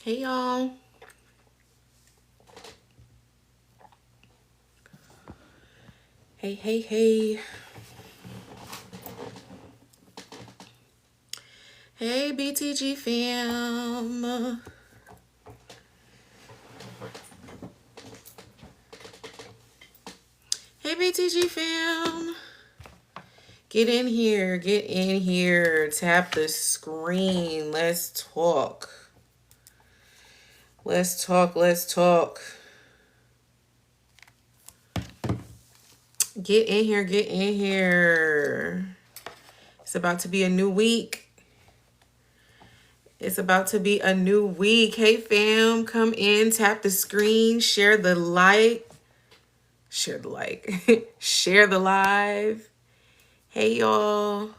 Hey y'all. Hey. Hey BTG fam. Hey BTG fam. Get in here. Tap the screen. Let's talk. Let's talk. Get in here. It's about to be a new week. Hey fam, come in, tap the screen, share the share the live. Hey y'all,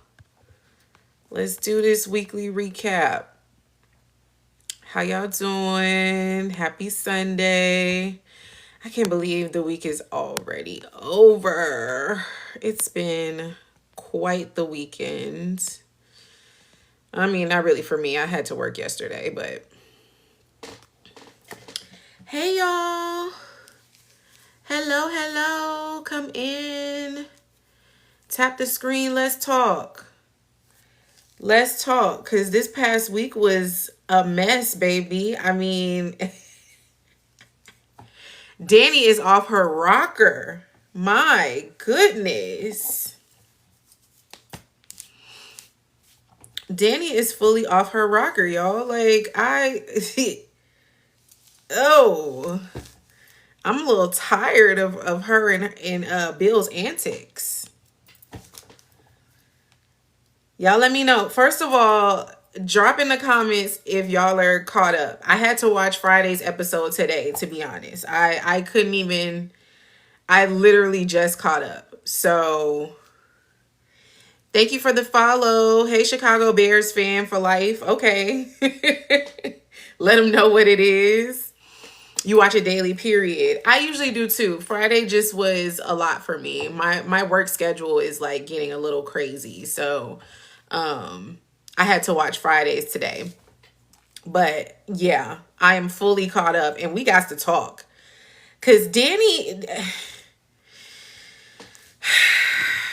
let's do this weekly recap. How y'all doing? Happy Sunday. I can't believe the week is already over. It's been quite the weekend. I mean, not really for me. I had to work yesterday, but hey y'all. Hello. Come in. Tap the screen. Let's talk. Because this past week was a mess, baby. I mean, Danny is off her rocker. My goodness. Danny is fully off her rocker, y'all. I'm a little tired of her and Bill's antics. Y'all let me know. First of all, drop in the comments if y'all are caught up. I had to watch Friday's episode today, to be honest. I couldn't even, I literally just caught up. So thank you for the follow. Hey, Chicago Bears fan for life. Okay. Let them know what it is. You watch it daily, period. I usually do too. Friday just was a lot for me. My work schedule is like getting a little crazy. So I had to watch Fridays today. But yeah, I am fully caught up and we got to talk. Because Danny,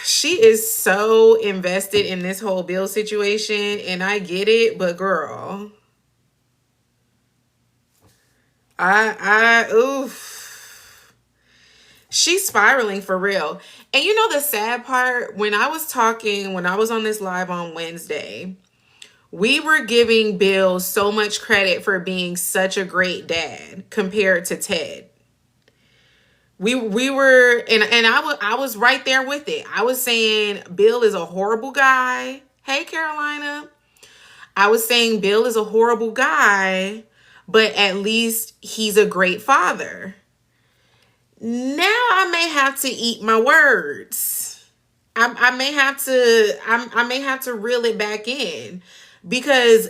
she is so invested in this whole Bill situation, and I get it, but girl, oof. She's spiraling for real. And you know the sad part, when I was on this live on Wednesday, we were giving Bill so much credit for being such a great dad compared to Ted. We were, and I was right there with it. I was saying Bill is a horrible guy. Hey, Carolina. I was saying Bill is a horrible guy, but at least he's a great father. Now I may have to eat my words. I may have to reel it back in because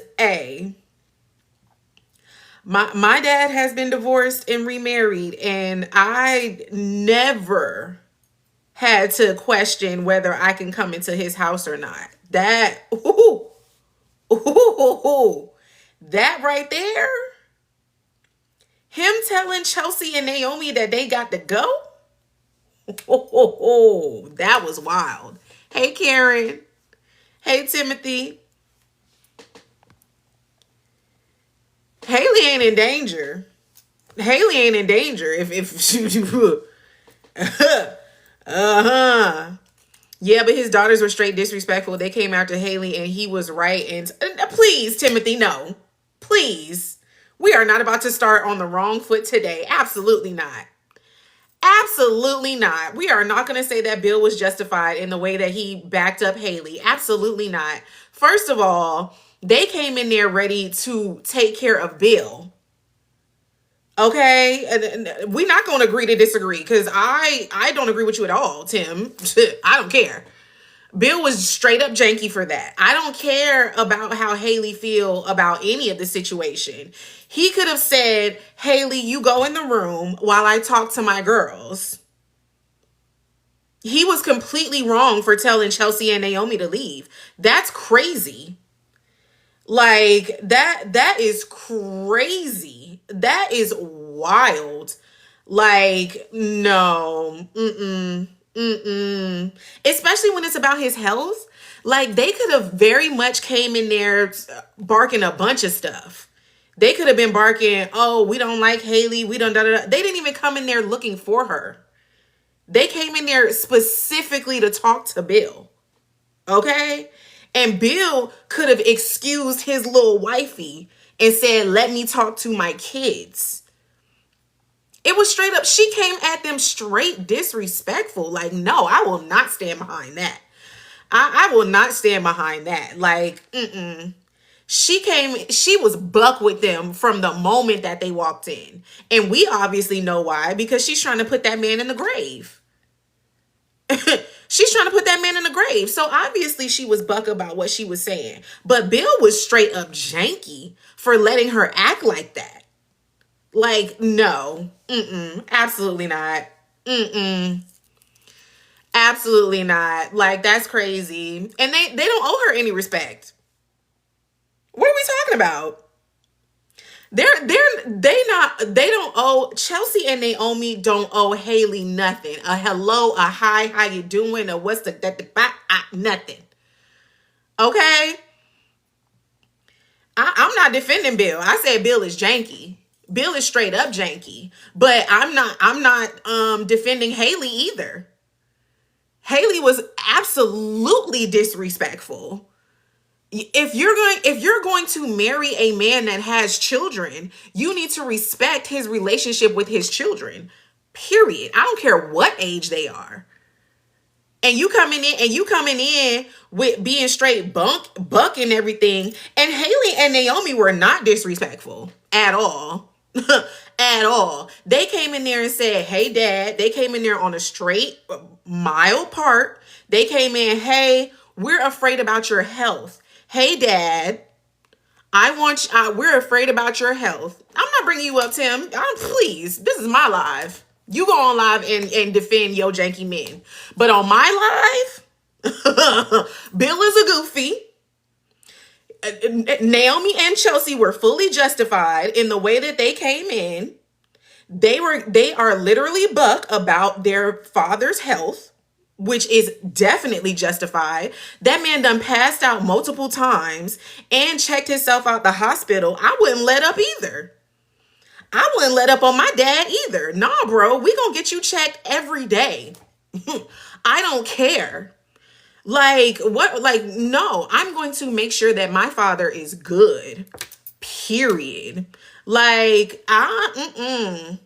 my dad has been divorced and remarried, and I never had to question whether I can come into his house or not. That that right there, him telling Chelsea and Naomi that they got to go. That was wild. Hey, Karen. Hey, Timothy. Haley ain't in danger. If Yeah, but his daughters were straight disrespectful. They came after Haley and he was right. And please, Timothy, no. Please. We are not about to start on the wrong foot today. Absolutely not. Absolutely not. We are not going to say that Bill was justified in the way that he backed up Haley. Absolutely not. First of all, they came in there ready to take care of Bill. Okay? We're not going to agree to disagree because I don't agree with you at all, Tim. I don't care. Bill was straight up janky for that. I don't care about how Haley feel about any of the situation. He could have said, Haley, you go in the room while I talk to my girls. He was completely wrong for telling Chelsea and Naomi to leave. That's crazy. Like that is crazy. That is wild. Like, no. Mm-mm. Mm-mm. Especially when it's about his health. Like, they could have very much came in there barking a bunch of stuff. They could have been barking, oh, we don't like Haley. We don't da da da. They didn't even come in there looking for her. They came in there specifically to talk to Bill. Okay? And Bill could have excused his little wifey and said, let me talk to my kids. It was straight up, she came at them straight disrespectful. Like, no, I will not stand behind that. I will not stand behind that. Like, she was buck with them from the moment that they walked in. And we obviously know why, because she's trying to put that man in the grave. She's trying to put that man in the grave. So obviously she was buck about what she was saying. But Bill was straight up janky for letting her act like that. Like, no. Absolutely not. Absolutely not. Like, that's crazy. And they don't owe her any respect. What are we talking about? They don't owe Chelsea and Naomi don't owe Haley nothing. A hello, a hi, how you doing, or what's nothing. Okay? I'm not defending Bill. I said Bill is janky. Bill is straight up janky. But I'm not defending Haley either. Haley was absolutely disrespectful. If you're going to marry a man that has children, you need to respect his relationship with his children. Period. I don't care what age they are. And you coming in with being straight buck and everything. And Haley and Naomi were not disrespectful at all. At all. They came in there and said, hey, Dad. They came in there on a straight mile part. They came in, hey, we're afraid about your health. Hey, Dad, we're afraid about your health. I'm not bringing you up, Tim. Please, this is my live. You go on live and defend your janky men. But on my live, Bill is a goofy. Naomi and Chelsea were fully justified in the way that they came in. They are literally buck about their father's health, which is definitely justified. That man done passed out multiple times and checked himself out the hospital. I wouldn't let up either. I wouldn't let up on my dad either. Nah, bro, we gonna get you checked every day. I don't care. Like, what? Like, no, I'm going to make sure that my father is good. Period. Like, I'm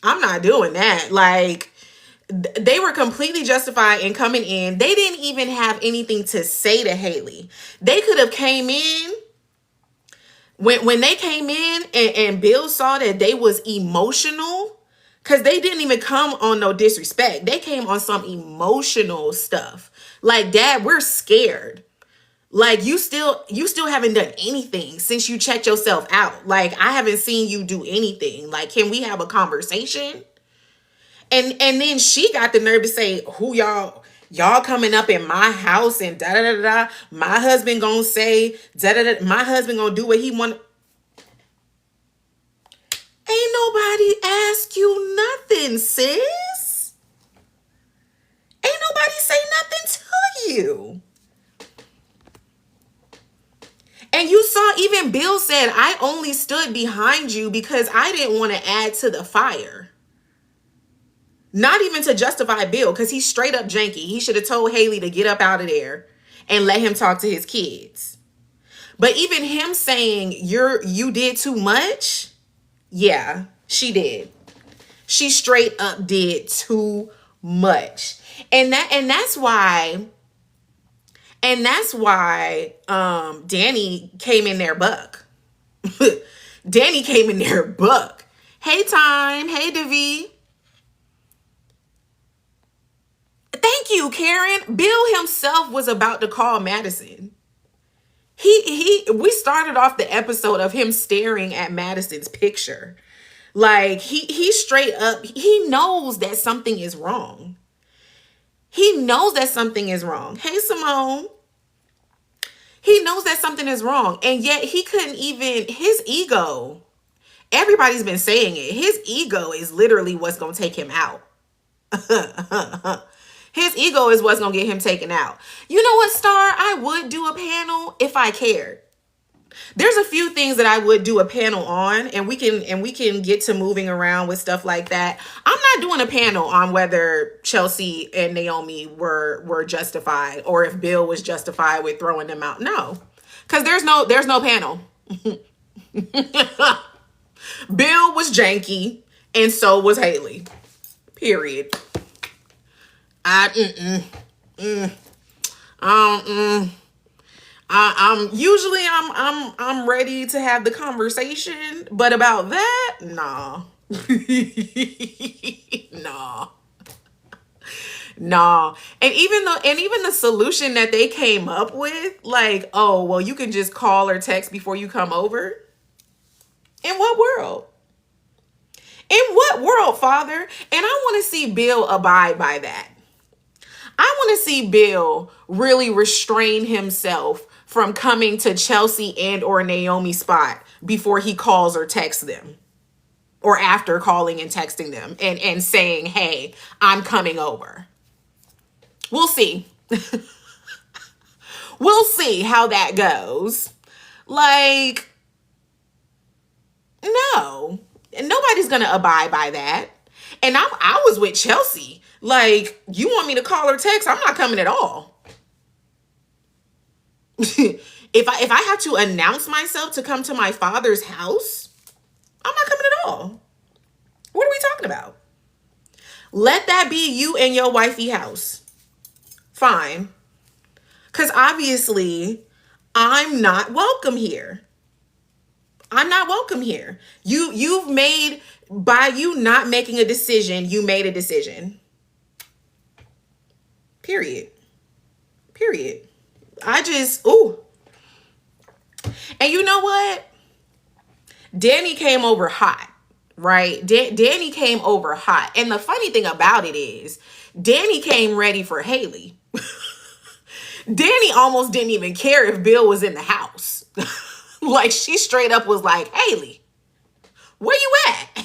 not doing that. Like, they were completely justified in coming in. They didn't even have anything to say to Haley. They could have came in when they came in and Bill saw that they was emotional, because they didn't even come on no disrespect. They came on some emotional stuff. Like, Dad, we're scared. Like, you still haven't done anything since you checked yourself out. Like, I haven't seen you do anything. Like, can we have a conversation? And then she got the nerve to say, who y'all coming up in my house and da da da da. My husband gonna say da da da. My husband gonna do what he want. Ain't nobody ask you nothing, sis. Ain't nobody say nothing to you. And you saw even Bill said, I only stood behind you because I didn't want to add to the fire. Not even to justify Bill, because he's straight up janky. He should have told Haley to get up out of there and let him talk to his kids. But even him saying you did too much, yeah, she did. She straight up did too much. And that's why Danny came in there buck. Danny came in there buck. Hey, Time. Hey, Devi. Thank you, Karen. Bill himself was about to call Madison. We started off the episode of him staring at Madison's picture. Like, he straight up, he knows that something is wrong. He knows that something is wrong. Hey, Simone. He knows that something is wrong. And yet he couldn't even, his ego, everybody's been saying it. His ego is literally what's going to take him out. His ego is what's going to get him taken out. You know what, Star? I would do a panel if I cared. There's a few things that I would do a panel on, and we can get to moving around with stuff like that. I'm not doing a panel on whether Chelsea and Naomi were justified, or if Bill was justified with throwing them out. No. Cuz there's no panel. Bill was janky, and so was Haley. Period. I'm usually I'm ready to have the conversation, but about that, nah. Nah. Nah. And even the solution that they came up with, like, oh, well, you can just call or text before you come over. In what world? In what world, Father? And I want to see Bill abide by that. I want to see Bill really restrain himself from coming to Chelsea and or Naomi's spot before he calls or texts them, or after calling and texting them and saying, hey, I'm coming over. We'll see. We'll see how that goes. Like, no, nobody's going to abide by that. And I was with Chelsea. Like, you want me to call or text? I'm not coming at all. If I have to announce myself to come to my father's house, I'm not coming at all. What are we talking about? Let that be you and your wifey house. Fine. Because obviously, I'm not welcome here. I'm not welcome here. You've made, by you not making a decision, you made a decision. Period. Ooh. And you know what? Danny came over hot, right? Danny came over hot. And the funny thing about it is, Danny came ready for Haley. Danny almost didn't even care if Bill was in the house. Like, she straight up was like, Haley, where you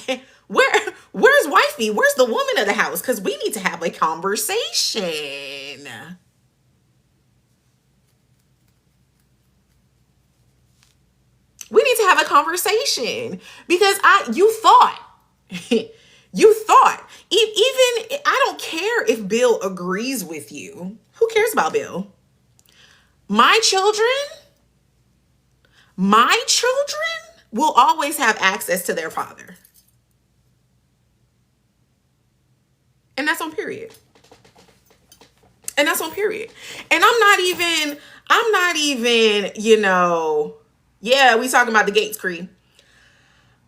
at? Where's wifey? Where's the woman of the house? Because we need to have a conversation. We need to have a conversation. Because you thought, even, I don't care if Bill agrees with you. Who cares about Bill? My children will always have access to their father. And that's on period. And I'm not even, yeah, we talking about the Gates Creed.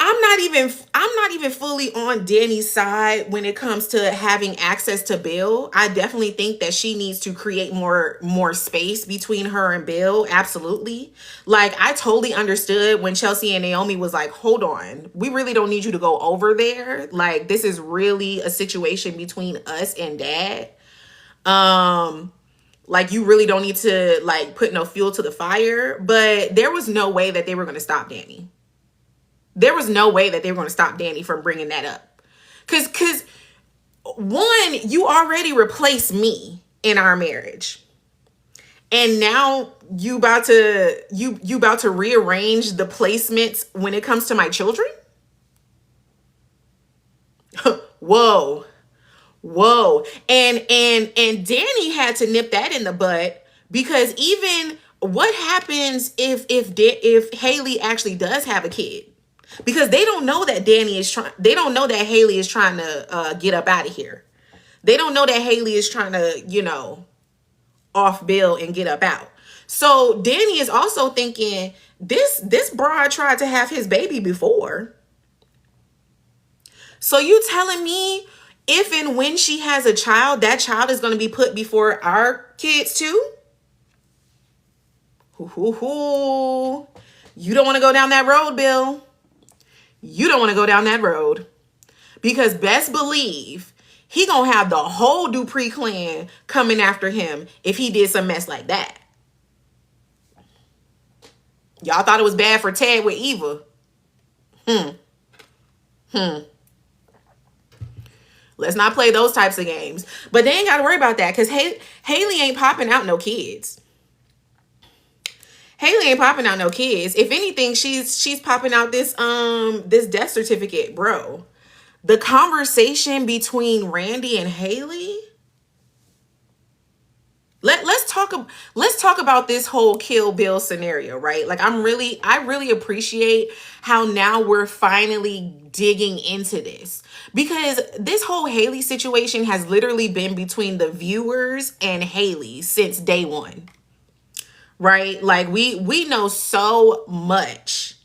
I'm not even fully on Danny's side when it comes to having access to Bill. I definitely think that she needs to create more space between her and Bill. Absolutely. Like, I totally understood when Chelsea and Naomi was like, hold on, we really don't need you to go over there. Like, this is really a situation between us and Dad. Like, you really don't need to, like, put no fuel to the fire. But there was no way that they were going to stop Danny. There was no way that they were going to stop Danny from bringing that up. Because one, you already replaced me in our marriage. And now you about to rearrange the placements when it comes to my children? Whoa. And Danny had to nip that in the bud, because even what happens if Haley actually does have a kid? Because they don't know that they don't know that Haley is trying to get up out of here. They don't know that Haley is trying to, off Bill and get up out. So Danny is also thinking, this broad tried to have his baby before. So you telling me if and when she has a child, that child is going to be put before our kids too? You don't want to go down that road, Bill. You don't want to go down that road, because best believe he gonna have the whole Dupree clan coming after him if he did some mess like that. Y'all thought it was bad for Ted with Eva. Let's not play those types of games. But they ain't got to worry about that because Haley ain't popping out no kids. Haley ain't popping out no kids. If anything, she's popping out this death certificate, bro. The conversation between Randy and Haley. Let's talk about this whole Kill Bill scenario, right? Like I really appreciate how now we're finally digging into this, because this whole Haley situation has literally been between the viewers and Haley since day one. Right? Like we know so much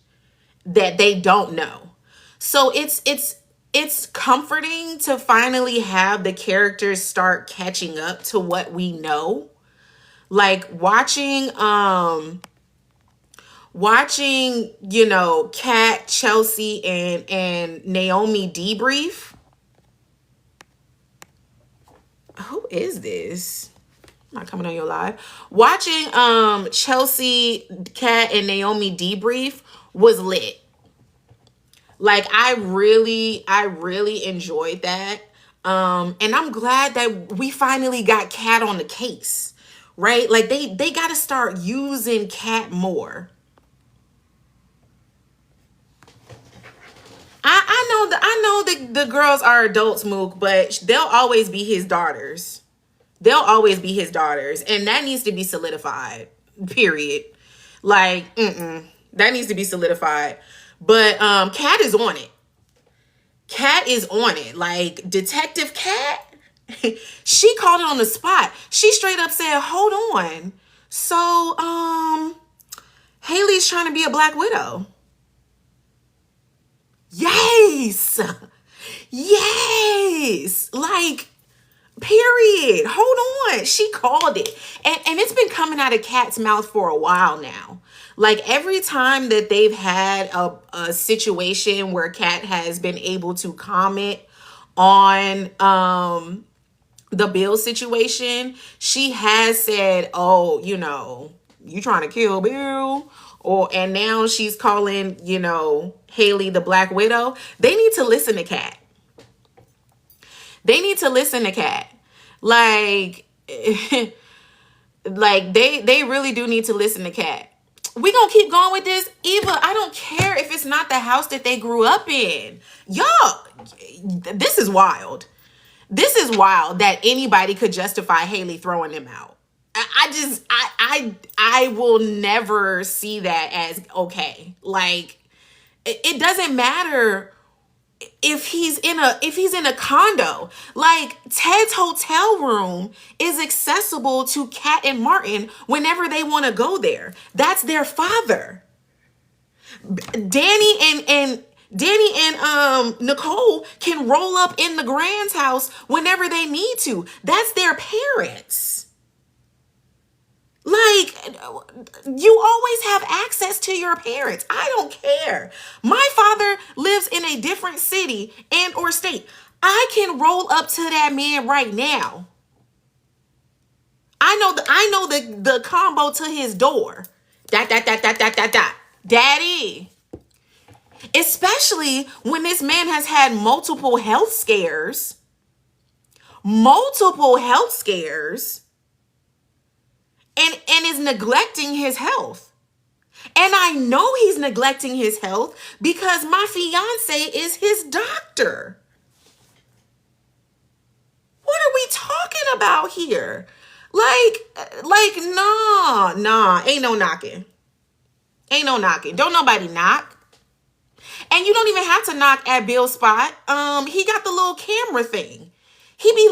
that they don't know. So it's comforting to finally have the characters start catching up to what we know. Like watching, you know, Kat, Chelsea, and Naomi debrief. Who is this? Not coming on your live. Watching Chelsea, Kat, and Naomi debrief was lit. Like I really enjoyed that. And I'm glad that we finally got Kat on the case. Right? Like they gotta start using Kat more. I know the girls are adults, Mook, but they'll always be his daughters. They'll always be his daughters, and that needs to be solidified. Period. Like, that needs to be solidified. But Kat is on it. Kat is on it. Like Detective Kat, she called it on the spot. She straight up said, "Hold on. So, Haley's trying to be a Black Widow." Yes. Yes. Like, period. Hold on. She called it. And it's been coming out of Kat's mouth for a while now. Like every time that they've had a situation where Kat has been able to comment on the Bill situation, she has said, "Oh, you know, you trying to kill Bill." And now she's calling, you know, Haley the Black Widow. They need to listen to Kat. They need to listen to Kat. Like, like they really do need to listen to Kat. We gonna keep going with this. Eva, I don't care if it's not the house that they grew up in. Y'all, this is wild. This is wild that anybody could justify Haley throwing them out. I will never see that as okay. Like, it doesn't matter if he's in a condo. Like Ted's hotel room is accessible to Kat and Martin whenever they want to go there. That's their father. Danny and Nicole can roll up in the Grand's house whenever they need to. That's their parents. Like, you always have access to your parents. I don't care. My father lives in a different city and or state. I can roll up to that man right now. I know the combo to his door. Daddy. Especially when this man has had multiple health scares. And is neglecting his health. And I know he's neglecting his health because my fiance is his doctor. What are we talking about here? Like, nah, ain't no knocking. Don't nobody knock. And you don't even have to knock at Bill's spot. He got the little camera thing. He be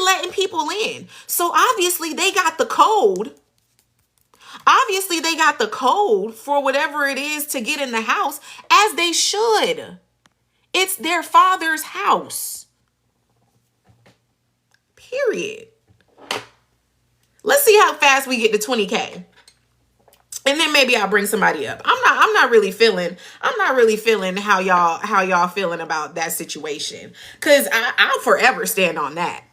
letting people in. So obviously they got the code. Obviously they got the code for whatever it is to get in the house, as they should. It's their father's house. Period. Let's see how fast we get to 20K. And then maybe I'll bring somebody up. I'm not really feeling how y'all feeling about that situation. Cause I'll forever stand on that.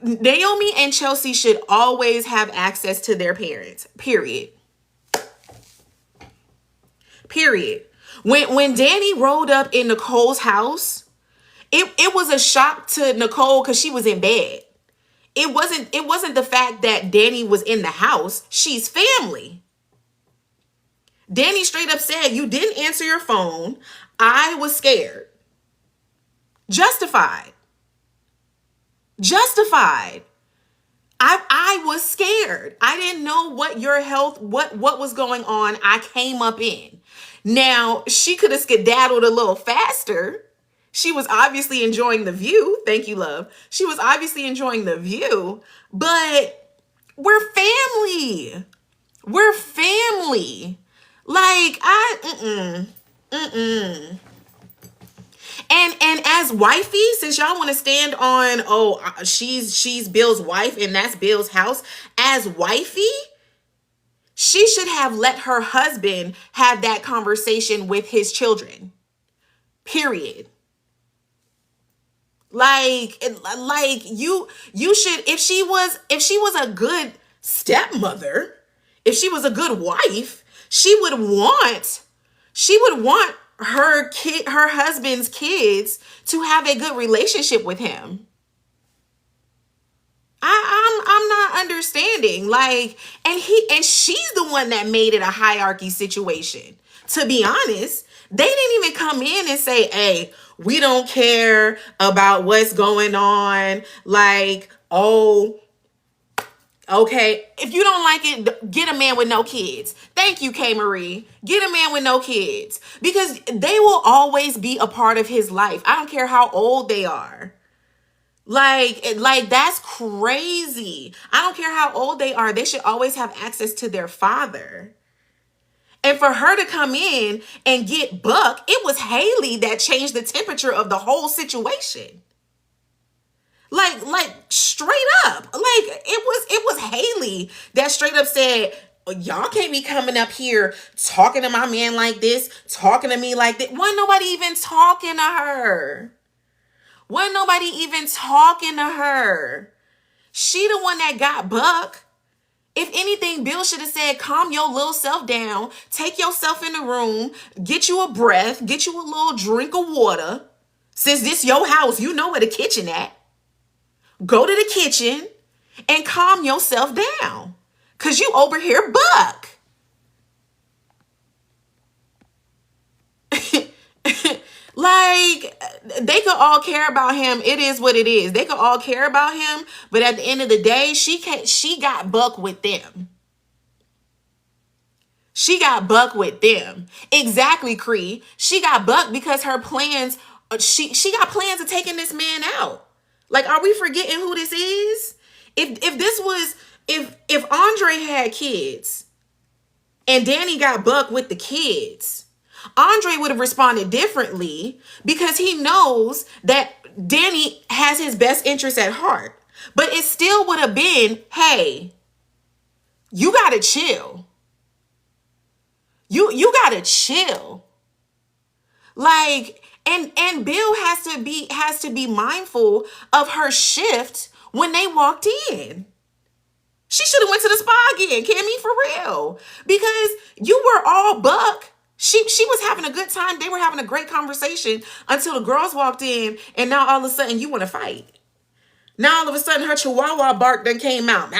Naomi and Chelsea should always have access to their parents. Period. Period. When Danny rolled up in Nicole's house, it was a shock to Nicole because she was in bed. It wasn't the fact that Danny was in the house. She's family. Danny straight up said, "You didn't answer your phone. I was scared." Justified. Justified. I was scared. I didn't know what your health, what was going on. I came up in. Now, she could have skedaddled a little faster. She was obviously enjoying the view. Thank you, love. She was obviously enjoying the view, but we're family. We're family. Like, And as wifey, since y'all want to stand on, she's Bill's wife and that's Bill's house. As wifey, she should have let her husband have that conversation with his children. Period. Like you should, if she was a good stepmother, if she was a good wife, she would want her husband's kids to have a good relationship with him. I'm not understanding. Like, and she's the one that made it a hierarchy situation. To be honest, they didn't even come in and say, "Hey, we don't care about what's going on." Like, oh, okay, if you don't like it, get a man with no kids. Thank you, K. Marie. Get a man with no kids. Because they will always be a part of his life. I don't care how old they are. Like that's crazy. I don't care how old they are. They should always have access to their father. And for her to come in and get Buck, it was Haley that changed the temperature of the whole situation. Like straight up. Like it was Haley that straight up said, "Y'all can't be coming up here talking to my man like this, talking to me like that." Wasn't nobody even talking to her. Wasn't nobody even talking to her. She the one that got Buck. If anything, Bill should have said, "Calm your little self down. Take yourself in the room. Get you a breath. Get you a little drink of water. Since this your house, you know where the kitchen at. Go to the kitchen and calm yourself down. Because you over here Buck." Like, they could all care about him. It is what it is. They could all care about him. But at the end of the day, she got Buck with them. She got Buck with them. Exactly, Cree. She got Buck because her plans, she got plans of taking this man out. Like, are we forgetting who this is? If Andre had kids and Danny got Buck with the kids, Andre would have responded differently because he knows that Danny has his best interest at heart. But it still would have been, "Hey, you gotta chill. You gotta chill." Like, and Bill has to be mindful of her shift when they walked in. She should have went to the spa again, Cammy, for real. Because you were all Buck. She was having a good time. They were having a great conversation until the girls walked in, and now all of a sudden you want to fight. Now all of a sudden her chihuahua bark done came out.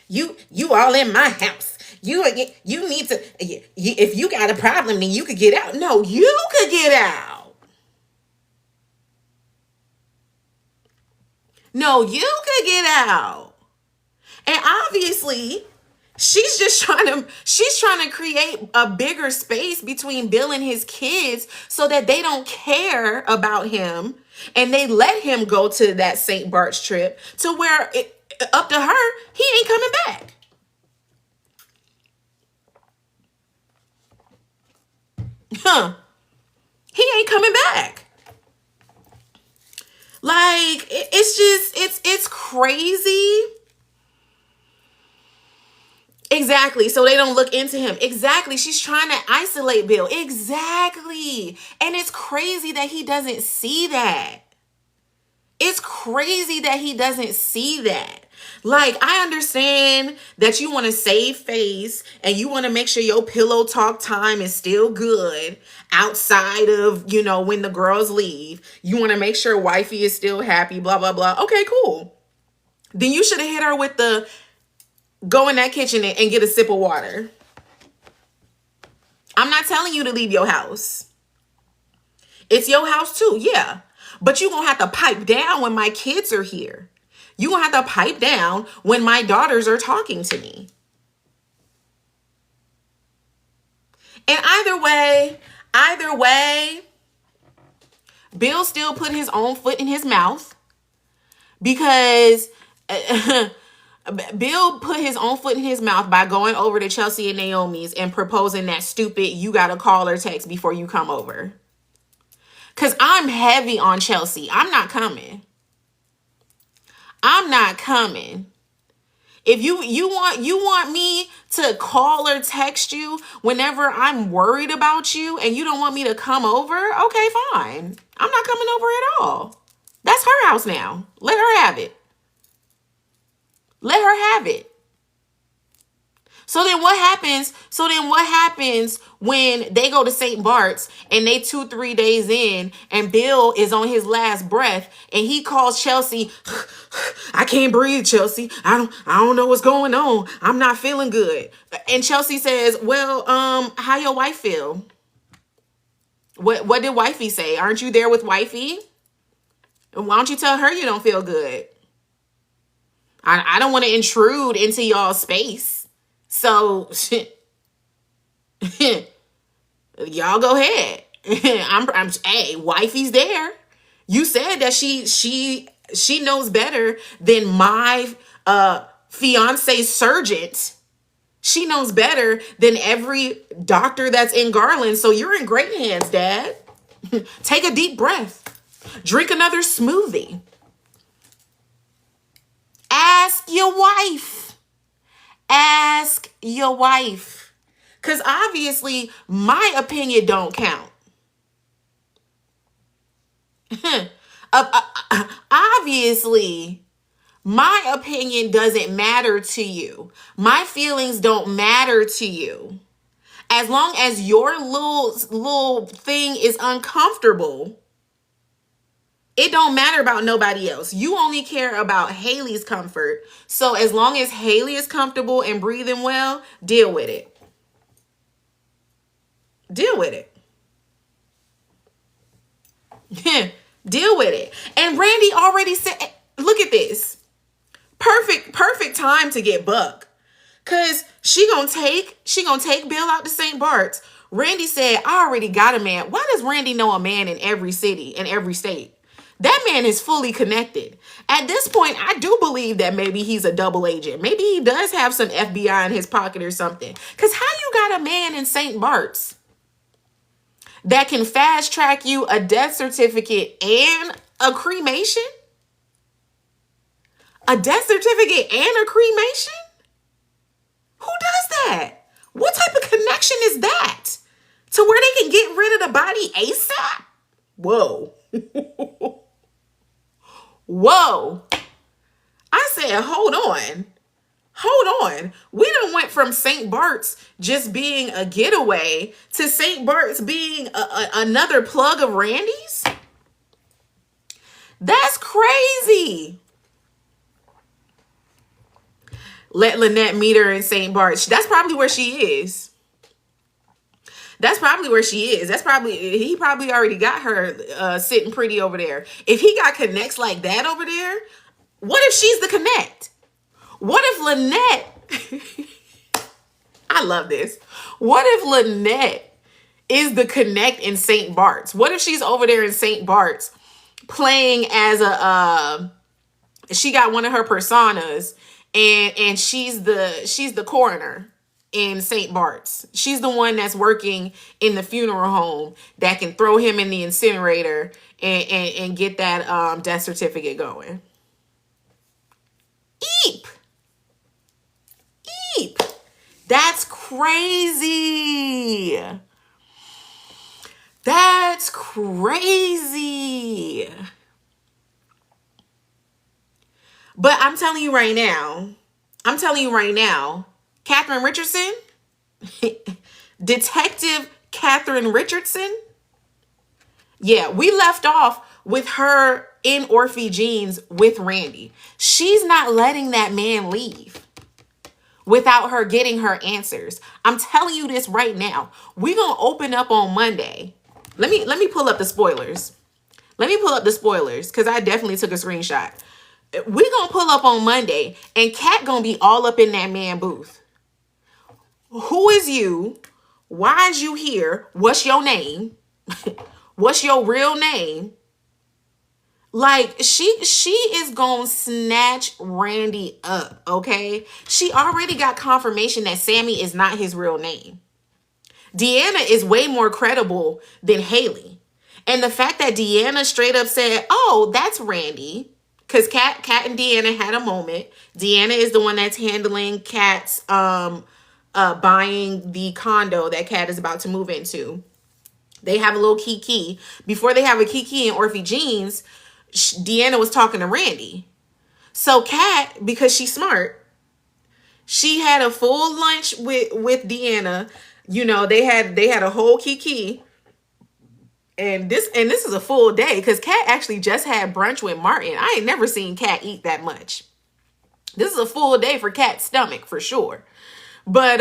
You all in my house. You need to, if you got a problem, then you could get out. No, you could get out. No, you could get out. And obviously, she's trying to create a bigger space between Bill and his kids so that they don't care about him and they let him go to that St. Bart's trip to where up to her, he ain't coming back. He ain't coming back. Like, it's crazy. Exactly. So they don't look into him. Exactly. She's trying to isolate Bill. Exactly. And it's crazy that he doesn't see that. It's crazy that he doesn't see that. Like, I understand that you want to save face and you want to make sure your pillow talk time is still good outside of, when the girls leave. You want to make sure wifey is still happy, blah, blah, blah. Okay, cool. Then you should have hit her with the go in that kitchen and get a sip of water. I'm not telling you to leave your house. It's your house too, yeah. But you're going to have to pipe down when my kids are here. You're going to have to pipe down when my daughters are talking to me. And either way, Bill still put his own foot in his mouth because Bill put his own foot in his mouth by going over to Chelsea and Naomi's and proposing that stupid, you got to call or text before you come over. Because I'm heavy on Chelsea. I'm not coming. If you want me to call or text you whenever I'm worried about you and you don't want me to come over, okay, fine. I'm not coming over at all. That's her house now. Let her have it. Let her have it. So then what happens when they go to St. Bart's and they 2-3 days in and Bill is on his last breath and he calls Chelsea, I can't breathe, Chelsea. I don't know what's going on. I'm not feeling good. And Chelsea says, well, how your wife feel? What did wifey say? Aren't you there with wifey? Why don't you tell her you don't feel good? I don't want to intrude into y'all's space. So, y'all go ahead. Hey, wifey's there. You said that she knows better than my fiance's surgeon. She knows better than every doctor that's in Garland. So you're in great hands, Dad. Take a deep breath. Drink another smoothie. Ask your wife. Ask your wife. Because obviously my opinion don't count. Obviously my opinion doesn't matter to you. My feelings don't matter to you. As long as your little thing is uncomfortable, it don't matter about nobody else. You only care about Haley's comfort. So as long as Haley is comfortable and breathing well, deal with it. Deal with it. Deal with it. And Randy already said, look at this. Perfect time to get Buck. Cause she gonna take Bill out to St. Bart's. Randy said, I already got a man. Why does Randy know a man in every city, in every state? That man is fully connected. At this point, I do believe that maybe he's a double agent. Maybe he does have some FBI in his pocket or something. Because how you got a man in St. Bart's that can fast track you a death certificate and a cremation? A death certificate and a cremation? Who does that? What type of connection is that? To where they can get rid of the body ASAP? Whoa. Whoa. I said, hold on. We done went from St. Bart's just being a getaway to St. Bart's being another plug of Randy's? That's crazy. Let Lynette meet her in St. Bart's. That's probably where she is. He probably already got her sitting pretty over there. If he got connects like that over there, what if she's the connect? What if Lynette, I love this. What if Lynette is the connect in St. Bart's? What if she's over there in St. Bart's playing as she got one of her personas and she's the coroner in St. Bart's. She's the one that's working in the funeral home that can throw him in the incinerator and get that death certificate going. Eep. That's crazy. That's crazy. But I'm telling you right now, Catherine Richardson, Detective Catherine Richardson, yeah, we left off with her in Orphe Jeans with Randy. She's not letting that man leave without her getting her answers. I'm telling you this right now. We're going to open up on Monday. Let me pull up the spoilers. Let me pull up the spoilers because I definitely took a screenshot. We're going to pull up on Monday and Kat going to be all up in that man booth. Who is you? Why is you here? What's your name? What's your real name? Like she is gonna snatch Randy up, okay? She already got confirmation that Sammy is not his real name. Deanna is way more credible than Haley. And the fact that Deanna straight up said, "Oh, that's Randy," because Kat and Deanna had a moment. Deanna is the one that's handling Kat's buying the condo that Kat is about to move into. They have a little kiki. Before they have a kiki and Orphe Jeans, Deanna was talking to Randy. So Kat, because she's smart, she had a full lunch with Deanna. You know, they had a whole kiki. And this is a full day because Kat actually just had brunch with Martin. I ain't never seen Kat eat that much. This is a full day for Kat's stomach for sure. But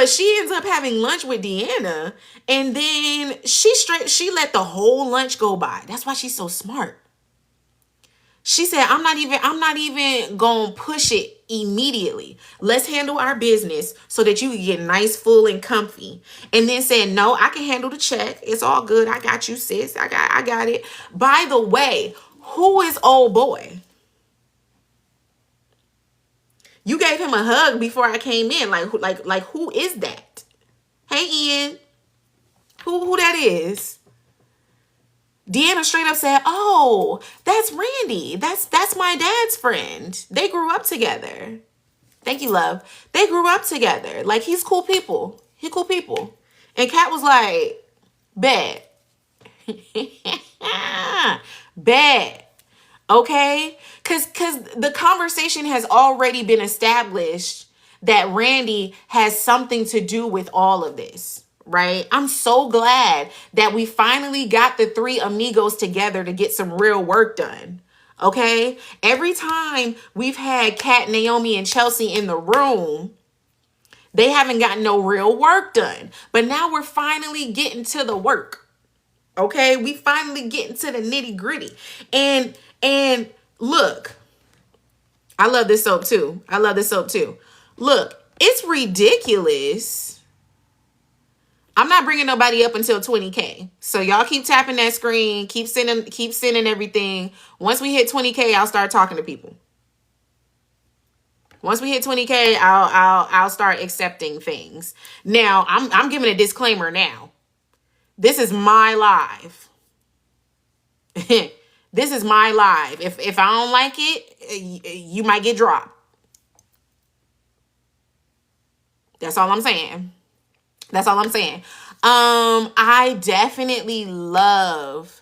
she ends up having lunch with Deanna, and then she let the whole lunch go by. That's why she's so smart. She said, I'm not even gonna push it immediately. Let's handle our business so that you can get nice, full, and comfy. And then said, no, I can handle the check. It's all good. I got you, sis. I got it. By the way, who is old boy? You gave him a hug before I came in. Like who is that? Hey Ian. Who that is? Deanna straight up said, "Oh, that's Randy. That's my dad's friend. They grew up together." Thank you, love. They grew up together. Like he's cool people. He cool people. And Kat was like, "Bet." Bet. Okay? Cause the conversation has already been established that Randy has something to do with all of this, right? I'm so glad that we finally got the three amigos together to get some real work done. Okay? Every time we've had Kat, Naomi, and Chelsea in the room, they haven't gotten no real work done. But now we're finally getting to the work. Okay? We finally getting to the nitty gritty. And look, I love this soap too. Look, it's ridiculous. I'm not bringing nobody up until 20K. So y'all keep tapping that screen, keep sending everything. Once we hit 20K, I'll start talking to people. Once we hit 20K, I'll start accepting things. Now, I'm giving a disclaimer now. This is my live. This is my live. If I don't like it, you might get dropped. That's all I'm saying. I definitely love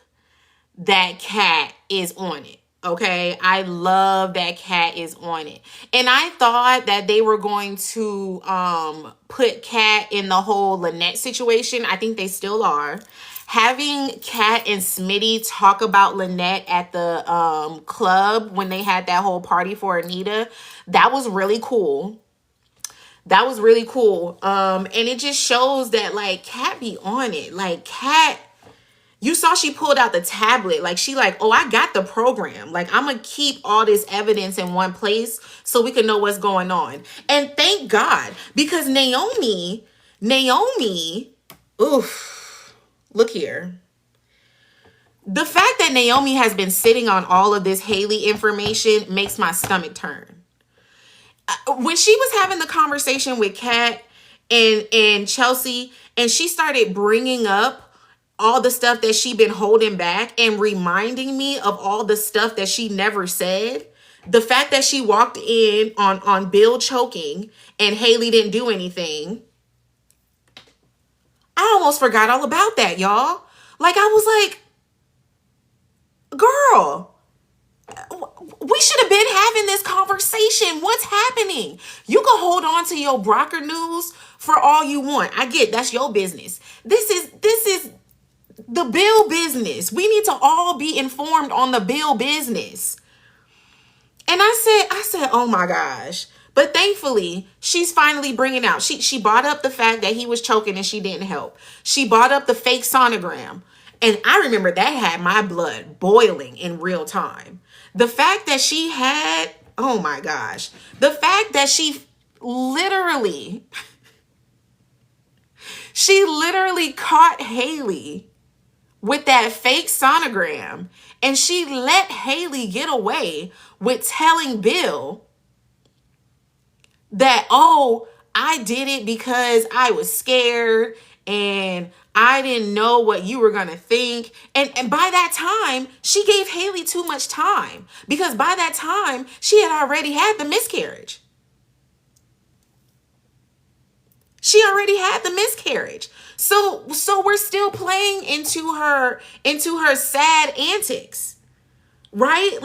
that Kat is on it. Okay, I love that Kat is on it. And I thought that they were going to put Kat in the whole Lynette situation. I think they still are. Having Kat and Smitty talk about Lynette at the club when they had that whole party for Anita, that was really cool. And it just shows that like Kat be on it. Like Kat, you saw she pulled out the tablet. Like she like, oh, I got the program. Like I'm gonna keep all this evidence in one place so we can know what's going on. And thank God, because Naomi, oof, look here. The fact that Naomi has been sitting on all of this Haley information makes my stomach turn. When she was having the conversation with Kat and Chelsea, and she started bringing up all the stuff that she'd been holding back and reminding me of all the stuff that she never said, the fact that she walked in on Bill choking and Haley didn't do anything, I almost forgot all about that, y'all. Like I was like, girl, We should have been having this conversation. What's happening? You can hold on to your Brocker news for all you want. I get that's your business. This is the bill business. We need to all be informed on the bill business. And I said, oh my gosh. But thankfully, she's finally bringing out. She brought up the fact that he was choking and she didn't help. She brought up the fake sonogram. And I remember that had my blood boiling in real time. The fact that she had, oh my gosh. The fact that she literally caught Haley with that fake sonogram, and she let Haley get away with telling Bill that, oh, I did it because I was scared and I didn't know what you were going to think. And by that time, she gave Haley too much time, because by that time, she had already had the miscarriage. She already had the miscarriage. So we're still playing into her sad antics, right?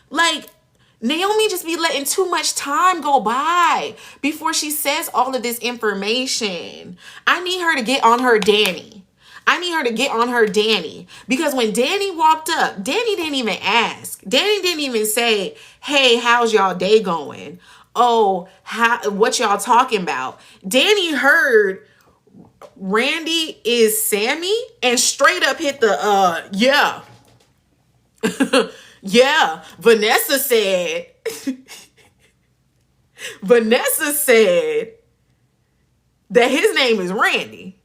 Like Naomi just be letting too much time go by before she says all of this information. I need her to get on her Danny. Because when Danny walked up, Danny didn't even ask. Danny didn't even say, hey, how's y'all day going? Oh, what y'all talking about? Danny heard Randy is Sammy and straight up hit the yeah. Yeah, Vanessa said that his name is Randy.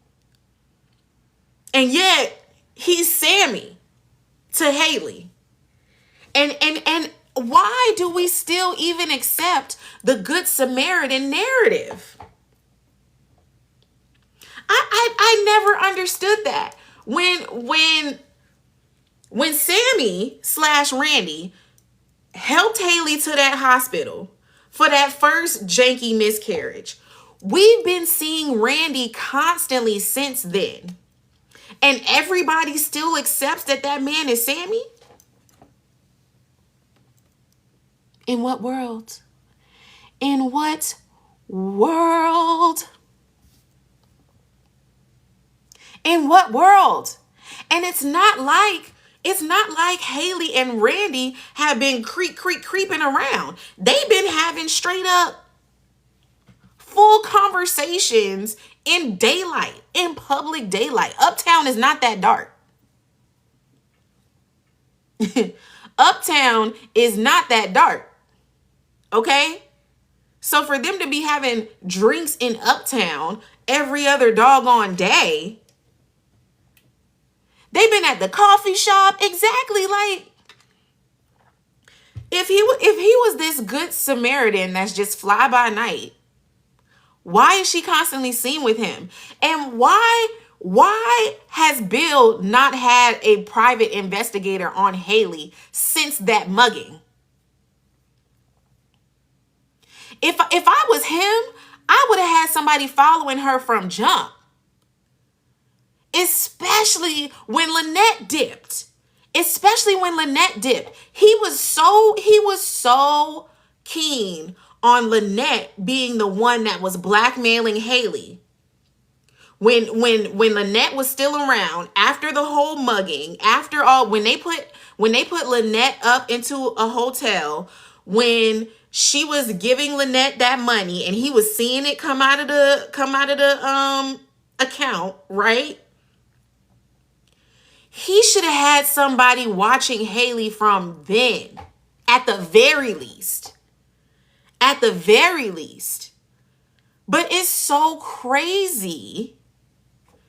And yet he's Sammy to Haley. And why do we still even accept the Good Samaritan narrative? I never understood that. When Sammy / Randy helped Haley to that hospital for that first janky miscarriage, we've been seeing Randy constantly since then. And everybody still accepts that man is Sammy? In what world? In what world? In what world? And it's not like Haley and Randy have been creeping around. They've been having straight up full conversations in daylight, in public daylight. Uptown is not that dark. Uptown is not that dark. Okay? So for them to be having drinks in Uptown every other doggone day, they've been at the coffee shop. Exactly. Like, if he was this Good Samaritan that's just fly by night, why is she constantly seen with him? And why has Bill not had a private investigator on Haley since that mugging? If I was him, I would have had somebody following her from jump. Especially when Lynette dipped. He was so keen on Lynette being the one that was blackmailing Haley. When Lynette was still around, after the whole mugging, after all, when they put Lynette up into a hotel, when she was giving Lynette that money and he was seeing it come out of the account, right? He should have had somebody watching Haley from then, at the very least. But it's so crazy.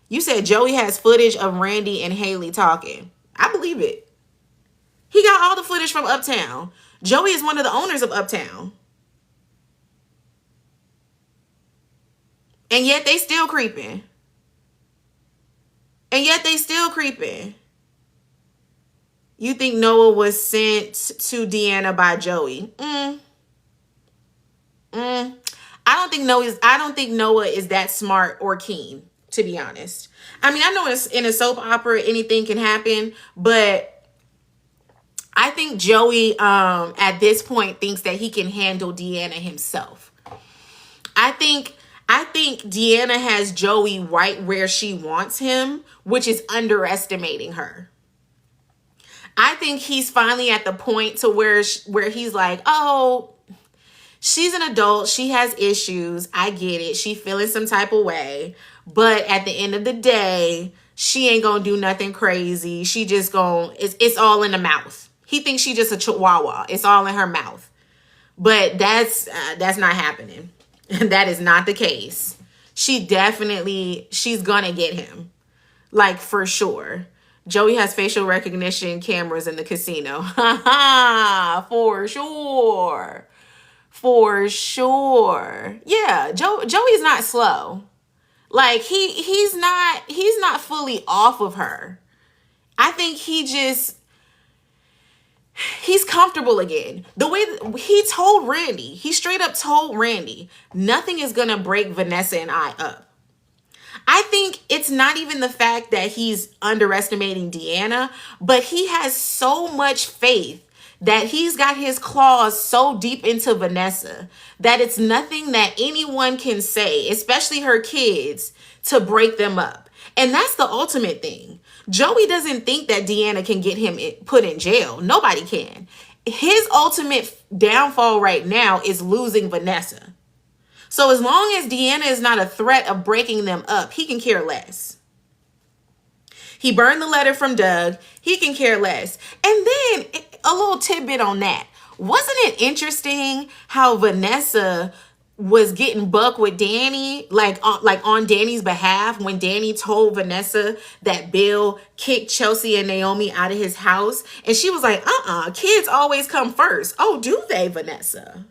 You said Joey has footage of Randy and Haley talking. I believe it. He got all the footage from Uptown. Joey is one of the owners of Uptown. And yet they still creeping. You think Noah was sent to Deanna by Joey? I don't think Noah is that smart or keen, to be honest. I mean, I know it's in a soap opera, anything can happen, but I think Joey at this point thinks that he can handle Deanna himself. I think Deanna has Joey right where she wants him, which is underestimating her. I think he's finally at the point to where he's like, "Oh, she's an adult. She has issues. I get it. She feeling some type of way. But at the end of the day, she ain't gonna do nothing crazy. She just gonna, it's all in the mouth." He thinks she just a chihuahua. It's all in her mouth. But that's not happening. That is not the case. She's gonna get him. Like, for sure. Joey has facial recognition cameras in the casino. Ha ha, for sure. For sure. Yeah, Joey's not slow. Like he's not fully off of her. I think he's comfortable again. The way he straight up told Randy, nothing is gonna break Vanessa and I up. I think it's not even the fact that he's underestimating Deanna, but he has so much faith that he's got his claws so deep into Vanessa that it's nothing that anyone can say, especially her kids, to break them up. And that's the ultimate thing. Joey doesn't think that Deanna can get him put in jail. Nobody can. His ultimate downfall right now is losing Vanessa. So as long as Deanna is not a threat of breaking them up, he can care less. He burned the letter from Doug. He can care less. And then a little tidbit on that. Wasn't it interesting how Vanessa was getting buck with Danny, like on Danny's behalf, when Danny told Vanessa that Bill kicked Chelsea and Naomi out of his house? And she was like, kids always come first. Oh, do they, Vanessa?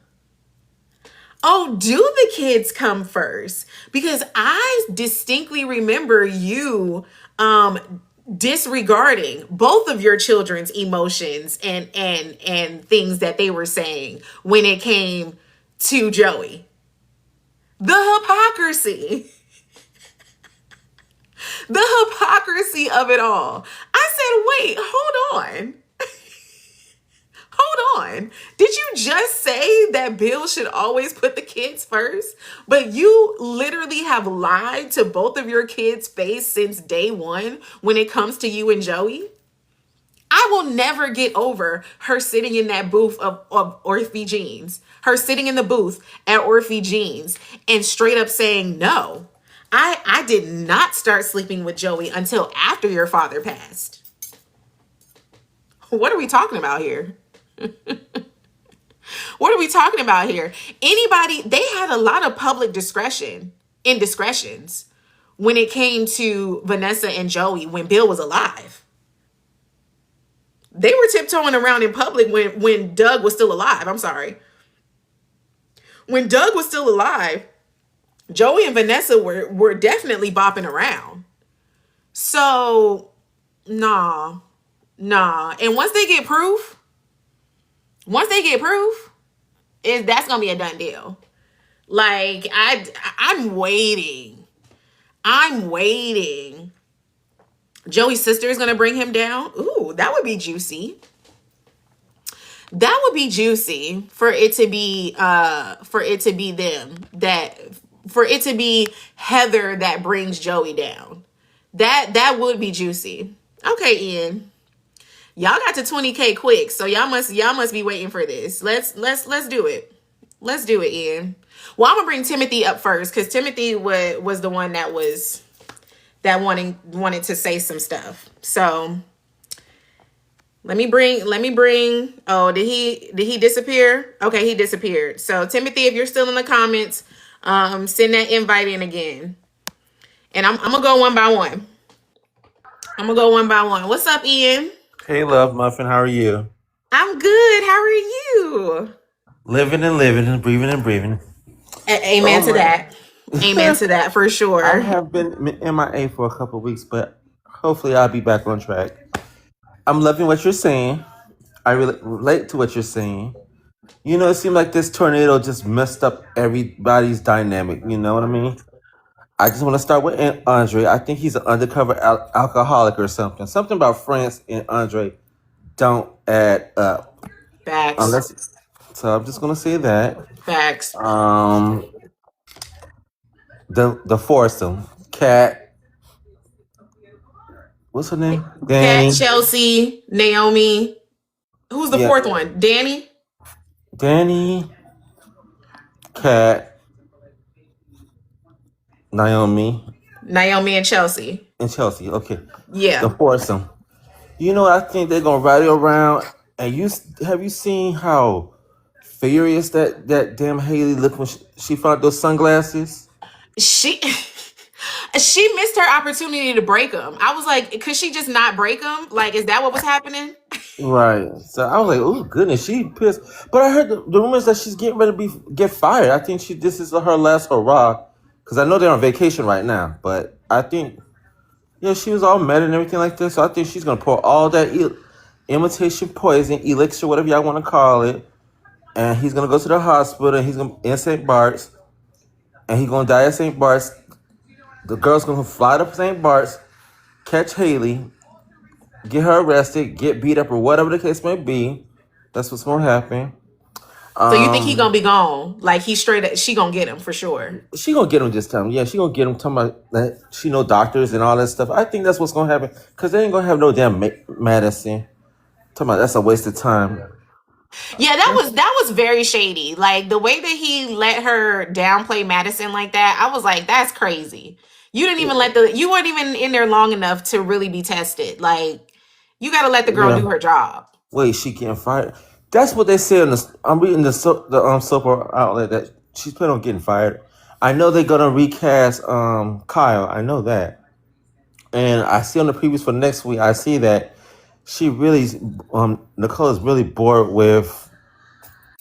Oh, do the kids come first? Because I distinctly remember you disregarding both of your children's emotions and things that they were saying when it came to Joey. The hypocrisy. The hypocrisy of it all. I said, wait, hold on. Hold on. Did you just say that Bill should always put the kids first? But you literally have lied to both of your kids' face since day one when it comes to you and Joey? I will never get over her sitting in that booth of Orphe Jeans. Her sitting in the booth at Orphe Jeans and straight up saying, no, I did not start sleeping with Joey until after your father passed. What are we talking about here? What are we talking about here? They had a lot of public indiscretions when it came to Vanessa and Joey when Bill was alive. They were tiptoeing around in public when Doug was still alive. I'm sorry. When Doug was still alive, Joey and Vanessa were definitely bopping around. So, nah. And once they get proof, that's gonna be a done deal. Like, I'm waiting. Joey's sister is gonna bring him down. Ooh, that would be juicy. That would be juicy for it to be Heather that brings Joey down. That would be juicy. Okay, Ian. Y'all got to 20K quick, so y'all must be waiting for this. Let's do it. Let's do it, Ian. Well, I'm gonna bring Timothy up first because Timothy was the one that wanted to say some stuff. So let me bring. Oh, did he disappear? Okay, he disappeared. So Timothy, if you're still in the comments, send that invite in again. And I'm gonna go one by one. What's up, Ian? Hey, love muffin, how are you? I'm good. How are you? Living and breathing and breathing. Amen to that. Amen to that for sure. I have been MIA for a couple of weeks, but hopefully I'll be back on track. I'm loving what you're saying. I relate to what you're saying. You know, it seemed like this tornado just messed up everybody's dynamic. You know what I mean? I just want to start with Andre. I think he's an undercover alcoholic or something. Something about France and Andre don't add up. Facts. Unless, so I'm just gonna say that. Facts. Um, the foursome, Cat, what's her name? Kat, Danny. Chelsea, Naomi. Who's the Yeah, fourth one? Danny? Danny, Cat, Naomi, Naomi and Chelsea. and Chelsea. Okay, the Yeah. foursome. You know, I think they're gonna rally around. And have you seen how furious that damn Haley looked when she found those sunglasses? She she missed her opportunity to break them. I was like, could she just not break them? Like, is that what was happening? Right. So I was like, oh goodness, she pissed. But I heard the rumors that she's getting ready to get fired. I think this is her last hurrah. Because I know they're on vacation right now. But I think, yeah, she was all mad and everything like this. So I think she's gonna pour all that imitation poison, elixir, whatever y'all want to call it, and he's gonna go to the hospital. And he's gonna in St. Bart's, and he's gonna die at St. Bart's. The girl's gonna fly to St. Bart's, catch Haley, get her arrested, get beat up, or whatever the case may be. That's what's gonna happen. So you think he Um, gonna be gone? Like he straight she gonna get him for sure. she gonna get him this time. Yeah, she gonna get him. Talking about that she know doctors and all that stuff. I think that's what's gonna happen because they ain't gonna have no damn medicine. Talking about that's a waste of time. Yeah, that was very shady. Like the way that he let her downplay Madison like that, I was like, that's crazy. You didn't even you weren't even in there long enough to really be tested. Like you got to let the girl Yeah. do her job. Wait, she getting fired? That's what they said. I'm reading the soap outlet that she's planning on getting fired. I know they're gonna recast Kyle. I know that, and I see on the previews for next week. I see that she really Nicole is really bored with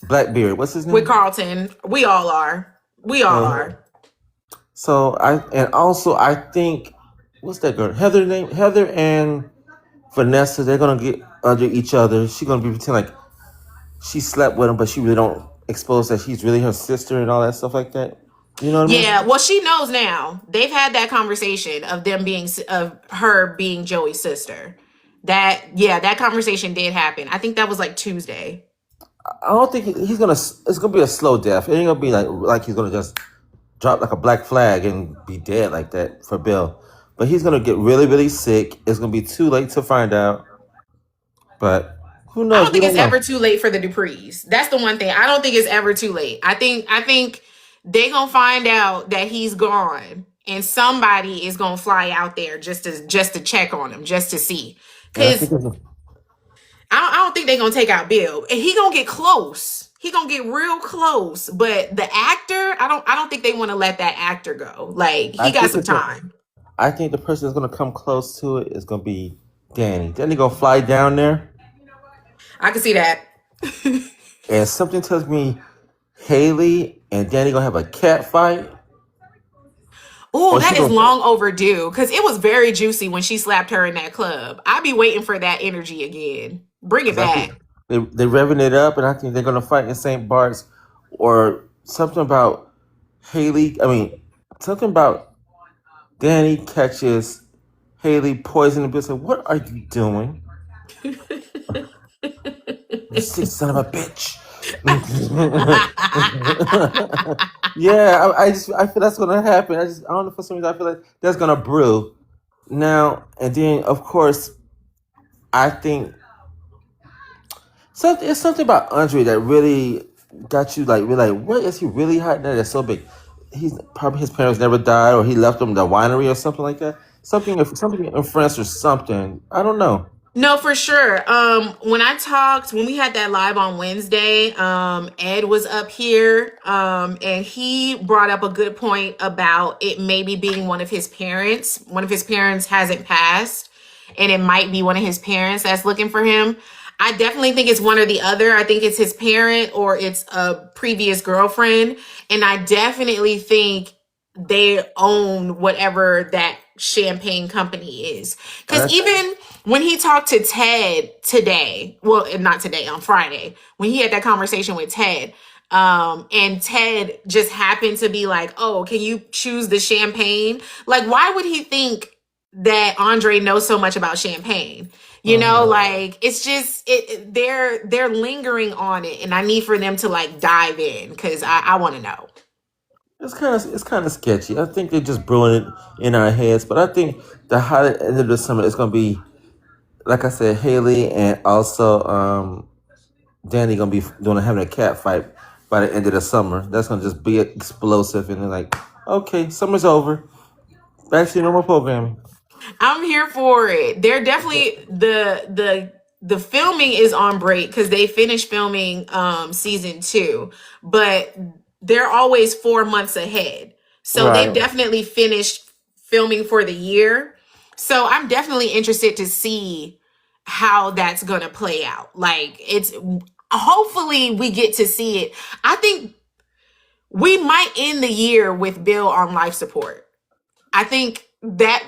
Blackbeard. What's his With name? Carlton, we all are. We all Uh, are. so I think what's that girl? Heather and Vanessa. They're gonna get under each other. She's gonna be pretending like she slept with him, but she really don't expose that she's really her sister and all that stuff like that. You know what I mean? Yeah, well, she knows now. They've had that conversation of them being of her being Joey's sister. That conversation did happen. I think that was like Tuesday. I don't think he's gonna. It's gonna be a slow death. It ain't gonna be like he's gonna just drop like a black flag and be dead like that for Bill. But he's gonna get really, really sick. It's gonna be too late to find out. But who I knows? don't We think don't it's know. ever too late for the Duprees. That's the one thing. I don't think it's ever too late. I think they gonna find out that he's gone, and somebody is gonna fly out there just to check on him, just to see. And I Cause think it's, I don't think they're gonna take out Bill, and he gonna get close. He gonna get real close. But the actor, I don't think they want to let that actor go. Like I he got think some it's a, time. I think the person that's gonna come close to it is gonna be Danny. Danny gonna fly down there, I can see that. and something tells me Haley and Danny gonna have a cat fight, Oh, or she that is gonna. long overdue because it was very juicy when she slapped her in that club. I'd be waiting for that energy again. Bring it Because I think back. they're revving it up, and I think they're gonna fight in St. Bart's, or something about Haley. I mean, something about Danny catches Haley poison the bitch. Like, what are you doing? You sick son of a bitch. Yeah, I feel that's gonna happen. I don't know, for some reason I feel like that's gonna brew now. And then of course I think it's something about Andre that really got you like really like, what is he really hiding there that's so big? He's probably his parents never died, or he left him the winery or something like that. Something in France or something. I don't know. No, for sure. When we had that live on Wednesday, Ed was up here, and he brought up a good point about it maybe being one of his parents. One of his parents hasn't passed, and it might be one of his parents that's looking for him. I definitely think it's one or the other. I think it's his parent or it's a previous girlfriend, and I definitely think they own whatever that champagne company is. And Because even when he talked to Ted today, well, not today, on Friday, when he had that conversation with Ted, and Ted just happened to be like, oh, can you choose the champagne? Like, why would he think that Andre knows so much about champagne. You know, Mhm. like it's just they're lingering on it, and I need for them to like dive in because I want to know. It's kind of sketchy. I think they're just brewing it in our heads, but I think the hot end of the summer is going to be, like I said, Haley and also Danny going to be doing having a cat fight by the end of the summer. That's going to just be explosive, and they're like, okay, summer's over. Back to your normal programming. I'm here for it. They're definitely the filming is on break because they finished filming season 2, but they're always 4 months ahead. So they've Right. definitely finished filming for the year. So I'm definitely interested to see how that's gonna play out. Like it's hopefully we get to see it. I think we might end the year with Bill on life support. I think that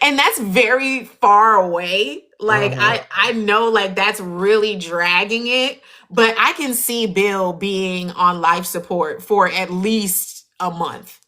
and that's very far away. Like Hmm. I know like that's really dragging it, but I can see Bill being on life support for at least a month.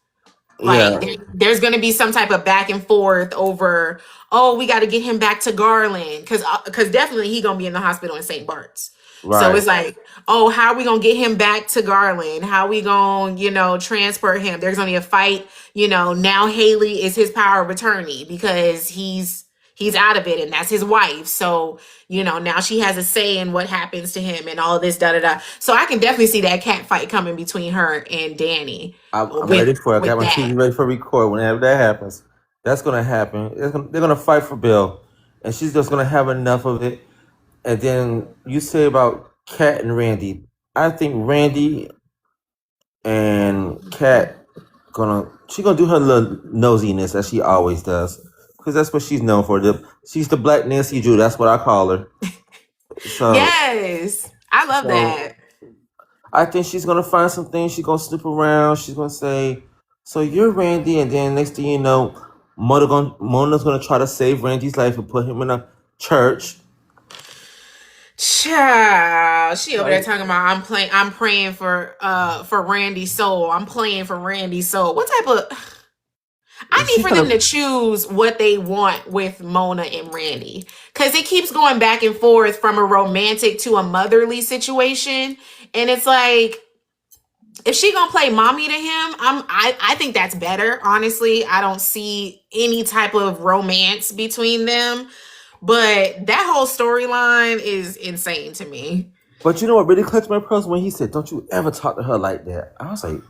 Like Yeah. there's going to be some type of back and forth over, oh, we got to get him back to Garland because definitely he gonna be in the hospital in St. Bart's. So Right. it's like, oh, how are we gonna get him back to Garland? How we gonna, transport him? There's gonna be a fight. Now Haley is his power of attorney because he's out of it and that's his wife. So now she has a say in what happens to him and all this da da da. So I can definitely see that cat fight coming between her and Danny I'm with ready for it. I got with my that. TV ready for record whenever that happens. That's gonna happen. They're gonna fight for Bill, and she's just gonna have enough of it. And then you say about Kat and Randy. I think Randy and Kat she gonna do her little nosiness as she always does, because that's what she's known for. She's the Black Nancy Drew. That's what I call her. So Yes. I love so that. I think she's gonna find some things. She's gonna snoop around. She's gonna say, "So you're Randy," and then next thing you know, Mona's gonna try to save Randy's life and put him in a church. Child. She over there Like, talking about I'm praying for Randy's soul. I'm playing for Randy's soul. What type of I need she's for them gonna to choose what they want with Mona and Randy. Cause it keeps going back and forth from a romantic to a motherly situation. And it's like if she gonna play mommy to him, I think that's better. Honestly, I don't see any type of romance between them. But that whole storyline is insane to me. But you know what really clutched my pearls when he said, "Don't you ever talk to her like that." I was like,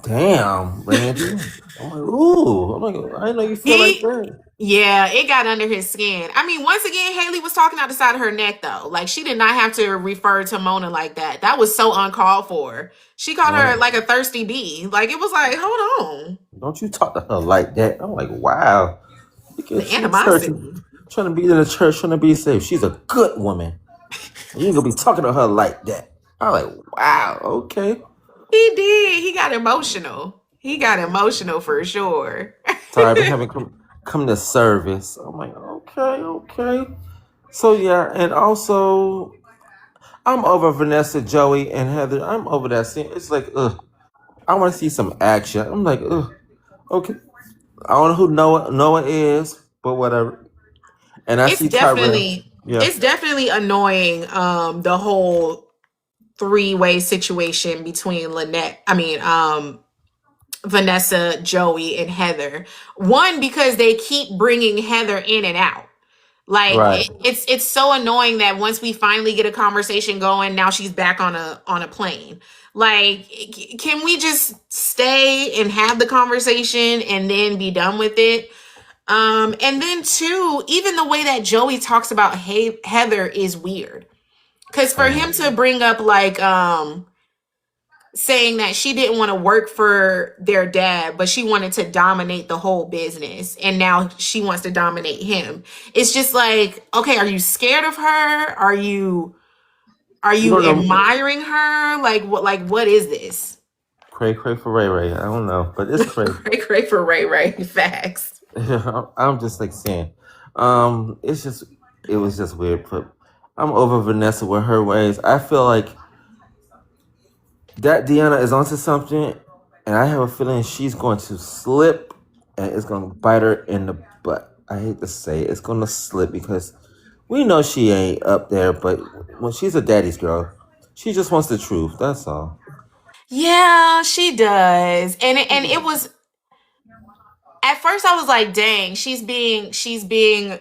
"Damn, Randy." I'm like, "Ooh." I'm like, "I didn't know you feel like He, that." yeah, it got under his skin. I mean, once again, Haley was talking out the side of her neck, though. Like, she did not have to refer to Mona like that. That was so uncalled for. She called her Right. like a thirsty bee. Like, it was like, hold on. Don't you talk to her like that. I'm like, wow. Look The at you animosity. trying to be in the church, trying to be safe. She's a good woman. You ain't gonna be talking to her like that. I'm like, wow, okay. He did. He got emotional. He got emotional for sure. Sorry, I've been having come to service. I'm like, okay, okay. So yeah, and also I'm over Vanessa, Joey, and Heather. I'm over that scene. It's like, ugh. I want to see some action. I'm like, ugh. Okay. I don't know who Noah is, but whatever. And I it's see Tyrell. definitely Yeah. it's definitely annoying, the whole three-way situation between Vanessa, Joey, and Heather. One, because they keep bringing Heather in and out. Like Right. it's so annoying that once we finally get a conversation going, now she's back on a plane. Like, can we just stay and have the conversation and then be done with it? And then two, even the way that Joey talks about Heather is weird. Cause for him to bring up like saying that she didn't want to work for their dad, but she wanted to dominate the whole business. And now she wants to dominate him. It's just like, okay, are you scared of her? Are You you don't know. admiring her? What is this? Cray cray for Ray Ray. I don't know, but it's cray. Great for Ray Ray. Facts. I'm just like saying, it's just it was just weird. But I'm over Vanessa with her ways. I feel like that Deanna is onto something, and I have a feeling she's going to slip. and it's gonna bite her in the butt. I hate to say it. It's gonna slip because we know she ain't up there, but when she's a daddy's girl, she just wants the truth. That's all. Yeah, she does. And it was at first I was like, dang, she's being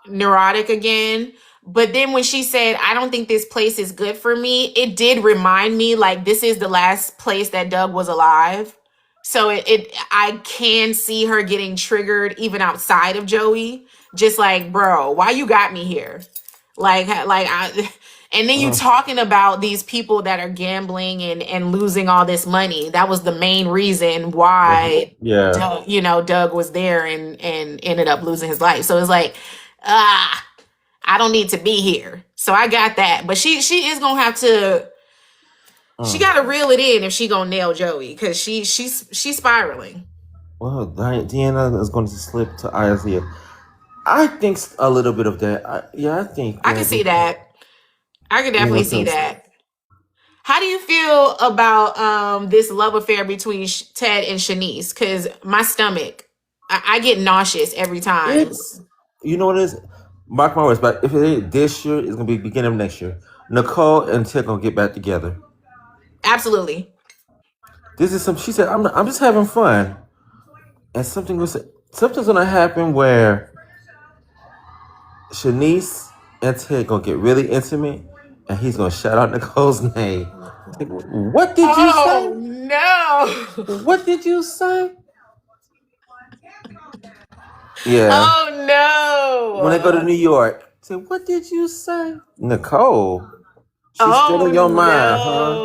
neurotic again. But then when she said, I don't think this place is good for me, it did remind me like this is the last place that Doug was alive. So it I can see her getting triggered even outside of Joey. Just like, bro, why you got me here? Like I and then you Mm, talking about these people that are gambling and losing all this money. That was the main reason why yeah. Doug was there and ended up losing his life. So it's like, ah, I don't need to be here. So I got that. But she is gonna have to she Mm. gotta reel it in if she gonna nail Joey because she's spiraling. Well, Deanna is going to slip to Isaiah. I think a little bit of that. Yeah, I think I can see that. I can definitely see because that. How do you feel about this love affair between Ted and Shanice? Because my stomach, I get nauseous every time. it, you know what it is? Mark my words, but if it ain't this year, it's gonna be beginning of next year. Nicole and Ted gonna get back together. Absolutely. This is some. She said, I'm just having fun," and something's gonna happen where Shanice and Ted gonna get really intimate, and he's gonna shout out Nicole's name. Like, what did you say? Oh no! What did you say? Yeah. When they go to Oh New no! York, say, what did you say? Nicole. She's still Oh in your mind, huh?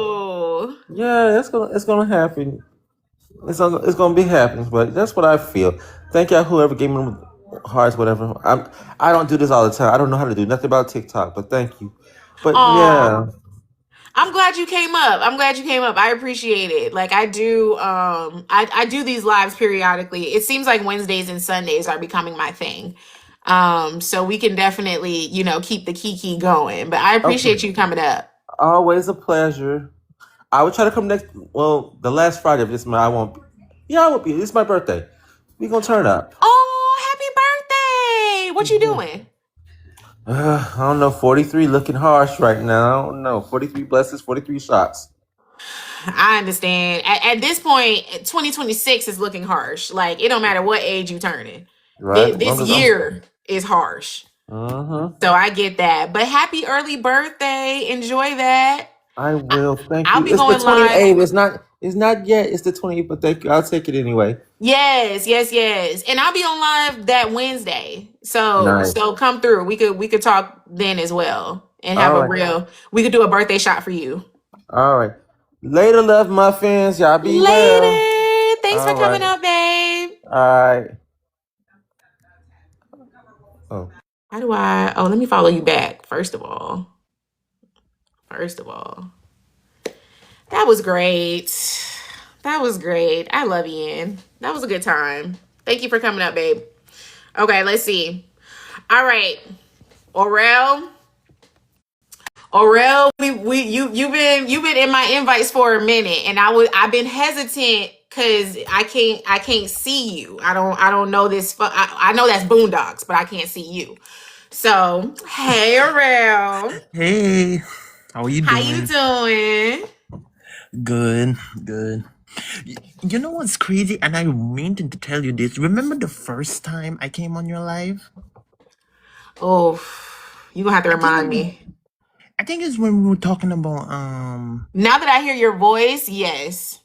no! Yeah, it's gonna happen. It's gonna be happening, but that's what I feel. Thank y'all whoever gave me hearts, whatever. I don't do this all the time. I don't know how to do nothing about TikTok, but thank you. But Aw. yeah, I'm glad you came up. I'm glad you came up. I appreciate it. Like I do I do these lives periodically. It seems like Wednesdays and Sundays are becoming my thing. So we can definitely, keep the kiki going. But I okay. appreciate you coming up. Always a pleasure. I will try to come next. Well, the last Friday of this month, I won't. Yeah, I will be. It's my birthday. We gonna turn up. Oh, happy birthday. What you Yeah. doing? I don't know. 43 looking harsh right now. I don't know. 43 blessings, 43 shots. I understand. At this point, 2026 is looking harsh. Like it don't matter what age you turning. Right? As This long as I'm. year is harsh. Uh-huh. So I get that. But happy early birthday. Enjoy that. I I, will. Thank I'll you. be It's the going live. 28th. It's not yet. It's the 28th, but thank you. I'll take it anyway. Yes, yes, yes. And I'll be on live that Wednesday. So Nice. so come through. We could talk then as well and have All a right. real we could do a birthday shot for you. All right. Later, love muffins. Y'all be well. Later. Thanks for All coming right. up, babe. All right. Oh. How do I let me follow you back, first of all. First of all. That was great. That was great. I love Ian. That was a good time. Thank you for coming up, babe. Okay, let's see. All right. Orel. Orel, you've been in my invites for a minute, and I've been hesitant because I can't see you. I don't know this. I know that's Boondocks, but I can't see you. So hey, Orel, Hey, how are you how you doing? doing? Good, good. You know what's crazy? And I meant to tell you this. Remember the first time I came on your live? Oh, you gonna have to I think remind it, me. I think it's when we were talking about Now that I hear your voice, yes.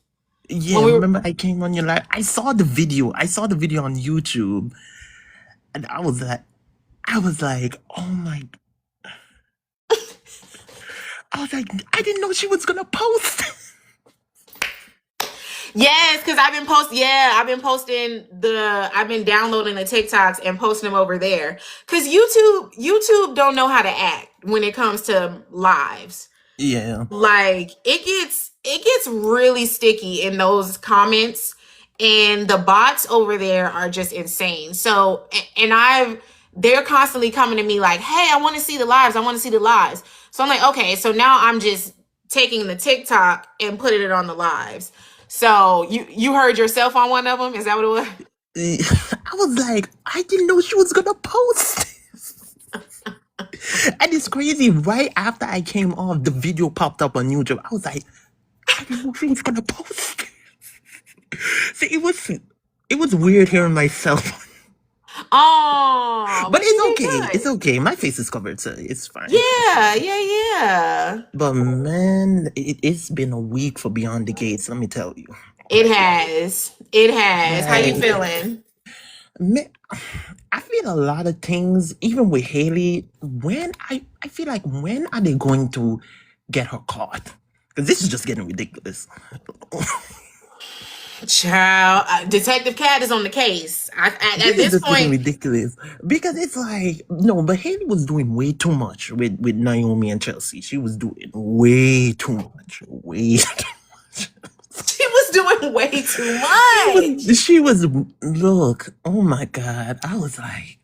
When yeah, we were remember I came on your live? I saw the video. I saw the video on YouTube and I was like, oh my, I was like, I didn't know she was gonna post. Yes, because I've been downloading the TikToks and posting them over there. Because YouTube don't know how to act when it comes to lives. Yeah. Like it gets really sticky in those comments, and the bots over there are just insane. So and they're constantly coming to me like, hey, I want to see the lives, I want to see the lives. So I'm like, okay, so now I'm just taking the TikTok and putting it on the lives. So you heard yourself on one of them, is that what it was? I was like, I didn't know she was gonna post. And it's crazy. Right after I came off, the video popped up on YouTube. I was like, I didn't know she was gonna post. See, it was weird hearing myself. Oh, But but you it's did okay. It's good. okay. My face is covered, so it's fine. It's Yeah, fine. yeah, yeah. But man, it's been a week for Beyond the Gates. Let me tell you. It has. It has. How you Like, feeling? man, I feel a lot of things, even with Haley. I feel like when are they going to get her caught? Because this is just getting ridiculous. Child, Detective Cat is on the case. At This is this just getting point, ridiculous because it's like no, but Haley was doing way too much with Naomi and Chelsea. She was doing way too much, way too much. she was doing way too She much. was, she was. Look, oh my god, I was like,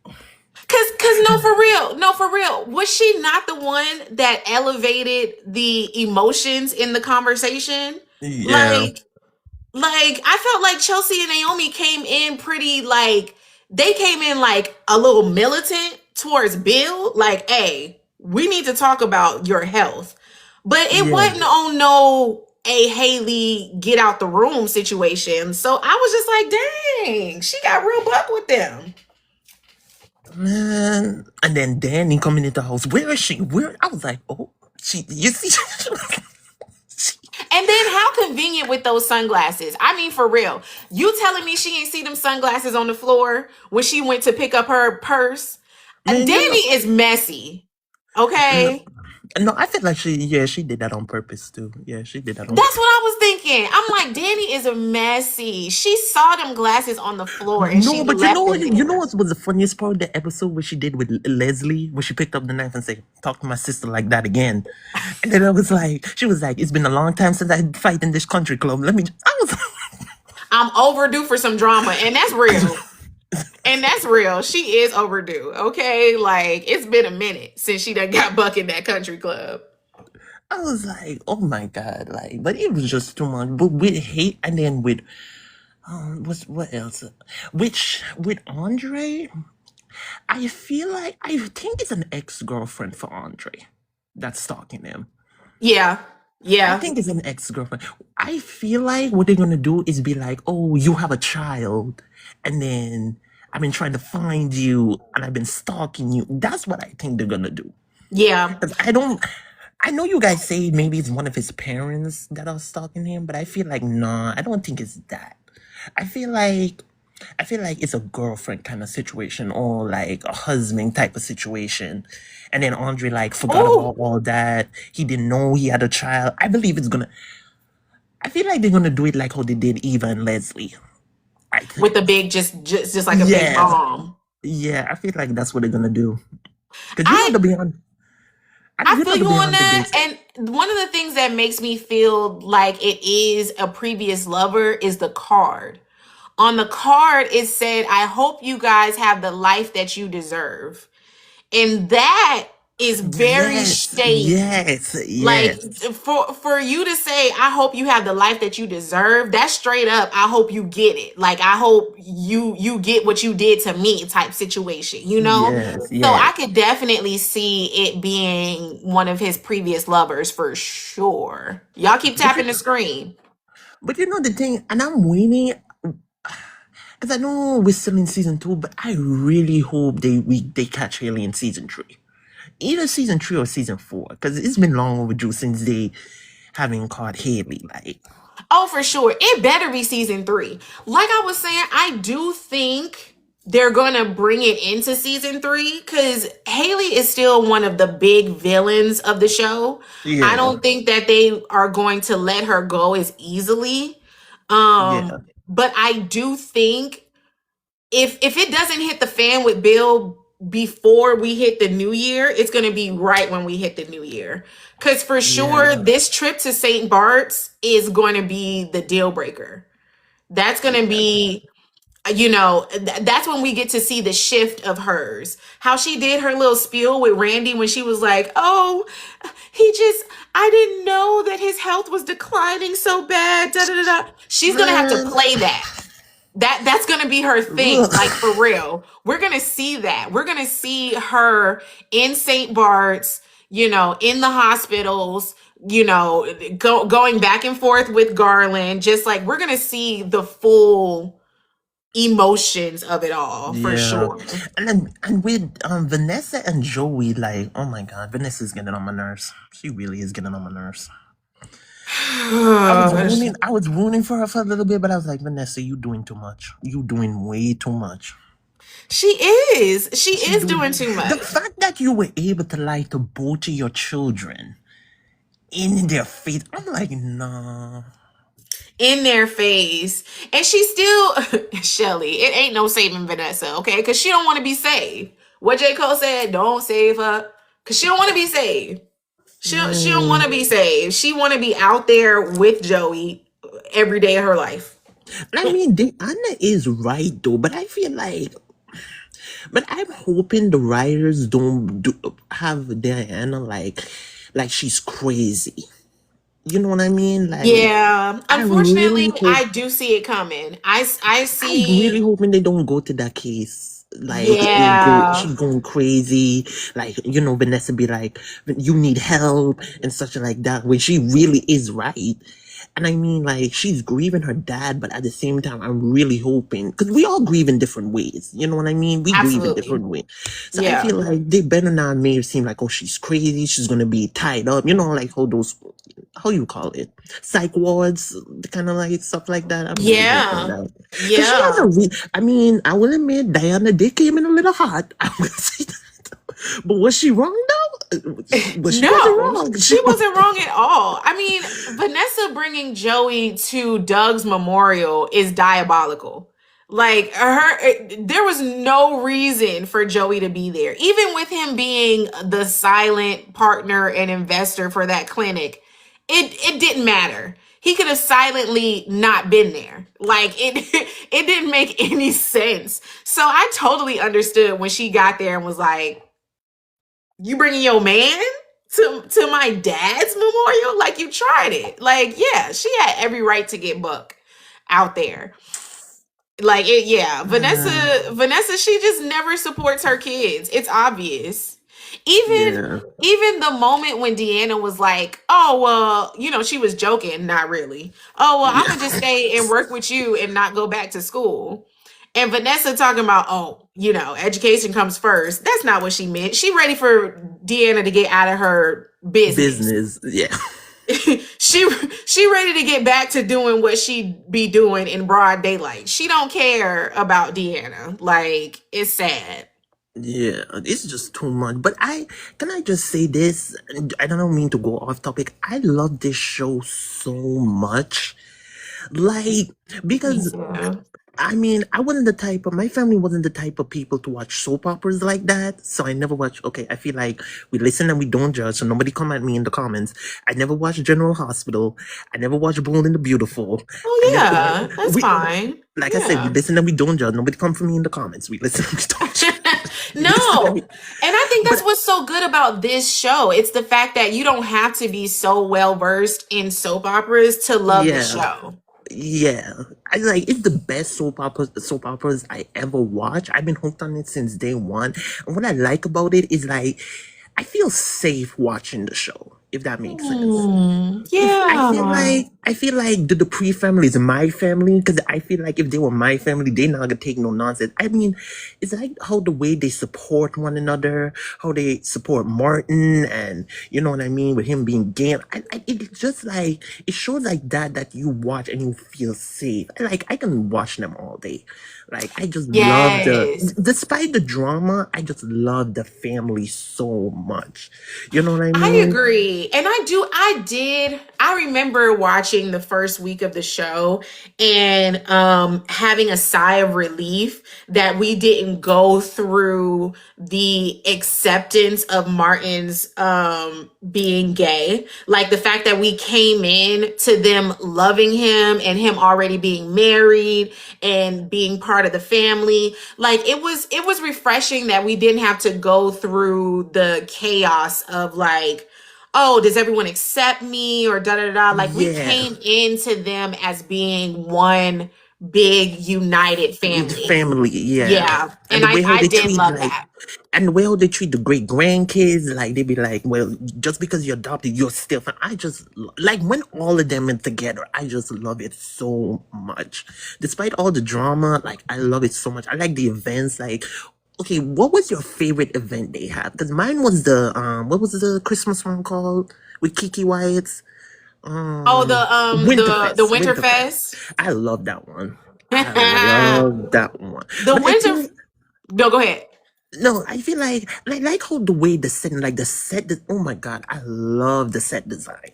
Cause no, for real, no, for real. Was she not the one that elevated the emotions in the conversation? yeah, Like, I felt like Chelsea and Naomi came in pretty like they came in like a little militant towards Bill. Like, hey, we need to talk about your health. But it yeah, wasn't on no a Haley get out the room situation. So I was just like, dang, she got real buck with them. man. And then Danny coming into the house. Where is she? Where? I was like, oh, you see, And then how convenient with those sunglasses. I mean, for real. You telling me she ain't see them sunglasses on the floor when she went to pick up her purse? man, you know, Danny is messy. no, Okay? no, I feel like she did that on purpose too. Yeah, she did that on That's what purpose. I was thinking. I'm like, Danny is a messy. She saw them glasses on the floor and she No, but left them you know there. what was the funniest part of the episode where she did with Leslie, where she picked up the knife and said, "Talk to my sister like that again," and then I was like, she was like, "It's been a long time since I fight in this country club. Let me." I was, I'm overdue for some drama. And that's real. And that's real. She is overdue. Okay? Like, it's been a minute since she done got buck in that country club. I was like, oh my god, like, but it was just too much. But with hate, and then with what else? Which with Andre, I feel like I think it's an ex girlfriend for Andre that's stalking him. Yeah. I Yeah. think it's an ex-girlfriend. I feel like what they're gonna do is be like, "Oh, you have a child, and then I've been trying to find you, and I've been stalking you." That's what I think they're gonna do. Yeah. 'Cause I don't. I know you guys say maybe it's one of his parents that are stalking him, but I feel like nah. I don't think it's that. I feel like. I feel like it's a girlfriend kind of situation or like a husband type of situation. And then Andre like forgot Oh, about all that. He didn't know he had a child. I believe it's gonna I feel like they're gonna do it like how they did Eva and Leslie. I think. with the big, just like a big Yeah, bomb. yeah. I feel like that's what they're gonna do. Cause I I You know feel the you on Beyond the that. Gates. And one of the things that makes me feel like it is a previous lover is the card. On the card, it said, I hope you guys have the life that you deserve. And that is very Yes, shady. yes, Like yes, for you to say, I hope you have the life that you deserve, that's straight up, I hope you get it. Like I hope you get what you did to me type situation, you know? yes, So I yes. could definitely see it being one of his previous lovers for sure. Y'all keep But tapping the screen. you know the thing, and I'm waiting because I know we're still in season 2, but I really hope they catch Haley in season 3, either season 3 or season 4, because it's been long overdue since they haven't caught Haley. Like, Oh, for sure. It better be season 3. Like I was saying, I do think they're gonna bring it into season 3 because Haley is still one of the big villains of the show. I yeah, don't think that they are going to let her go as easily. yeah, But I do think if it doesn't hit the fan with Bill before we hit the new year, it's going to be right when we hit the new year. Because for sure, yeah, this trip to St. Bart's is going to be the deal breaker. That's going to yeah, be, that's when we get to see the shift of hers. How she did her little spiel with Randy when she was like, oh, I didn't know that his health was declining so bad. Da, da, da, da. She's going to have to man. play that. That's gonna be her thing, Ugh. like for real. We're gonna see that. We're gonna see her in St. Bart's, in the hospitals, going back and forth with Garland. Just like we're gonna see the full emotions of it all for Yeah, sure. and with Vanessa and Joey, like, oh my God, Vanessa's getting on my nerves. She really is getting on my nerves. I was rooting for her for a little bit, but I was like, Vanessa, you doing too much. You doing way too much. She is. She She is doing doing too the much. fact that you were able to lie to both of your children in their face. I'm like, nah. In their face. And she still Shelly, it ain't no saving Vanessa, okay? Because she don't want to be saved. What J. Cole said, don't save her. Because she don't want to be saved. She don't want to Mm. be saved. She want to be out there with Joey every day of her life. I mean, Anna is right though, but I feel like, but I'm hoping the writers don't have Diana like she's crazy. You know what I mean? Like, Yeah, I'm unfortunately, really hope I do see it coming. I I'm really see. hoping they don't go to that case. Like they go, Yeah, she's going crazy. Like, Vanessa be like, you need help and such like that. When she really is right. And I mean, like, she's grieving her dad, but at the same time, I'm really hoping because we all grieve in different ways. You know what I mean? We grieve in absolutely. different ways. So I Yeah, feel like they better not make it seem like, oh, she's crazy. She's gonna be tied up. Like how those, how you call it, psych wards, kind of like stuff like that. I'm really hoping yeah, that because she has yeah. I mean, I will admit Diana did came in a little hot. I'm gonna say that. But was she wrong though? But she wasn't No, wrong. she wasn't wrong at all. I mean, Vanessa bringing Joey to Doug's memorial is diabolical. Like there was no reason for Joey to be there. Even with him being the silent partner and investor for that clinic, it didn't matter. He could have silently not been there. Like it it didn't make any sense. So I totally understood when she got there and was like, you bringing your man to my dad's memorial? Like you tried it. Like yeah, she had every right to get Buck out there. Like it, yeah. Vanessa, she just never supports her kids. It's obvious. Even Yeah. even the moment when Deanna was like, "Oh well," she was joking, not really. "Oh well, I'm Yeah. gonna just stay and work with you and not go back to school." And Vanessa talking about, "Oh, education comes first." That's not what she meant. She ready for Deanna to get out of her business. Business. Yeah. she ready to get back to doing what she be doing in broad daylight. She don't care about Deanna. Like it's sad. Yeah, it's just too much. But I just say this? I don't mean to go off topic. I love this show so much. Like, Me because too. I mean, my family wasn't the type of people to watch soap operas like that. So I never watched, okay, I feel like we listen and we don't judge. So nobody come at me in the comments. I never watched General Hospital. I never watched Bold and the Beautiful. I Oh never, yeah, that's we, fine. like I said, we Yeah. listen and we don't judge. Nobody come for me in the comments. We listen and we don't judge. We listen and No. we, And I think but that's what's so good about this show. It's the fact that you don't have to be so well versed in soap operas to love the yeah. show. Yeah, I like it's the best soap operas I ever watched. I've been hooked on it since day one. And what I like about it is like I feel safe watching the show, if that makes sense. If Yeah. I feel like the Dupree family is my family because I feel like if they were my family, they not gonna take no nonsense. I mean, it's like how the way they support one another, how they support Martin, and you know what I mean with him being gay. It's just like it shows like that you watch and you feel safe. I can watch them all day. Like I just love Yes. despite the drama, I just love the family so much. You know what I I mean? agree. And I remember watching the first week of the show and having a sigh of relief that we didn't go through the acceptance of Martin's being gay. Like the fact that we came in to them loving him and him already being married and being part of the family. Like it was refreshing that we didn't have to go through the chaos of like, oh, does everyone accept me or da da da. Like we Yeah. came into them as being one big united family. family, yeah. Yeah, And and the way how I they did treat love like, that. and the way how they treat the great grandkids, like they be like, well, just because you're adopted, you're still. I just like when all of them are together. I just love it so much, despite all the drama. Like I love it so much. I like the events. Like, okay, what was your favorite event they had? Because mine was the what was the Christmas one called with Kiki Wyatt's Oh, the Winterfest. Winterfest. Winterfest. I love that one. I The love that one. But I winter. think No, go ahead. no, I feel like how the way the set, like the set. Oh my god, I love the set design.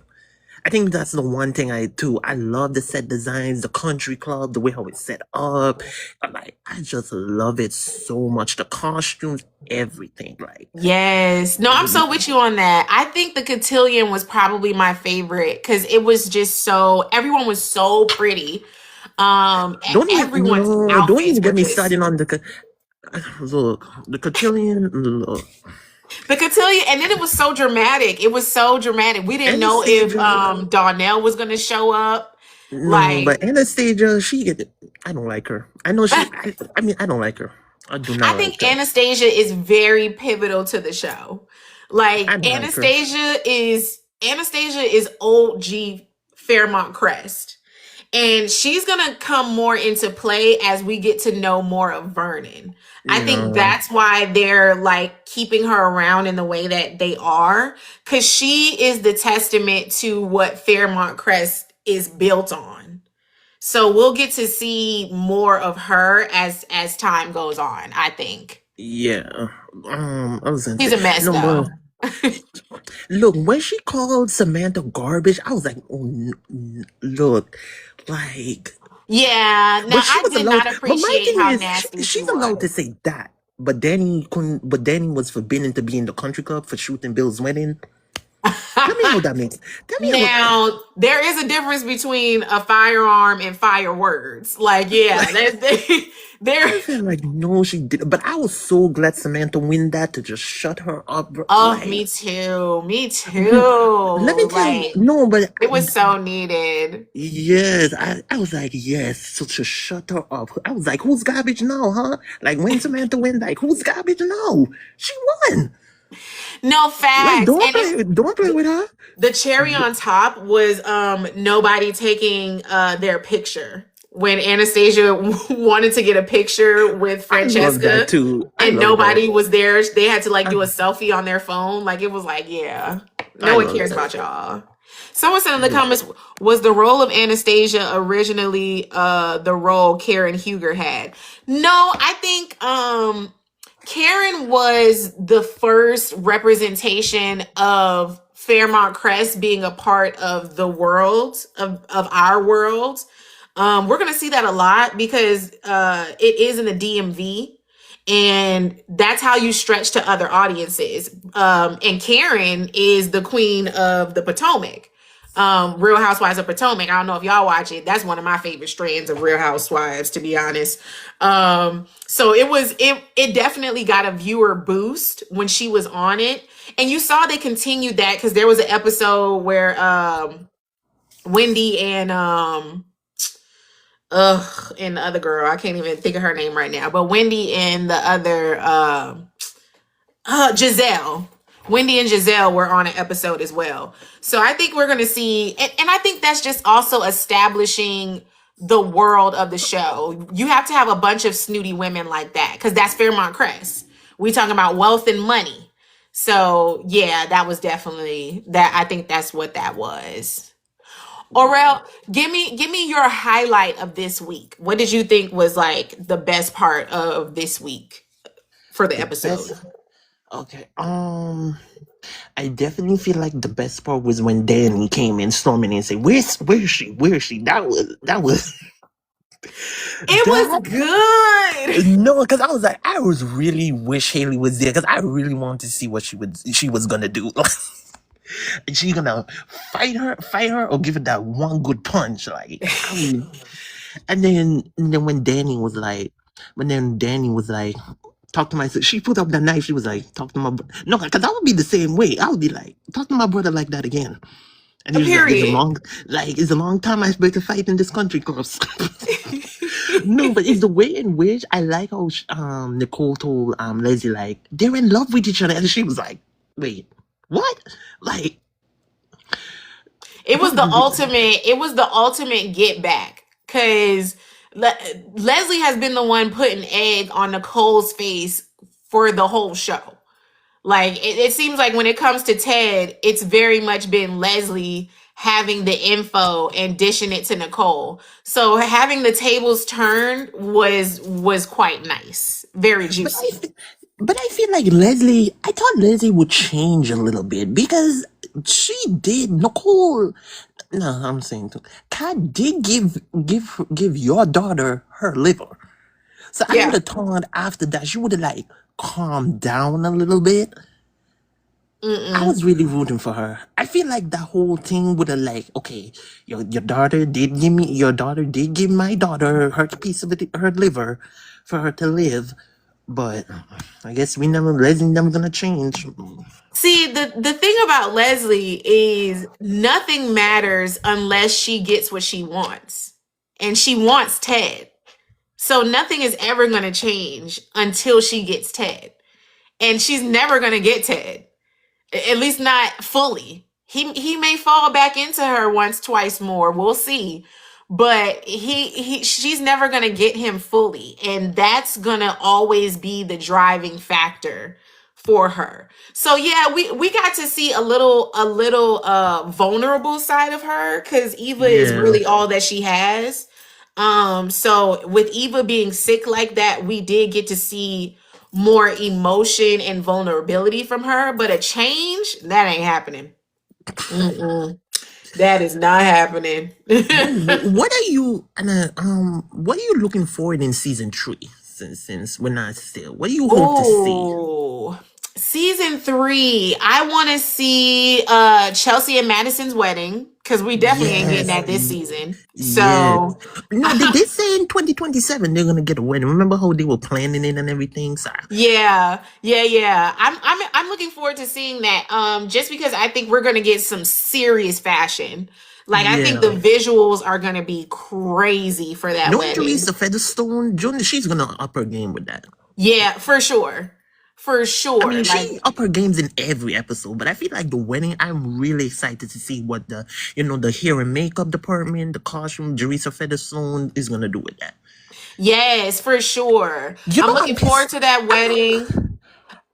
I think that's the one thing I do. I love the set designs, the country club, the way how it's set up. Like I just love it so much. The costumes, everything. Like Yes. No, I'm so with you on that. I think the cotillion was probably my favorite because it was just so everyone was so pretty. don't even Everyone's no, don't outfits even were get me just started on look the cotillion. Look, the cotillion, and then it was so dramatic. It was so dramatic. We didn't know if Anastasia. Donnell was gonna show up. No, Like but Anastasia, I don't like her. I know I mean, I don't like her. I do I not like think her. Anastasia is very pivotal to the show. I Like don't like her. Anastasia is old G Fairmont Crest. And she's going to come more into play as we get to know more of Vernon. I think No, that's why they're like keeping her around in the way that they are, cuz she is the testament to what Fairmont Crest is built on. So we'll get to see more of her as time goes on, I think. yeah. I was gonna She's say a mess no, but though. look, when she called Samantha garbage, I was like, oh, look, like, Yeah, now but she I was did allowed. not But my appreciate thing how is, nasty she she's allowed to was. say that. But Danny couldn't. But Danny was forbidden to be in the country club for shooting Bill's wedding. Tell me how that makes. Tell me how. Now, there is a difference between a firearm and firewords. Like, yeah, there. I feel like no, she did. But I was so glad Samantha win that to just shut her up. Oh, Like, me too. Me let me too. tell you, Like, no, but it was so needed. yes, I was like, yes, so to shut her up. I was like, who's garbage now, huh? Like when Samantha win, like who's garbage now? She won. No Like facts. And it, don't play with her. the cherry on top was nobody taking their picture. When Anastasia wanted to get a picture with I love that Francesca too. I and love that. nobody was there, they had to like I, do a selfie on their phone. Like it was like, yeah, I no one love cares that. about y'all. Someone said in the Yeah. comments, was the role of Anastasia originally the role Karen Huger had? No, I think Karen was the first representation of Fairmont Crest being a part of the world of our world. We're gonna see that a lot because it is in the DMV, and that's how you stretch to other audiences. And Karen is the queen of the Potomac. Real Housewives of Potomac. I don't know if y'all watch it. That's one of my favorite strands of Real Housewives, to be honest. So it definitely got a viewer boost when she was on it. And you saw they continued that because there was an episode where Wendy and and the other girl, I can't even think of her name right now, but Wendy and the other Giselle. Wendy and Giselle were on an episode as well. So I think we're going to see, and I think that's just also establishing the world of the show. You have to have a bunch of snooty women like that because that's Fairmont Crest. We talking about wealth and money. So yeah, that was definitely that. I think that's what that was. Orel, give me your highlight of this week. What did you think was like the best part of this week for the The best. episode? Okay. I definitely feel like the best part was when Danny came in storming and said, where is she? Where is she? That was It was that good. no, because I was like, I was really wish Haley was there because I really wanted to see what she was gonna do. Is she gonna fight her, or give it that one good punch? Like I was, and then when Danny was like, talk to my sister. She put up the knife. She was like, talk to my no, because I would be the same way. I would be like, talk to my brother like that again. And A he was like, period. it's a long time I spent to fight in this country club. No, but it's the way in which I like how Nicole told Leslie like they're in love with each other, and she was like, "Wait, what?" Like, It was don't the you? ultimate. It was the ultimate get back because Leslie has been the one putting egg on Nicole's face for the whole show. Like it seems like when it comes to Ted, it's very much been Leslie having the info and dishing it to Nicole. So having the tables turned was quite nice, very But juicy. but I feel like Leslie. I thought Leslie would change a little bit because she did. Nicole. No, I'm saying Kat did give your daughter her liver. So I would Yeah. have thought after that she would have like calmed down a little bit. I Mm-mm. was really rooting for her. I feel like that whole thing would have like, okay, your daughter did give my daughter her piece of her liver for her to live, but I guess Leslie never gonna change. See, the thing about Leslie is nothing matters unless she gets what she wants. And she wants Ted. So nothing is ever going to change until she gets Ted. And she's never going to get Ted. At least not fully. He may fall back into her once, twice more. We'll see. But she's never gonna get him fully, and that's gonna always be the driving factor for her. So yeah, we got to see a little vulnerable side of her because Eva is Yeah, really all that she has. So with Eva being sick like that, we did get to see more emotion and vulnerability from her, but a change that ain't happening. Mm-mm. That is not happening. but what are you what are you looking forward in season 3? Since we're not still, what do you hope to see? Oh, season 3. I want to see Chelsea and Madison's wedding because we definitely ain't getting Yes, that this season. yes. So No, they did say in 2027 they're gonna get a wedding. Remember how they were planning it and everything? So yeah. I'm looking forward to seeing that. Just because I think we're gonna get some serious fashion. Like I think the yeah. visuals are gonna be crazy for that Knowing wedding. Teresa Featherstone, she's gonna up her game with that. Yeah, for sure. For I sure. mean, Like she up her games in every episode, but I feel like the wedding, I'm really excited to see what the hair and makeup department, the costume, Teresa Featherstone is gonna do with that. yes, for sure. You I'm know, I'm looking forward pissed. to that I'm not. wedding.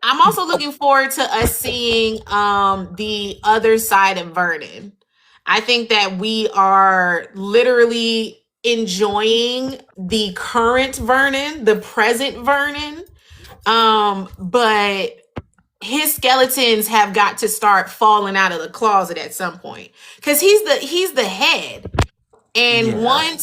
I'm also looking forward to us seeing the other side of Vernon. I think that we are literally enjoying the current Vernon, the present Vernon. But his skeletons have got to start falling out of the closet at some point because he's the head. And Yeah,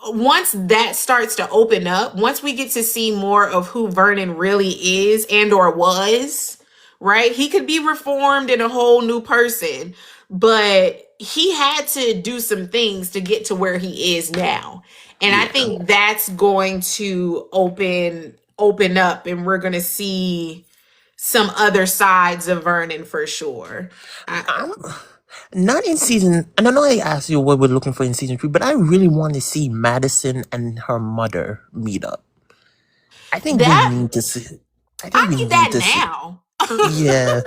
once that starts to open up, once we get to see more of who Vernon really is and or was, right? He could be reformed in a whole new person, but he had to do some things to get to where he is now. And I yeah. think that's going to open up and we're going to see some other sides of Vernon for sure. I, I'm not in season. And I know I asked you what we're looking for in season 3, but I really want to see Madison and her mother meet up. I think we that need to see. I think I we need need that to see. now. Yeah,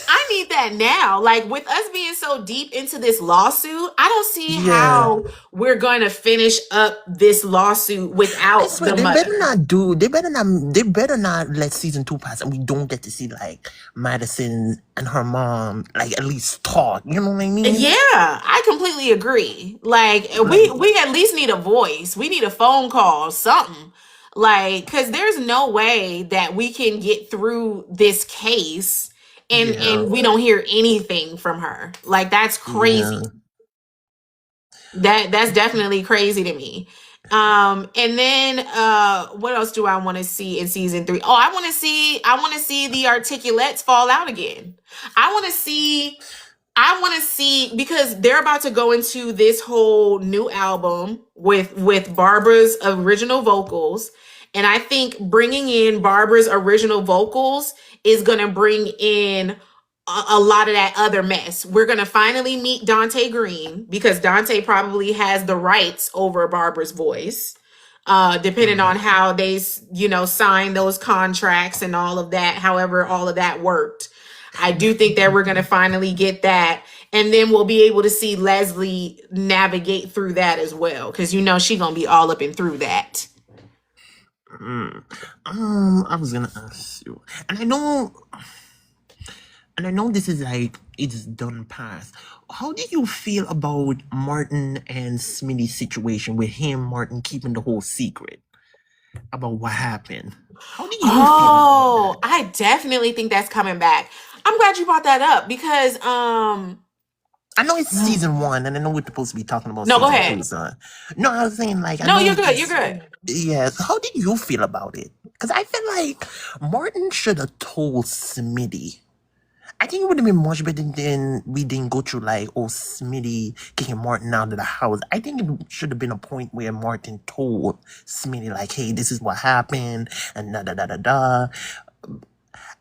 I need that now. Like with us being so deep into this lawsuit, I don't see yeah. how we're going to finish up this lawsuit I without swear the they better mother. not do. They better not let season 2 pass, and we don't get to see like Madison and her mom like at least talk. You know what I mean? Yeah, I completely agree. Like we at least need a voice. We need a phone call, something. Like cuz there's no way that we can get through this case Yeah, and we don't hear anything from her. Like that's yeah. crazy. That's definitely crazy to me. And then what else do I want to see in season 3? Oh, I want to see the articulates fall out again. I want to see because they're about to go into this whole new album with Barbara's original vocals, and I think bringing in Barbara's original vocals is going to bring in a lot of that other mess. We're going to finally meet Dante Green because Dante probably has the rights over Barbara's voice. depending on how they, signed those contracts and all of that, however all of that worked. I do think that we're going to finally get that. And then we'll be able to see Leslie navigate through that as well. Because, she's going to be all up and through that. I was gonna ask you, and I know this is like it's done past. How do you feel about Martin and Smitty's situation with Martin keeping the whole secret about what happened? How do you feel about Oh, that? I definitely think that's coming back. I'm glad you brought that up because I know it's season one, and I know we're supposed to be talking about no, go season two. ahead. So, no, I was saying like I No, you're know good. You're it's good. yeah. So how do you feel about it? Because I feel like Martin should have told Smitty. I think it would have been much better than we didn't go through like Smitty kicking Martin out of the house. I think it should have been a point where Martin told Smitty like, "Hey, this is what happened," and da da da da da.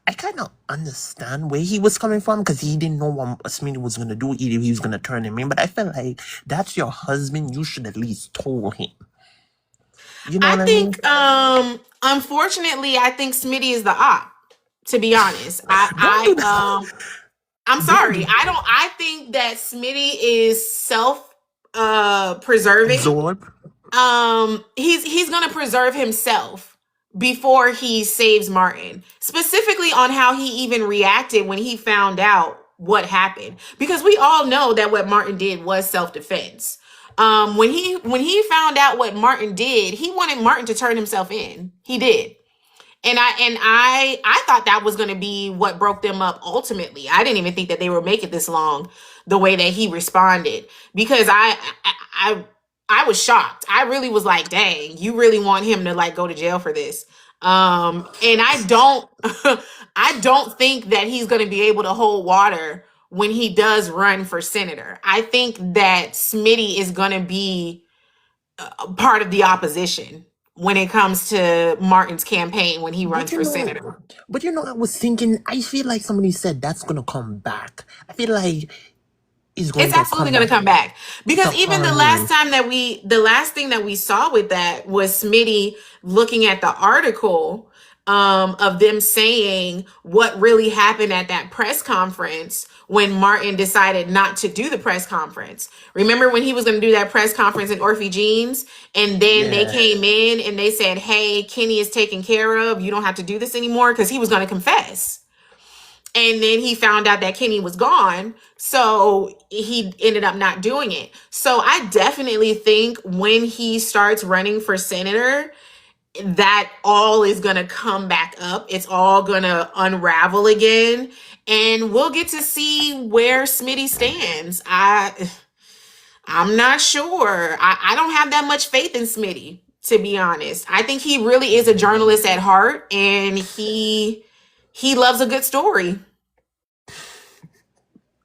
I kind of understand where he was coming from because he didn't know what Smitty was gonna do. Either he was gonna turn him in, but I felt like that's your husband. You should at least told him. You know I what I mean? think unfortunately I think Smitty is the op, to be honest. Don't do I that. I'm Don't sorry. do I think that Smitty is self preserving. absorb. He's gonna preserve himself before he saves Martin. Specifically on how he even reacted when he found out what happened. Because we all know that what Martin did was self-defense. When he found out what Martin did, he wanted Martin to turn himself in. He did. And I thought that was going to be what broke them up ultimately. I didn't even think that they would make it this long, the way that he responded, because I I was shocked. I really was like, dang, you really want him to like go to jail for this. And I don't I don't think that he's going to be able to hold water when he does run for senator. I think that Smitty is going to be part of the opposition when it comes to Martin's campaign when he But runs you for know, senator. I was thinking. I feel like somebody said that's gonna come back. I feel like it's going It's to absolutely come going to back come back to because even harm him. the last thing that we saw with that was Smitty looking at the article of them saying what really happened at that press conference when Martin decided not to do the press conference. Remember when he was going to do that press conference in Orphe Jeans, and then they Yeah. came in and they said, "Hey, Kenny is taken care of. You don't have to do this anymore," because he was going to confess. And then he found out that Kenny was gone. So he ended up not doing it. So I definitely think when he starts running for senator, that all is going to come back up. It's all going to unravel again. And we'll get to see where Smitty stands. I'm not sure. I don't have that much faith in Smitty, to be honest. I think he really is a journalist at heart, and he loves a good story.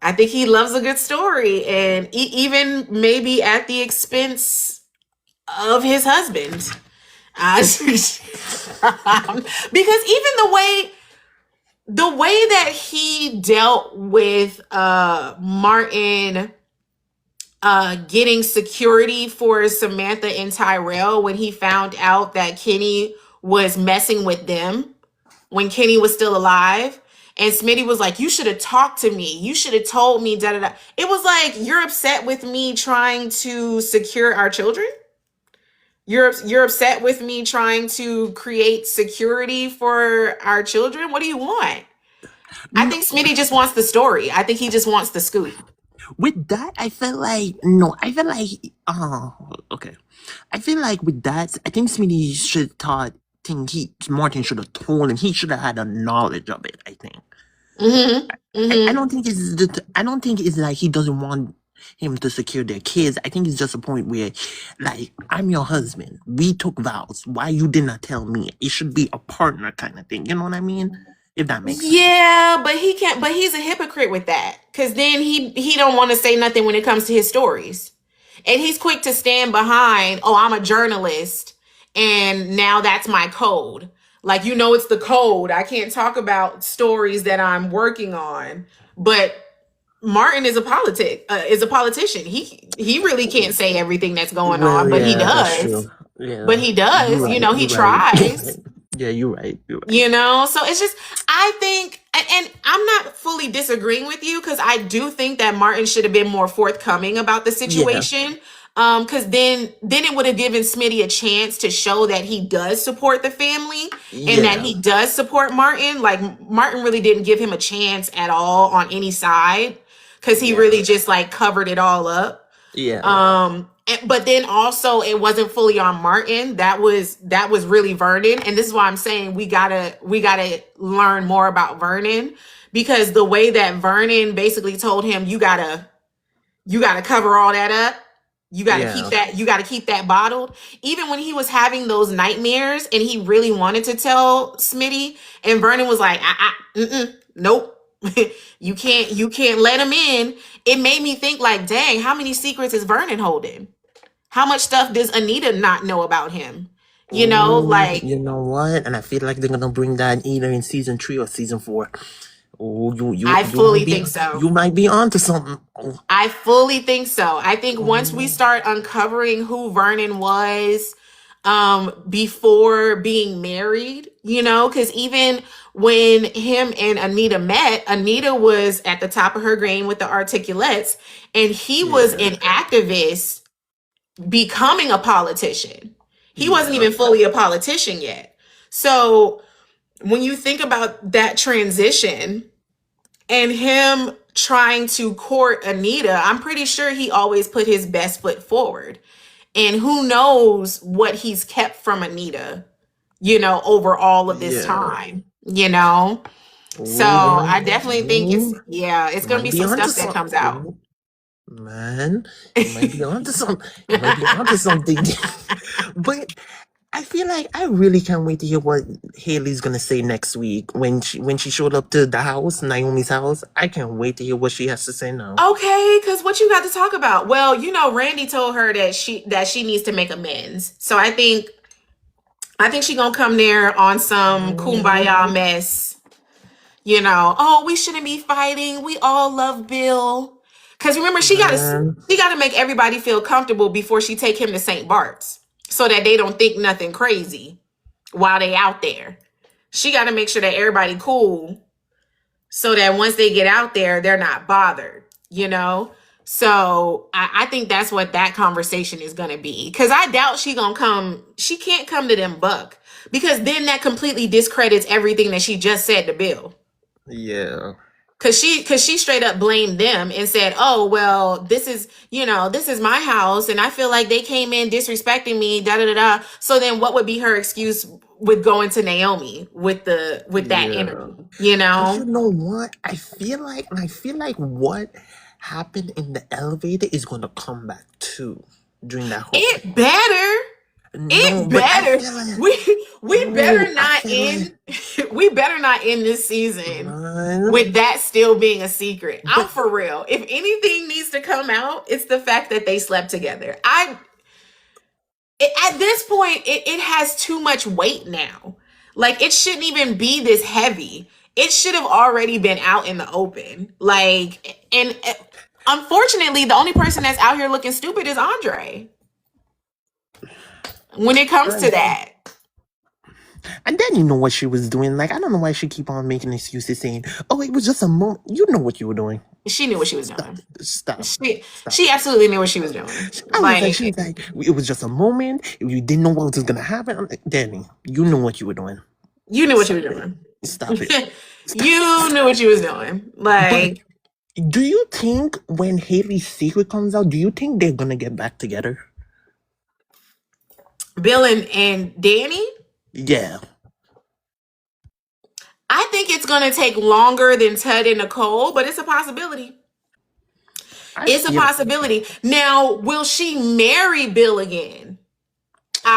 I think he loves a good story, and even maybe at the expense of his husband. Because even the way that he dealt with Martin getting security for Samantha and Tyrell when he found out that Kenny was messing with them when Kenny was still alive. And Smitty was like, "You should have talked to me. You should have told me, da da da." It was like, you're upset with me trying to secure our children? You're upset with me trying to create security for our children? What do you want? I No, think Smitty just wants the story. I think he just wants the scoop. with that, I felt like no. I felt like okay. I feel like with that, I think Smitty should thought. Think Martin should have told him. He should have had a knowledge of it. I think. Mm-hmm. I Mm-hmm. don't think I don't think it's like he doesn't want him to secure their kids. I think it's just a point where, like, I'm your husband. We took vows. Why you did not tell me? It should be a partner kind of thing. You know what I mean? If that makes sense. Yeah, but he can't. But he's a hypocrite with that, because then he don't want to say nothing when it comes to his stories, and he's quick to stand behind. Oh, I'm a journalist, and now that's my code. Like, it's the code. I can't talk about stories that I'm working on. But Martin is a politician. He really can't say everything that's going Well, on, but he yeah, that's does. true. Yeah, but he you're does, right. he You're right. tries. Yeah, you're right. You're right. So it's just, I think, and I'm not fully disagreeing with you, because I do think that Martin should have been more forthcoming about the Yeah, situation. Because then it would have given Smitty a chance to show that he does support the family and that yeah, he does support Martin. Like, Martin really didn't give him a chance at all on any side, because he yeah, really just like covered it all up. yeah, But then also it wasn't fully on Martin. That was really Vernon. And this is why I'm saying we gotta learn more about Vernon, because the way that Vernon basically told him, you gotta cover all that up. yeah, You gotta keep that bottled. Even when he was having those nightmares and he really wanted to tell Smitty, and Vernon was like, nope. You can't let him in. It made me think, like, dang, how many secrets is Vernon holding? How much stuff does Anita not know about him? Oh, Like, you know what? And I feel like they're gonna bring that either in season 3 or season 4. Oh, I you might fully be think so. onto something. Oh, I fully think so. I think once we oh, start uncovering who Vernon was, before being married, because even when him and Anita met, Anita was at the top of her game with the articulates, and he was yeah, an activist becoming a politician. He wasn't yeah, even fully a politician yet. So when you think about that transition and him trying to court Anita, I'm pretty sure he always put his best foot forward. And who knows what he's kept from Anita, over all of this yeah. time. So I definitely think Oh, it's you going to might be be some onto stuff that something. comes out. Oh, man, you might be onto some. You might be onto something. But I feel like I really can't wait to hear what Haley's gonna say next week when she showed up to the house, Naomi's house. I can't wait to hear what she has to say now. Okay, because what you got to talk about? Well, Randy told her that she needs to make amends. So I think she gonna come there on some Mm, kumbaya mess. Oh, we shouldn't be fighting. We all love Bill. Because remember, she gotta man, she gotta make everybody feel comfortable before she take him to St. Bart's, so that they don't think nothing crazy while they out there. She gotta make sure that everybody cool, so that once they get out there, they're not bothered. So I think that's what that conversation is gonna be. Because I doubt she can't come to them buck, because then that completely discredits everything that she just said to Bill. yeah, Cause she straight up blamed them and said, "Oh, well, this is my house, and I feel like they came in disrespecting me, da da da da." So then, what would be her excuse with going to Naomi with that yeah. energy? But you know what? I feel like what happened in the elevator is gonna come back too during that whole. It better. No, It but I better. feel like We oh, better I not feel like end. We better not end this season man. with that still being a secret. I'm But for real. If anything needs to come out, it's the fact that they slept together. At this point, it has too much weight now. Like, it shouldn't even be this heavy. It should have already been out in the open. Like, and unfortunately, the only person that's out here looking stupid is Andre when it comes to that. and then you know what she was doing. Like I don't know why she keep on making excuses saying, "Oh, it was just a moment." You know what you were doing. She knew what she was Stop, doing. stop, She stop. she absolutely knew what she was doing. I was like, she Like, was like, it was just a moment. You didn't know what was gonna happen. I'm like, Danny, you know what you were doing. you knew what you Stop were it. doing. Stop it. Stop. You knew what you was doing. But Like, do you think when Haley's secret comes out, do you think they're gonna get back together? Bill and Danny, Yeah. I think it's gonna take longer than Ted and Nicole, but it's a possibility. I It's a feel possibility. Now, will she marry Bill again?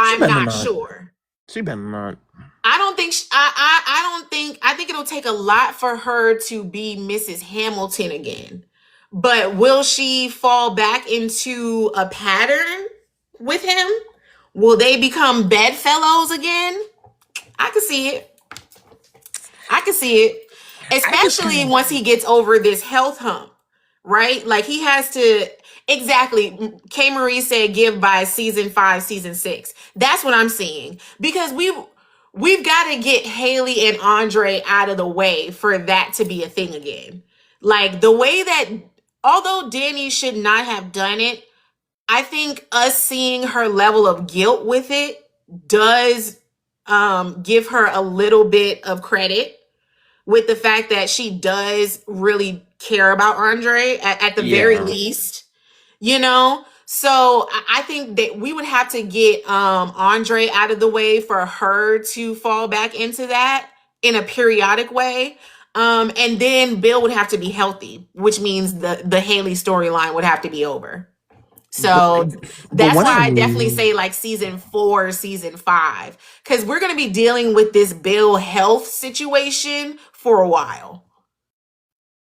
she I'm better not not. sure. She better not. I don't think I don't think I think it'll take a lot for her to be Mrs. Hamilton again. But will she fall back into a pattern with him? Will they become bedfellows again? I could see it. I can see it, I just especially kind once he gets over this health hump, right? Like, he has to, Exactly. K Marie said give by season 5, season 6. That's what I'm seeing. Because we've got to get Haley and Andre out of the way for that to be a thing again. Like the way that although Danny should not have done it, I think us seeing her level of guilt with it does give her a little bit of credit with the fact that she does really care about Andre at the very Yeah. least, you know. So I think that we would have to get Andre out of the way for her to fall back into that in a periodic way. And then Bill would have to be healthy, which means the Haley storyline would have to be over. But So but that's what why I I definitely say like season 4, season 5, because we're going to be dealing with this Bill health situation for a while.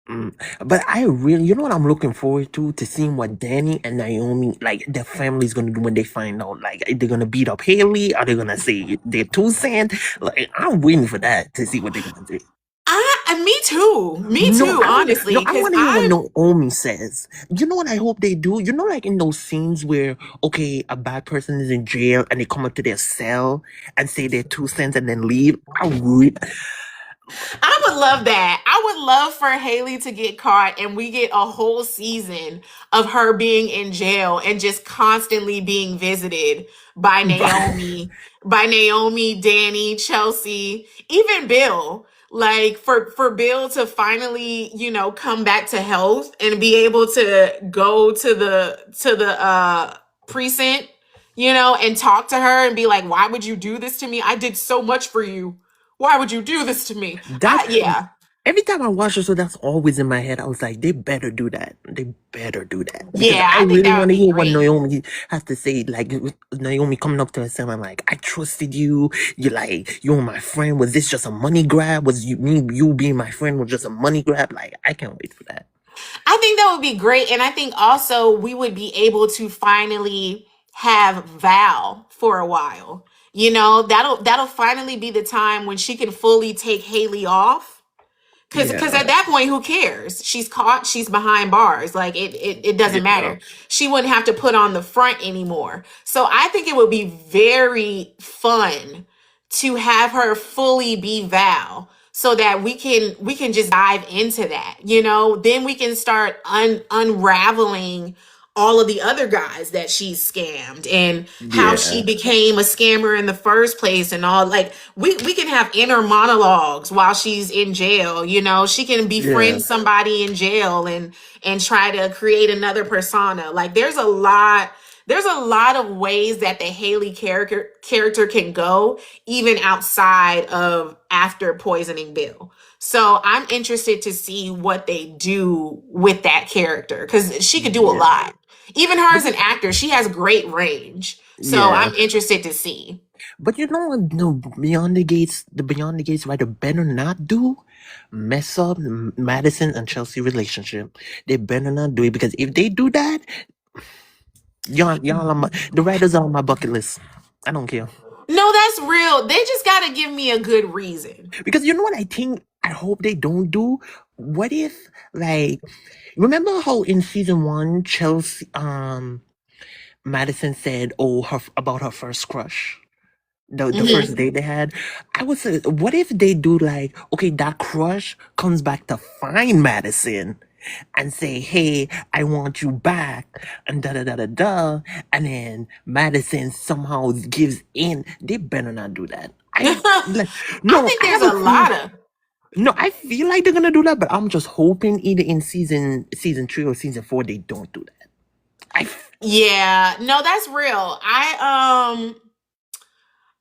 mm, but I really, you know what I'm looking forward to seeing what Danny and Naomi, like their family's gonna do when they find out. Like, are they gonna beat up Haley? Are they gonna say they're 2 cents? Like, I'm waiting for that to see what they're gonna do. Me No, too, honestly, I because want to hear what Naomi says. You know what I hope they do? You know, like in those scenes where, okay, a bad person is in jail and they come up to their cell and say their 2 cents and then leave. I would love that. I would love for Haley to get caught and we get a whole season of her being in jail and just constantly being visited by Naomi, Danny, Chelsea, even Bill. Like for Bill to finally, come back to health and be able to go to the precinct, and talk to her and be like, "Why would you do this to me? I did so much for you. Why would you do this to me?" that Yeah. every time I watch it, so that's always in my head. I was like, they better do that. They better do that because Yeah, I I think really that would want to be hear what great. Naomi has to say. Like with Naomi coming up to her and like, I trusted you. You were my friend. Was this just a money grab? Was you being my friend was just a money grab? Like, I can't wait for that. I think that would be great. And I think also we would be able to finally have Val for a while. That'll finally be the time when she can fully take Haley off. Cause Yeah, at that point, who cares? She's caught, she's behind bars. Like it doesn't yeah, matter. She wouldn't have to put on the front anymore. So I think it would be very fun to have her fully be Val so that we can just dive into that. Then we can start unraveling all of the other guys that she's scammed and how she yeah, became a scammer in the first place and all. Like we can have inner monologues while she's in jail. She can yeah, befriend somebody in jail and try to create another persona. Like there's a lot of ways that the Haley character can go even outside of after poisoning Bill. So I'm interested to see what they do with that character because she could do a yeah. lot. Even her But as an actor, she has great range. So yeah, I'm interested to see. but you know what? No, Beyond the Gates writer better not do mess up Madison and Chelsea relationship. They better not do it because if they do that, y'all, the writers are on my bucket list. I don't care No, that's real. They just got to give me a good reason. because you know what I think. I hope they don't do. What if like remember how in season 1 Chelsea Madison said about her first crush. The Hmm. first date they had, I would say, what if they do like, okay, that crush comes back to find Madison and say, hey, I want you back, and da da da da da, and then Madison somehow gives in. They better not do that. Like, I no, think there's a lot of. I feel like they're gonna do that, but I'm just hoping either in season 3 or season 4 they don't do that. I Yeah, no, that's real.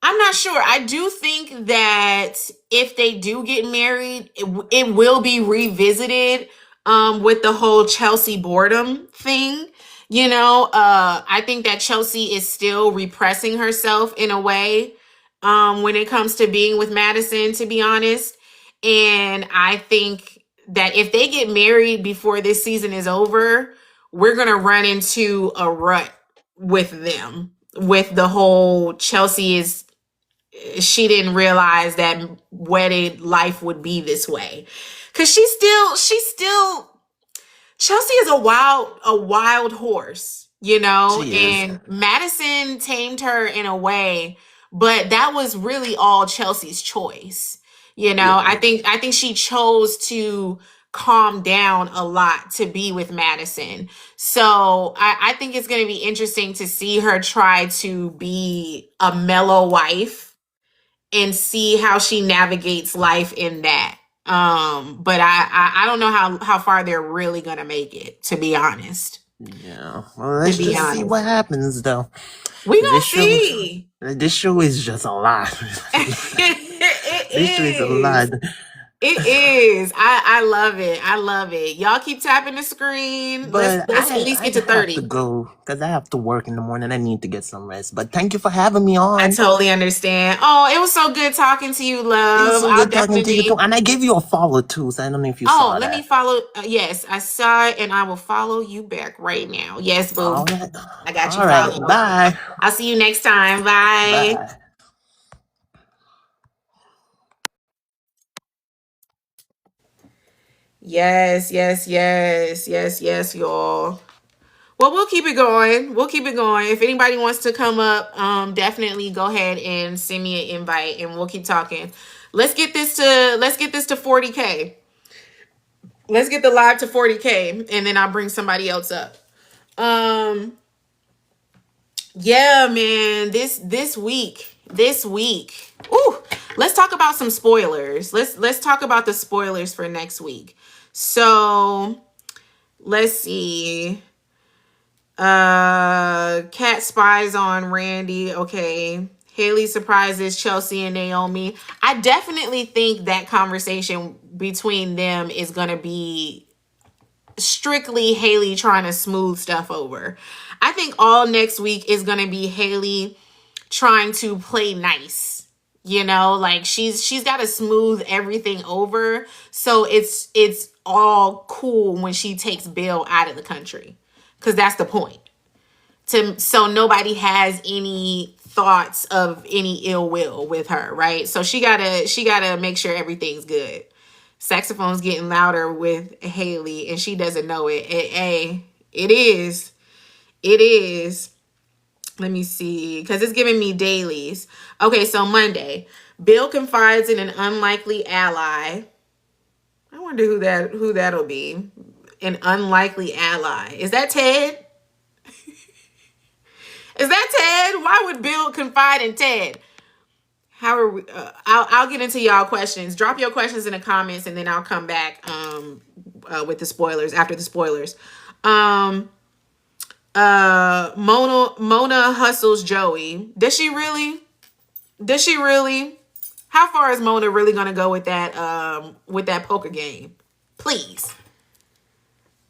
I'm not sure. I do think that if they do get married, it will be revisited with the whole Chelsea boredom thing. I think that Chelsea is still repressing herself in a way when it comes to being with Madison, to be honest. And I think that if they get married before this season is over, we're going to run into a rut with them, with the whole Chelsea is she didn't realize that wedded life would be this way because she's still Chelsea is a wild horse, She is. and Madison tamed her in a way, but that was really all Chelsea's choice. Yeah. I think she chose to calm down a lot to be with Madison. So I think it's gonna be interesting to see her try to be a mellow wife and see how she navigates life in that. But I don't know how far they're really gonna make it, to be honest. Yeah. Well, To let's be just see honest. what happens, though. We This gonna show, see. this show is just a lot. It This show is a lot. is. It is. I love it. I love it. Y'all keep tapping the screen. Let's But let's at least I get to have to 30. go because I have to work in the morning. I need to get some rest. But thank you for having me I on. totally understand. Oh, it was so good talking to you, It was love. so I'll good talking to you too. definitely. And I gave you a follow too, so I don't know if you Oh, saw let me that. follow. Yes, I saw it, and I will follow you back right now. Yes, boo. All right. I got you All right. followed. Bye. I'll see you next time. Bye. Bye. Yes, yes, yes, yes, yes, y'all. Well, we'll keep it going. We'll keep it going. If anybody wants to come up, definitely go ahead and send me an invite, and we'll keep talking. Let's get this to 40K. Let's get the live to 40K, and then I'll bring somebody else up. Um, yeah, man. This week. Ooh, let's talk about some spoilers. Let's talk about the spoilers for next week. So let's see. Kat spies on Randy. Okay. Haley surprises Chelsea and Naomi. I definitely think that conversation between them is gonna be strictly Haley trying to smooth stuff over. I think all next week is gonna be Haley trying to play nice. Like she's got to smooth everything over so it's all cool when she takes Bill out of the country, because that's the point, to so nobody has any thoughts of any ill will with her, right? So she gotta make sure everything's good. Saxophone's getting louder with Haley and she doesn't know it. It is. It is. Let me see, because it's giving me dailies. Okay, so Monday, Bill confides in an unlikely ally. I wonder who that'll be. An unlikely ally. Is that Ted? Is that Ted? Why would Bill confide in Ted? How are we? I'll get into y'all questions. Drop your questions in the comments, and then I'll come back with the spoilers after the spoilers. Um, Mona hustles Joey. Does she really? Does she really? How far is Mona really gonna go with that poker game? Please,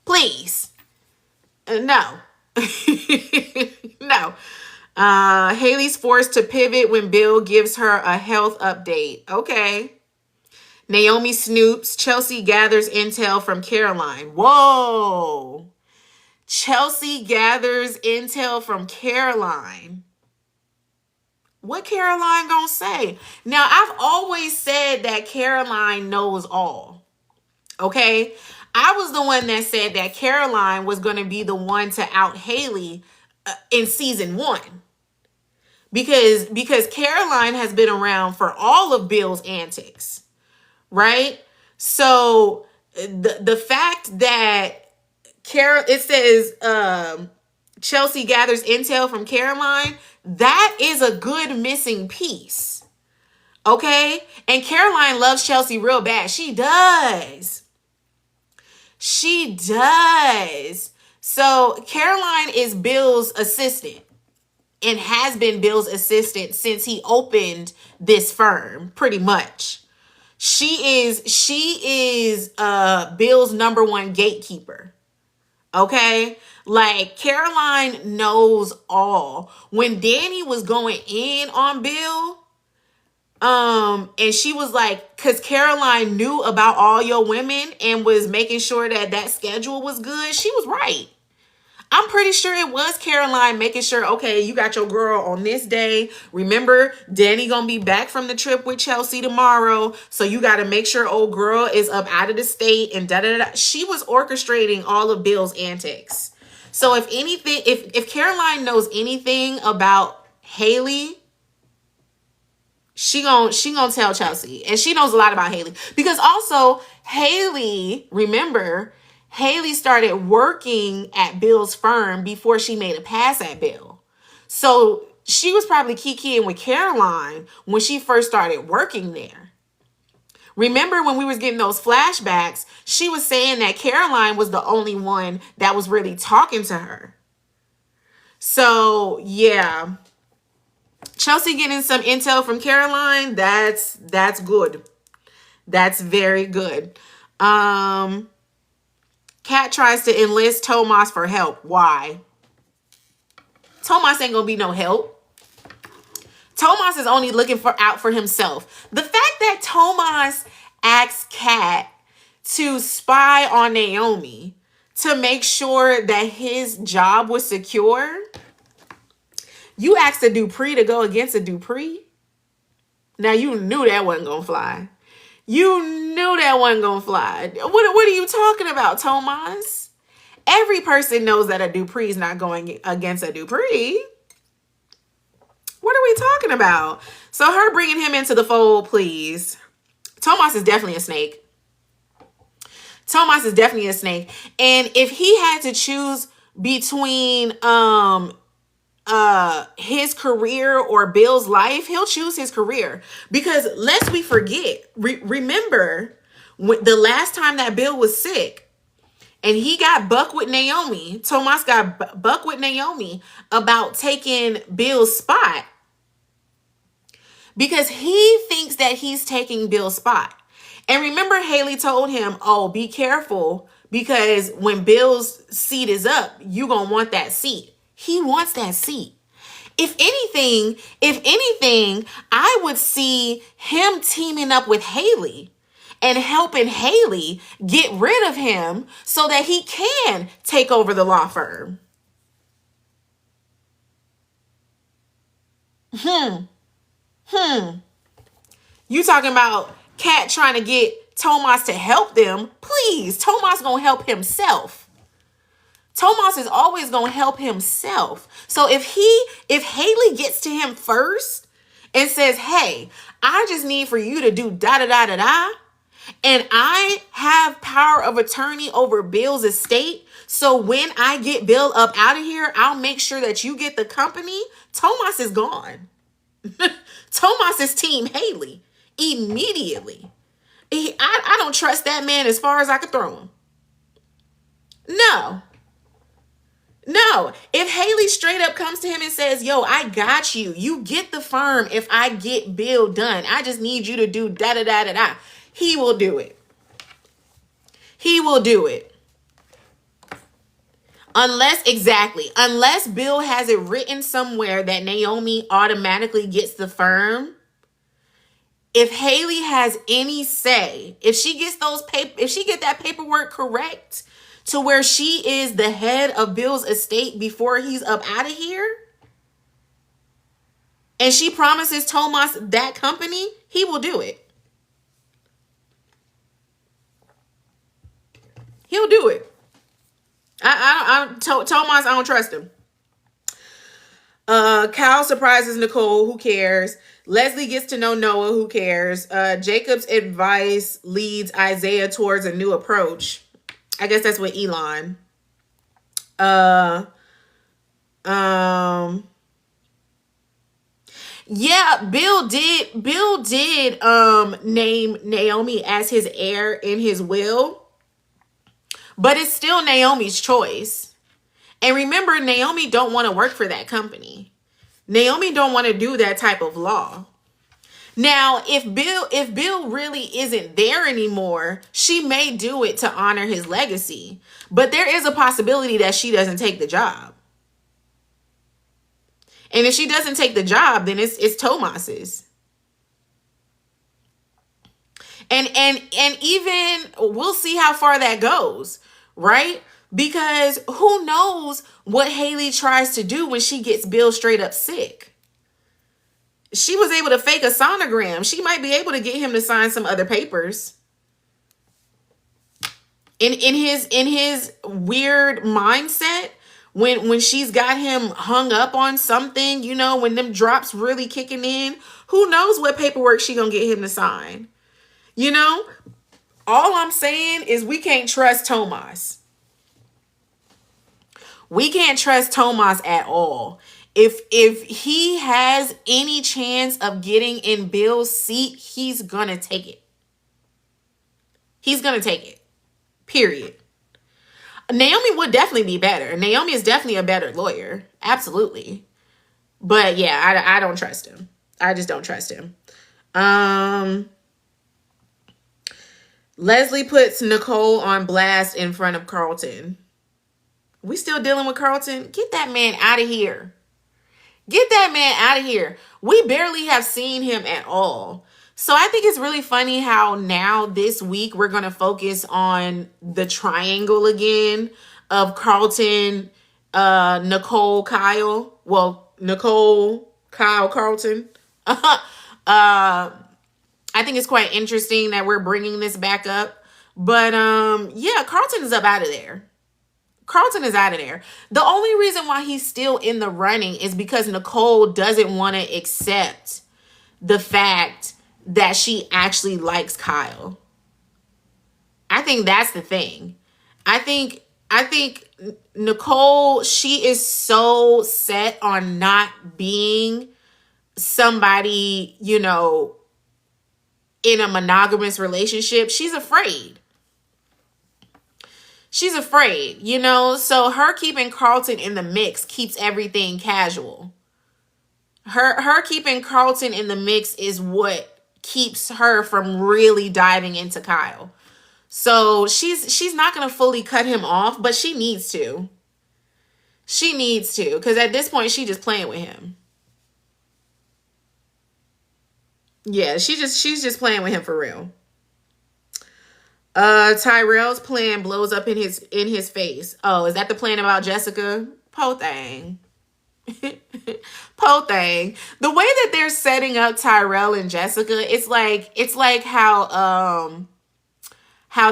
please, no, no. Haley's forced to pivot when Bill gives her a health update. Okay. Naomi snoops. Chelsea gathers intel from Caroline. Whoa. Chelsea gathers intel from Caroline. What Caroline gonna say? Now, I've always said that Caroline knows all. Okay? I was the one that said that Caroline was gonna be the one to out Haley in season 1. Because Caroline has been around for all of Bill's antics, right? So the fact that it says Chelsea gathers intel from Caroline, that is a good missing piece. Okay? And Caroline loves Chelsea real bad. She does. She does. So Caroline is Bill's assistant and has been Bill's assistant since he opened this firm, pretty much. She is Bill's number one gatekeeper. Okay? Like, Caroline knows all. When Danny was going in on Bill, and she was like, because Caroline knew about all your women and was making sure that schedule was good, she was right. I'm pretty sure it was Caroline making sure, okay, you got your girl on this day. Remember, Danny gonna be back from the trip with Chelsea tomorrow. So you got to make sure old girl is up out of the state and da-da-da. She was orchestrating all of Bill's antics. So if anything, if Caroline knows anything about Haley, she gonna tell Chelsea. And she knows a lot about Haley. Because also, Haley, remember, Haley started working at Bill's firm before she made a pass at Bill. So she was probably kikiing with Caroline when she first started working there. Remember when we was getting those flashbacks, she was saying that Caroline was the only one that was really talking to her. So yeah, Chelsea getting some intel from Caroline, that's good. That's very good. Kat tries to enlist Tomas for help. Why? Tomas ain't gonna be no help. Tomas is only looking out for himself. The fact that Tomas asked Kat to spy on Naomi to make sure that his job was secure. You asked a Dupree to go against a Dupree. Now you knew that wasn't gonna fly. You knew that wasn't gonna fly. What are you talking about, Tomas? Every person knows that a Dupree is not going against a Dupree. What are we talking about? So her bringing him into the fold, please. Tomas is definitely a snake. Tomas is definitely a snake. And if he had to choose between his career or Bill's life, he'll choose his career. Because lest we forget, remember the last time that Bill was sick and he got buck with Naomi, Tomas got buck with Naomi about taking Bill's spot. Because he thinks that he's taking Bill's spot. And remember, Haley told him, oh, be careful, because when Bill's seat is up, you're going to want that seat. He wants that seat. If anything, I would see him teaming up with Haley and helping Haley get rid of him so that he can take over the law firm. You talking about Kat trying to get Tomas to help them? Please, Tomas gonna help himself. Tomas is always gonna help himself. So if Haley gets to him first and says, hey, I just need for you to do da-da-da-da-da, and I have power of attorney over Bill's estate, so when I get Bill up out of here, I'll make sure that you get the company. Tomas is gone. Tomas is team Haley immediately. I don't trust that man as far as I could throw him. No. If Haley straight up comes to him and says, yo, I got you. You get the firm if I get Bill done. I just need you to do da-da-da-da-da. He will do it. He will do it. Unless Bill has it written somewhere that Naomi automatically gets the firm. If Haley has any say, if she gets that paperwork correct to where she is the head of Bill's estate before he's up out of here, and she promises Tomas that company, he will do it. He'll do it. Tomas, I don't trust him. Kyle surprises Nicole. Who cares? Leslie gets to know Noah. Who cares? Jacob's advice leads Isaiah towards a new approach. I guess that's with Elon. Yeah, Bill did name Naomi as his heir in his will. But it's still Naomi's choice. And remember, Naomi don't want to work for that company. Naomi don't want to do that type of law. Now, if Bill really isn't there anymore, she may do it to honor his legacy. But there is a possibility that she doesn't take the job. And if she doesn't take the job, then it's Tomas's. And even we'll see how far that goes, right? Because who knows what Haley tries to do when she gets Bill straight up sick. She was able to fake a sonogram. She might be able to get him to sign some other papers. In his weird mindset, when she's got him hung up on something, you know, when them drops really kicking in, who knows what paperwork she gonna get him to sign. You know, all I'm saying is we can't trust Tomas. We can't trust Tomas at all. If he has any chance of getting in Bill's seat, he's gonna take it. He's gonna take it. Period. Naomi would definitely be better. Naomi is definitely a better lawyer. Absolutely. But yeah, I don't trust him. I just don't trust him. Leslie puts Nicole on blast in front of Carlton. We still dealing with Carlton? Get that man out of here. Get that man out of here. We barely have seen him at all. So I think it's really funny how now this week we're going to focus on the triangle again of Carlton, Nicole, Kyle. Well, Nicole, Kyle, Carlton. I think it's quite interesting that we're bringing this back up. But yeah, Carlton is up out of there. Carlton is out of there. The only reason why he's still in the running is because Nicole doesn't want to accept the fact that she actually likes Kyle. I think that's the thing. I think Nicole, she is so set on not being somebody, you know, in a monogamous relationship. She's afraid. She's afraid, you know? So her keeping Carlton in the mix keeps everything casual. Her keeping Carlton in the mix is what keeps her from really diving into Kyle. So she's not going to fully cut him off, but she needs to. She needs to, because at this point, she's just playing with him. Yeah, she's just playing with him for real. Tyrell's plan blows up in his face. Oh, is that the plan about Jessica? Po thing. Po thing. The way that they're setting up Tyrell and Jessica, it's like how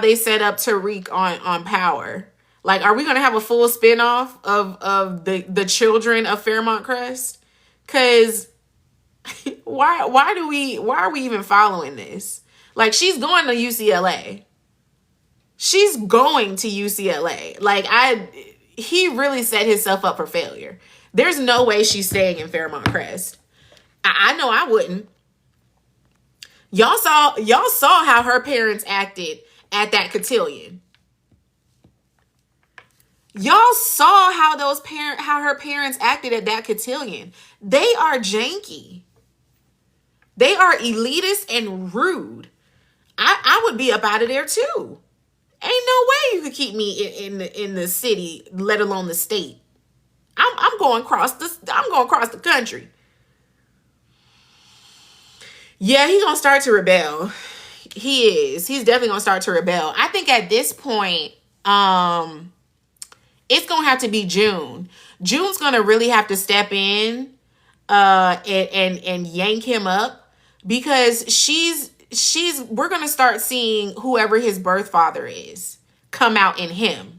they set up Tariq on Power. Like, are we gonna have a full spinoff of the children of Fairmont Crest? Cause why are we even following this? Like, she's going to UCLA. She's going to UCLA. Like, he really set himself up for failure. There's no way she's staying in Fairmont Crest. I know I wouldn't. Y'all saw how her parents acted at that cotillion. Y'all saw how her parents acted at that cotillion. They are janky. They are elitist and rude. I would be up out of there too. Ain't no way you could keep me in the city, let alone the state. I'm going across the country. Yeah, he's gonna start to rebel. He is. He's definitely gonna start to rebel. I think at this point, it's gonna have to be June. June's gonna really have to step in and yank him up, because we're gonna start seeing whoever his birth father is come out in him.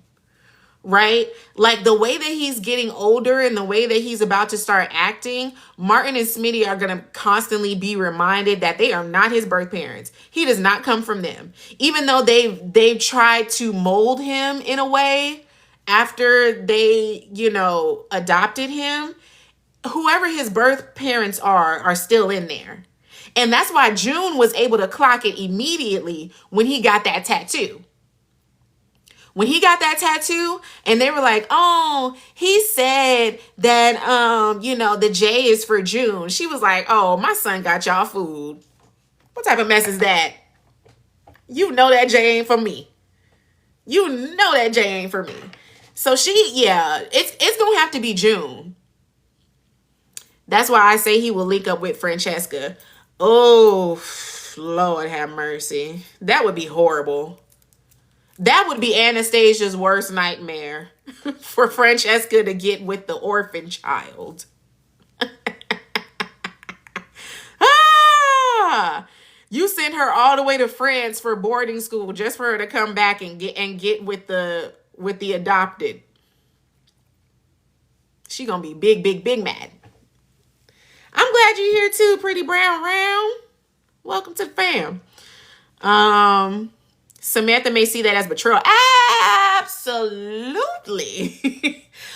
Right? Like, the way that he's getting older and the way that he's about to start acting, Martin and Smitty are going to constantly be reminded that they are not his birth parents. He does not come from them. Even though they've tried to mold him in a way after they, you know, adopted him, whoever his birth parents are still in there. And that's why June was able to clock it immediately when he got that tattoo. When he got that tattoo and they were like, oh, he said that, you know, the J is for June. She was like, oh, my son got y'all food. What type of mess is that? You know that J ain't for me. You know that J ain't for me. So it's going to have to be June. That's why I say he will link up with Francesca. Oh, Lord have mercy. That would be horrible. That would be Anastasia's worst nightmare for Francesca to get with the orphan child. Ah! You sent her all the way to France for boarding school just for her to come back and get with the adopted. She gonna be big mad. I'm glad you're here too, pretty brown round. Welcome to the fam. Samantha may see that as betrayal. Absolutely.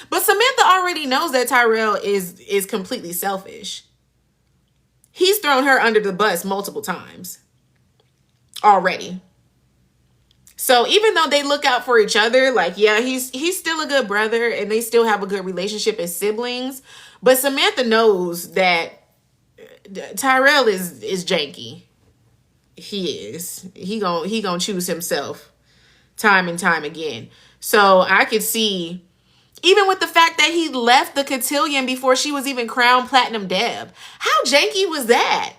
But Samantha already knows that Tyrell is completely selfish. He's thrown her under the bus multiple times already. So even though they look out for each other, like, yeah, he's still a good brother and they still have a good relationship as siblings. But Samantha knows that Tyrell is janky. He is. He gonna choose himself time and time again. So I could see, even with the fact that he left the cotillion before she was even crowned Platinum Deb. How janky was that?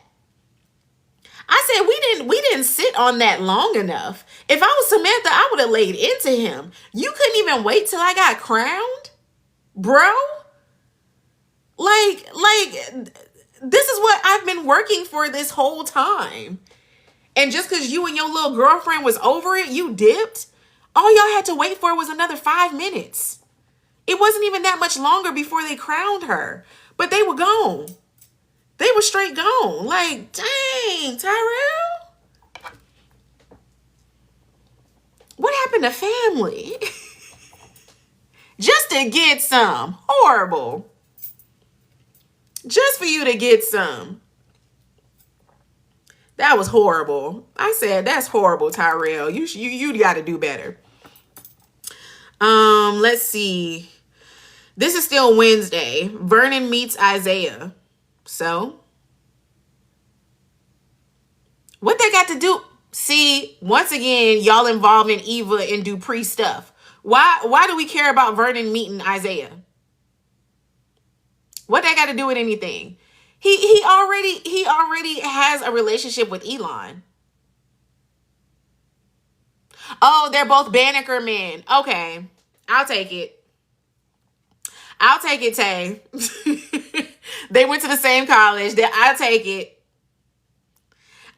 I said we didn't sit on that long enough. If I was Samantha, I would have laid into him. You couldn't even wait till I got crowned, bro. Like this is what I've been working for this whole time. And just because you and your little girlfriend was over it, you dipped. All y'all had to wait for was another 5 minutes. It wasn't even that much longer before they crowned her. But they were gone. They were straight gone. Like, dang, Tyrell. What happened to family? Just to get some. Horrible. Just for you to get some. That was horrible. I said, that's horrible, Tyrell. You got to do better. Let's see. This is still Wednesday. Vernon meets Isaiah. So, what they got to do? See, once again, y'all involved in Eva and Dupree stuff. Why do we care about Vernon meeting Isaiah? What they got to do with anything? He already has a relationship with Elon. Oh, they're both Banneker men. Okay. I'll take it. I'll take it, Tay. They went to the same college. I'll take it.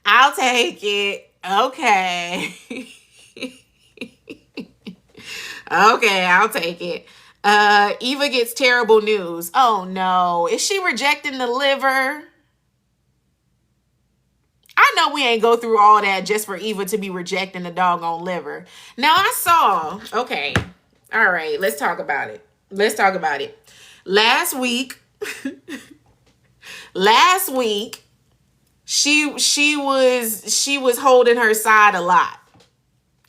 I'll take it. Okay. Okay, I'll take it. Eva gets terrible news. Oh no. Is she rejecting the liver? I know we ain't go through all that just for Eva to be rejecting the doggone liver. Now I saw, okay. All right, let's talk about it. Last week, she was holding her side a lot.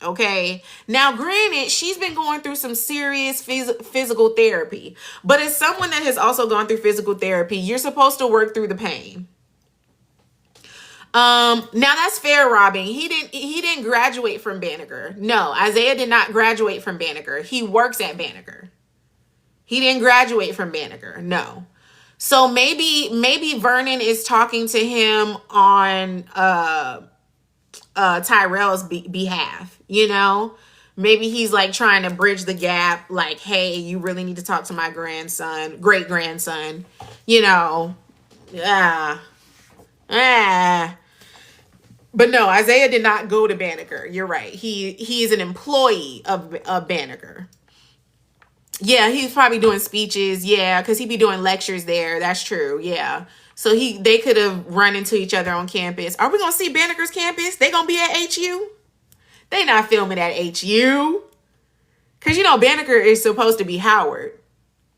Okay. Now, granted, she's been going through some serious physical therapy, but as someone that has also gone through physical therapy, you're supposed to work through the pain. Now that's fair, Robin. He didn't graduate from Banneker. No, Isaiah did not graduate from Banneker. He works at Banneker. He didn't graduate from Banneker. No. So maybe Vernon is talking to him on Tyrell's behalf, you know? Maybe he's like trying to bridge the gap, like, hey, you really need to talk to my great grandson, you know. But no, Isaiah did not go to Banneker. You're right. He is an employee of Banneker. Yeah, he's probably doing speeches. Yeah, because he'd be doing lectures there. That's true. Yeah. So they could have run into each other on campus. Are we going to see Banneker's campus? They going to be at HU? They not filming at HU. Because, you know, Banneker is supposed to be Howard.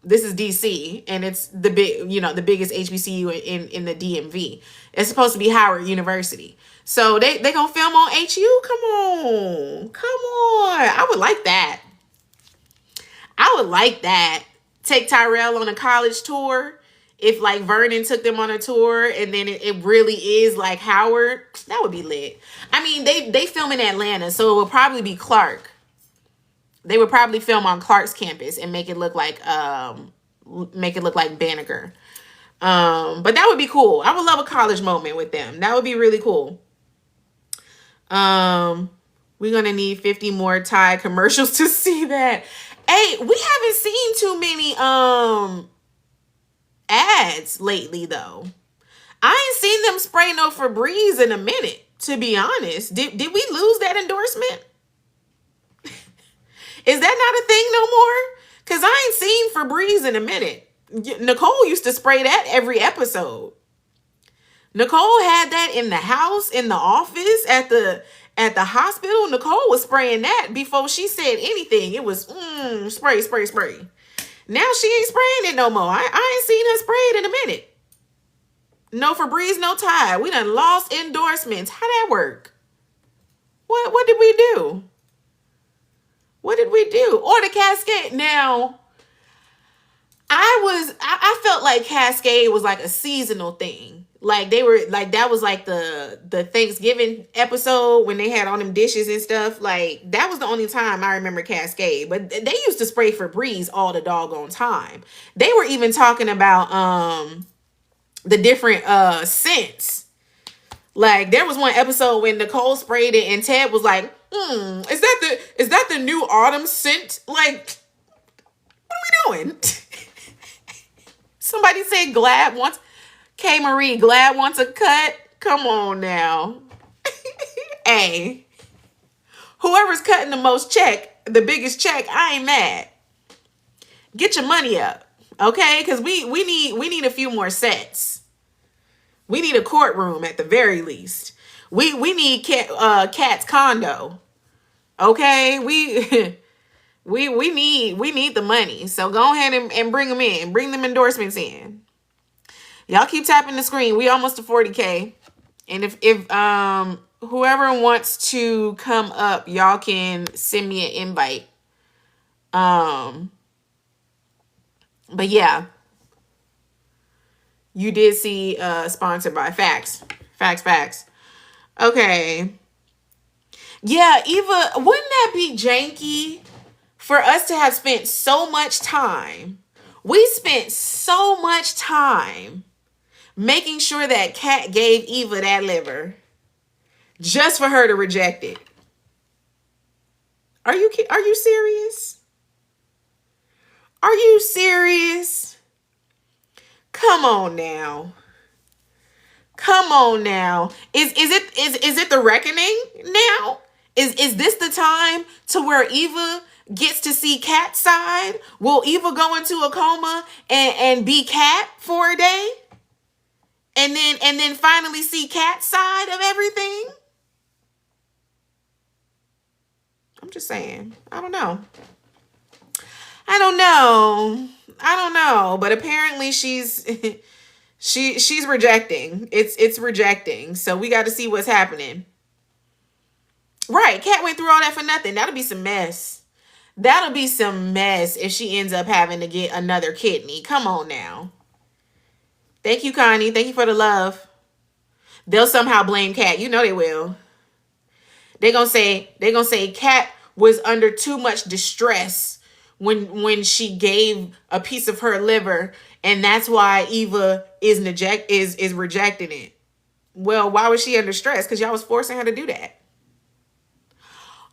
This is DC, and it's the biggest HBCU in the DMV. It's supposed to be Howard University. So they gonna film on HU? Come on. I would like that. Take Tyrell on a college tour. If like Vernon took them on a tour and then it really is like Howard, that would be lit. I mean, they film in Atlanta, so it would probably be Clark. They would probably film on Clark's campus and make it look like Banneker. But that would be cool. I would love a college moment with them. That would be really cool. We're going to need 50 more Tide commercials to see that. Hey, we haven't seen too many ads lately though. I ain't seen them spray no Febreze in a minute, to be honest. Did we lose that endorsement? Is that not a thing no more? Because I ain't seen Febreze in a minute. Nicole used to spray that every episode. Nicole had that in the house, in the office, at the hospital. Nicole was spraying that before she said anything. It was spray, spray, spray. Now she ain't spraying it no more. I ain't seen her spray it in a minute. No Febreze, no Tide. We done lost endorsements. How that work? What did we do? What did we do? Or the Cascade. Now, I felt like Cascade was like a seasonal thing. Like they were like that was like the Thanksgiving episode when they had all them dishes and stuff. Like that was the only time I remember Cascade. But they used to spray Febreze all the doggone time. They were even talking about the different scents. Like there was one episode when Nicole sprayed it and Ted was like, is that the new autumn scent? Like, what are we doing? Somebody said Glad wants K Marie, Glad wants a cut. Come on now. Hey. Whoever's cutting the most check, the biggest check, I ain't mad. Get your money up. Okay? Because we need a few more sets. We need a courtroom at the very least. We need Cat's condo. Okay? We need the money. So go ahead and bring them in. Bring them endorsements in. Y'all keep tapping the screen. We almost to 40K. And if whoever wants to come up, y'all can send me an invite. But yeah. You did see sponsored by Facts. Facts. Okay. Yeah, Eva, wouldn't that be janky for us to have spent so much time? We spent so much time making sure that Kat gave Eva that liver just for her to reject it. Are you serious? Are you serious? Come on now. Is it the reckoning now? Is this the time to where Eva gets to see Kat's side? Will Eva go into a coma and be Kat for a day? And then finally see Kat's side of everything? I'm just saying. I don't know. But apparently she's she's rejecting. It's rejecting. So we got to see what's happening. Right. Kat went through all that for nothing. That'll be some mess. If she ends up having to get another kidney. Come on now. Thank you, Connie. Thank you for the love. They'll somehow blame Kat. You know they will. They're gonna say Kat was under too much distress when she gave a piece of her liver, and that's why Eva is rejecting it. Well, why was she under stress? Because y'all was forcing her to do that.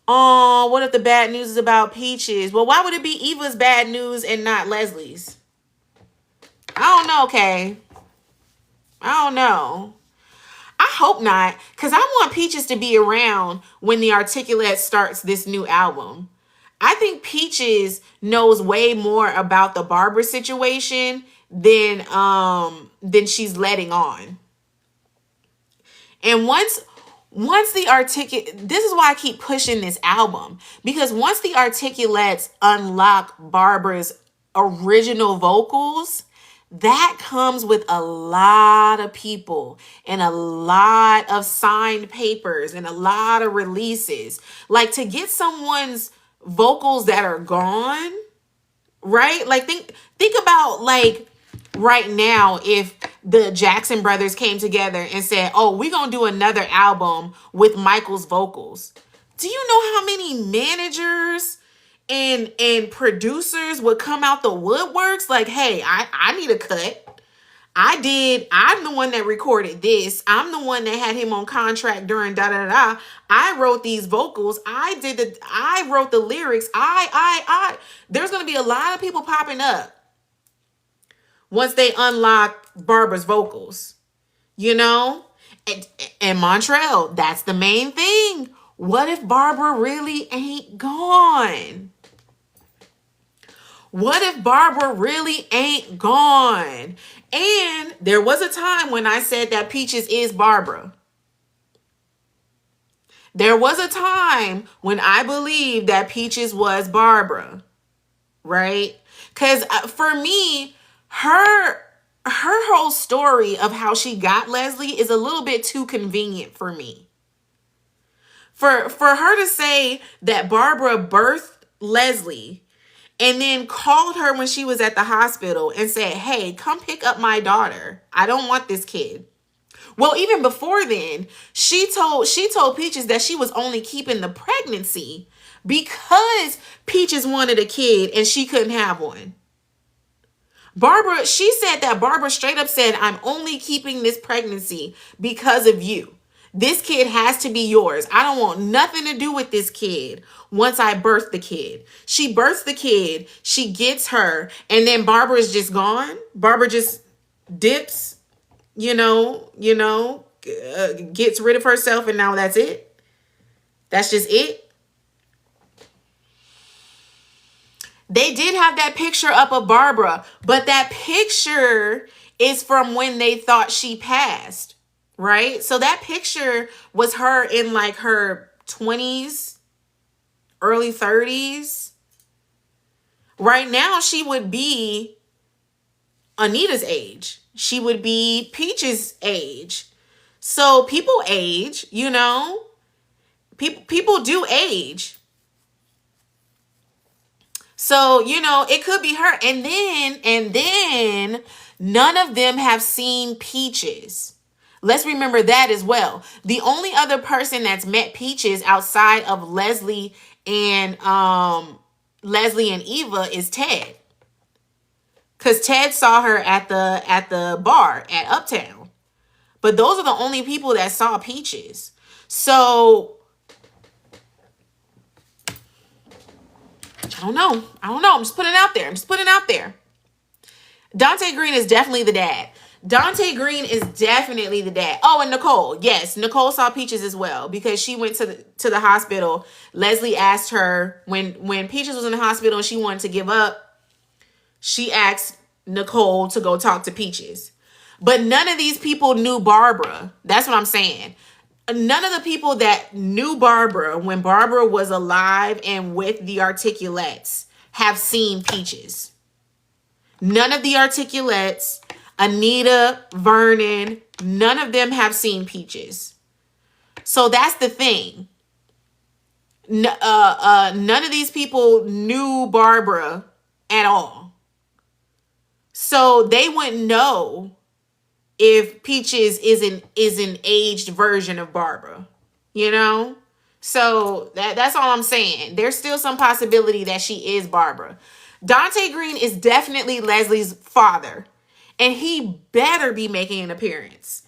Oh, what if the bad news is about Peaches? Well, why would it be Eva's bad news and not Leslie's? I don't know, Kay. I don't know. I hope not, because I want Peaches to be around when the Articulate starts this new album. I think Peaches knows way more about the Barbara situation than she's letting on. And once the Articulate, this is why I keep pushing this album, because once the Articulates unlock Barbara's original vocals, that comes with a lot of people and a lot of signed papers and a lot of releases. Like, to get someone's vocals that are gone, right? Like, think about, like, right now, if the Jackson brothers came together and said, oh, we're going to do another album with Michael's vocals. Do you know how many managers and producers would come out the woodworks? Like, hey, I need a cut. I'm the one that recorded this. I'm the one that had him on contract during da da da. I wrote these vocals. I wrote the lyrics. I. There's going to be a lot of people popping up once they unlock Barbara's vocals, you know? And Montreal, that's the main thing. What if Barbara really ain't gone? What if Barbara really ain't gone? And there was a time when I said that Peaches is Barbara. There was a time when I believed that Peaches was Barbara, right? Because for me, her whole story of how she got Leslie is a little bit too convenient for me. For her to say that Barbara birthed Leslie and then called her when she was at the hospital and said, hey, come pick up my daughter. I don't want this kid. Well, even before then, she told Peaches that she was only keeping the pregnancy because Peaches wanted a kid and she couldn't have one. She said that Barbara straight up said, I'm only keeping this pregnancy because of you. This kid has to be yours. I don't want nothing to do with this kid once I birth the kid. She births the kid, she gets her, and then Barbara is just gone. Barbara just dips, gets rid of herself, and now that's it. That's just it. They did have that picture up of Barbara, but that picture is from when they thought she passed, right? So that picture was her in like her 20s, early 30s. Right now, she would be Anita's age. She would be Peach's age. So people age, People do age. So, it could be her. And then none of them have seen Peaches. Let's remember that as well. The only other person that's met Peaches outside of Leslie and Eva is Ted. Cuz Ted saw her at the bar at Uptown. But those are the only people that saw Peaches. So I don't know. I'm just putting it out there. Dante Green is definitely the dad. Oh, and Nicole. Yes, Nicole saw Peaches as well because she went to the hospital. Leslie asked her when Peaches was in the hospital and she wanted to give up, she asked Nicole to go talk to Peaches. But none of these people knew Barbara. That's what I'm saying. None of the people that knew Barbara when Barbara was alive and with the Articulates have seen Peaches. None of the Articulates, Anita, Vernon, none of them have seen Peaches. So that's the thing. None of these people knew Barbara at all. So they wouldn't know if Peaches is an aged version of Barbara, So that's all I'm saying. There's still some possibility that she is Barbara. Dante Green is definitely Leslie's father, and he better be making an appearance.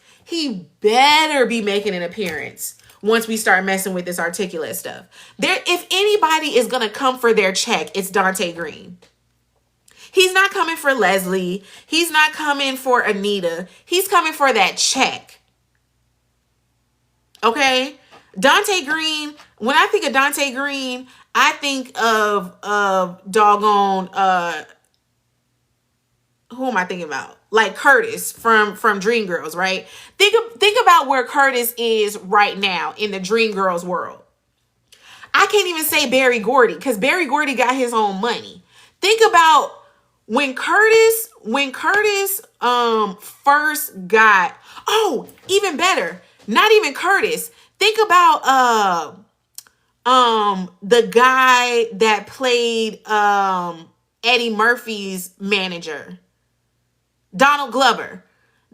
Once we start messing with this Articulate stuff. If anybody is gonna come for their check, it's Dante Green. He's not coming for Leslie. He's not coming for Anita. He's coming for that check. Okay? Dante Green, when I think of Dante Green, I think of doggone, who am I thinking about? Like Curtis from Dreamgirls, right? Think about where Curtis is right now in the Dreamgirls world. I can't even say Barry Gordy because Barry Gordy got his own money. Think about when Curtis first got, even better, not even Curtis. Think about the guy that played Eddie Murphy's manager, Donald Glover.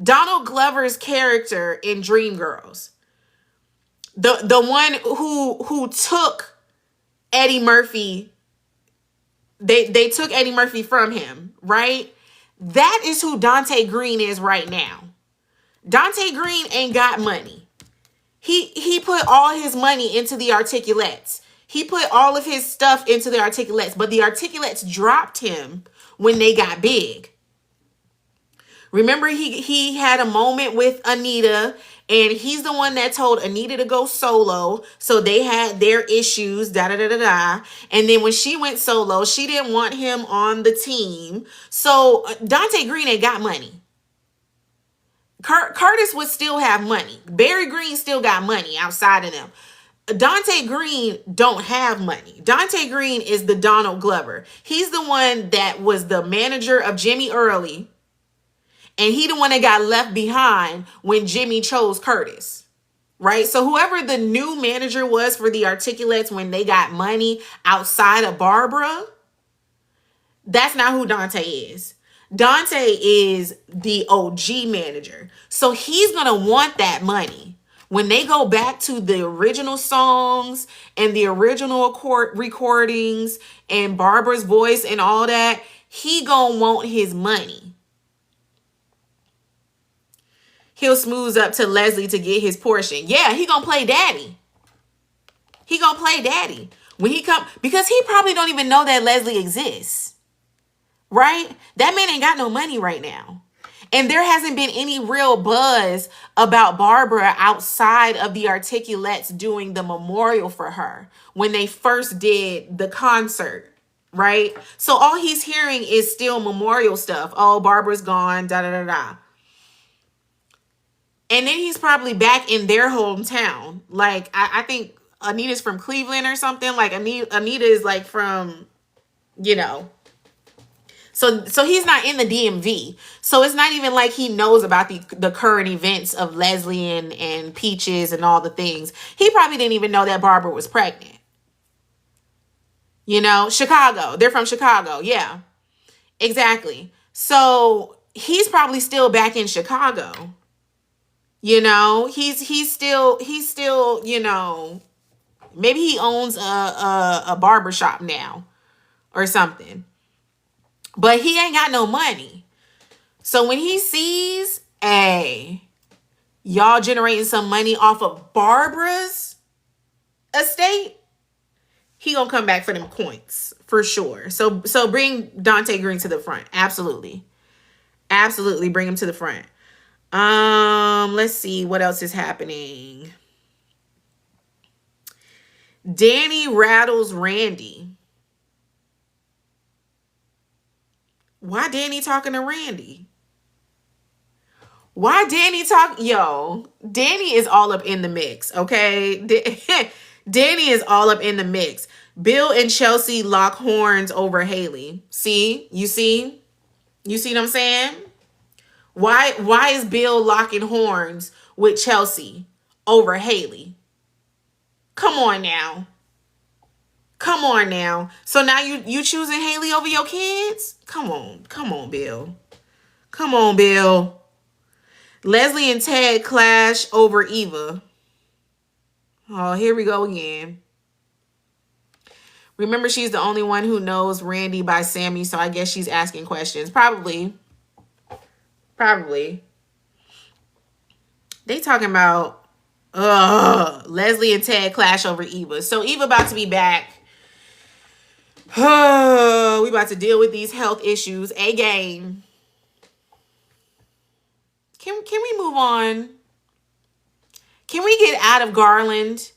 Donald Glover's character in Dreamgirls. The one who took Eddie Murphy. They took Eddie Murphy from him, right? That is who Dante Green is right now. Dante Green ain't got money. He put all his money into the Articulates. He put all of his stuff into the Articulates, but the Articulates dropped him when they got big. Remember, he had a moment with Anita, and he's the one that told Anita to go solo. So they had their issues, da da da da da. And then when she went solo, she didn't want him on the team. So Dante Green ain't got money. Curtis would still have money. Barry Green still got money outside of them. Dante Green don't have money. Dante Green is the Donald Glover. He's the one that was the manager of Jimmy Early. And he the one that got left behind when Jimmy chose Curtis. Right? So whoever the new manager was for the Articulates when they got money outside of Barbara, that's not who Dante is. Dante is the OG manager. So he's going to want that money. When they go back to the original songs and the original recordings and Barbara's voice and all that, he going to want his money. He'll smooth up to Leslie to get his portion. Yeah, he going to play daddy. He going to play daddy. When he come, because he probably don't even know that Leslie exists. Right? That man ain't got no money right now. And there hasn't been any real buzz about Barbara outside of the Articulates doing the memorial for her when they first did the concert. Right? So all he's hearing is still memorial stuff. Oh, Barbara's gone, da da da da. And then he's probably back in their hometown. Like, I think Anita's from Cleveland or something. Like, Anita is like from, you know. So he's not in the DMV. So it's not even like he knows about the current events of Leslie and Peaches and all the things. He probably didn't even know that Barbara was pregnant. You know, Chicago. They're from Chicago. Yeah, exactly. So he's probably still back in Chicago. You know, he's still, you know, maybe he owns a barber shop now or something. But he ain't got no money. So when he sees, hey, y'all generating some money off of Barbara's estate, he gonna come back for them coins for sure. So bring Dante Green to the front. Absolutely. Absolutely bring him to the front. Let's see what else is happening. Danny rattles Randy. Why Danny talking to Randy? Why Danny talk? Yo, Danny is all up in the mix, okay? Danny is all up in the mix. Bill and Chelsea lock horns over Haley. See? You see? You see what I'm saying? Why is Bill locking horns with Chelsea over Haley? Come on now. Come on now. So now you choosing Haley over your kids? Come on, Bill. Come on, Bill. Leslie and Ted clash over Eva. Oh, here we go again. Remember, she's the only one who knows Randy by Sammy, so I guess she's asking questions. Probably. They talking about Leslie and Ted clash over Eva. So Eva about to be back. Oh, we about to deal with these health issues again. Can we move on? Can we get out of Garland?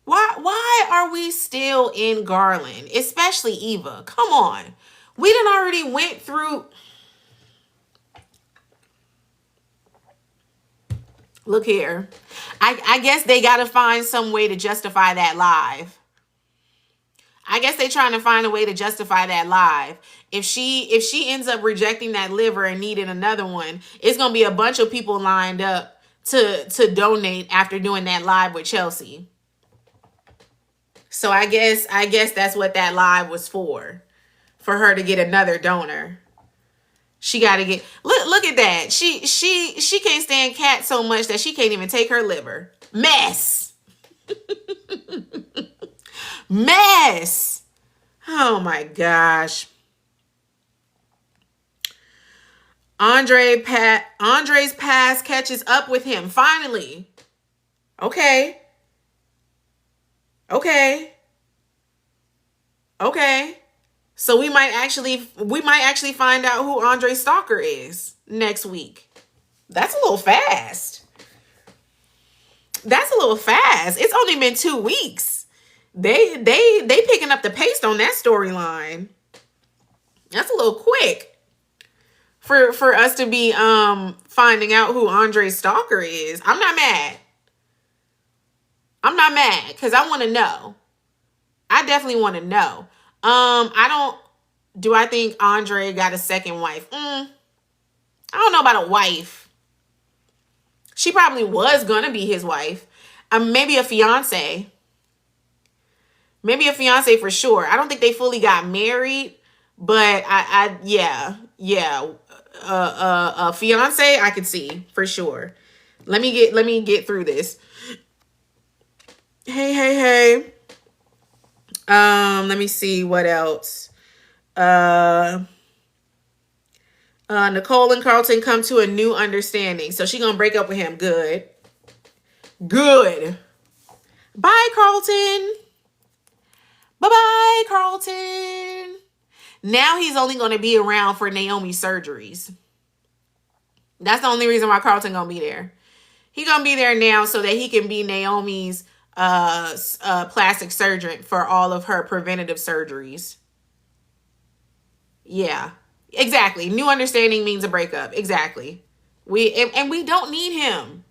Why are we still in Garland? Especially Eva. Come on. We done already went through. Look here. I guess they got to find some way to justify that live. I guess they trying to find a way to justify that live. If she ends up rejecting that liver and needing another one, it's going to be a bunch of people lined up to donate after doing that live with Chelsea. So I guess that's what that live was for her to get another donor. She got to get look at that. She can't stand Kat so much that she can't even take her liver. Mess. Mess. Oh my gosh. Andre's past catches up with him finally. Okay. Okay. Okay. So we might actually find out who Andre's stalker is next week. That's a little fast. That's a little fast. It's only been 2 weeks. They picking up the pace on that storyline. That's a little quick for us to be finding out who Andre's stalker is. I'm not mad. I'm not mad because I want to know. I definitely want to know. Do I think Andre got a second wife? I don't know about a wife. She probably was gonna be his wife. Maybe a fiance. Maybe a fiance for sure. I don't think they fully got married, but yeah. A fiance I could see for sure. Let me get through this. Hey. Let me see what else. Nicole and Carlton come to a new understanding. So she gonna break up with him. Good. Bye, Carlton. Bye-bye, Carlton. Now he's only gonna be around for Naomi's surgeries. That's the only reason why Carlton gonna be there. He gonna be there now so that he can be Naomi's plastic surgeon for all of her preventative surgeries. Yeah. Exactly. New understanding means a breakup. Exactly. We don't need him.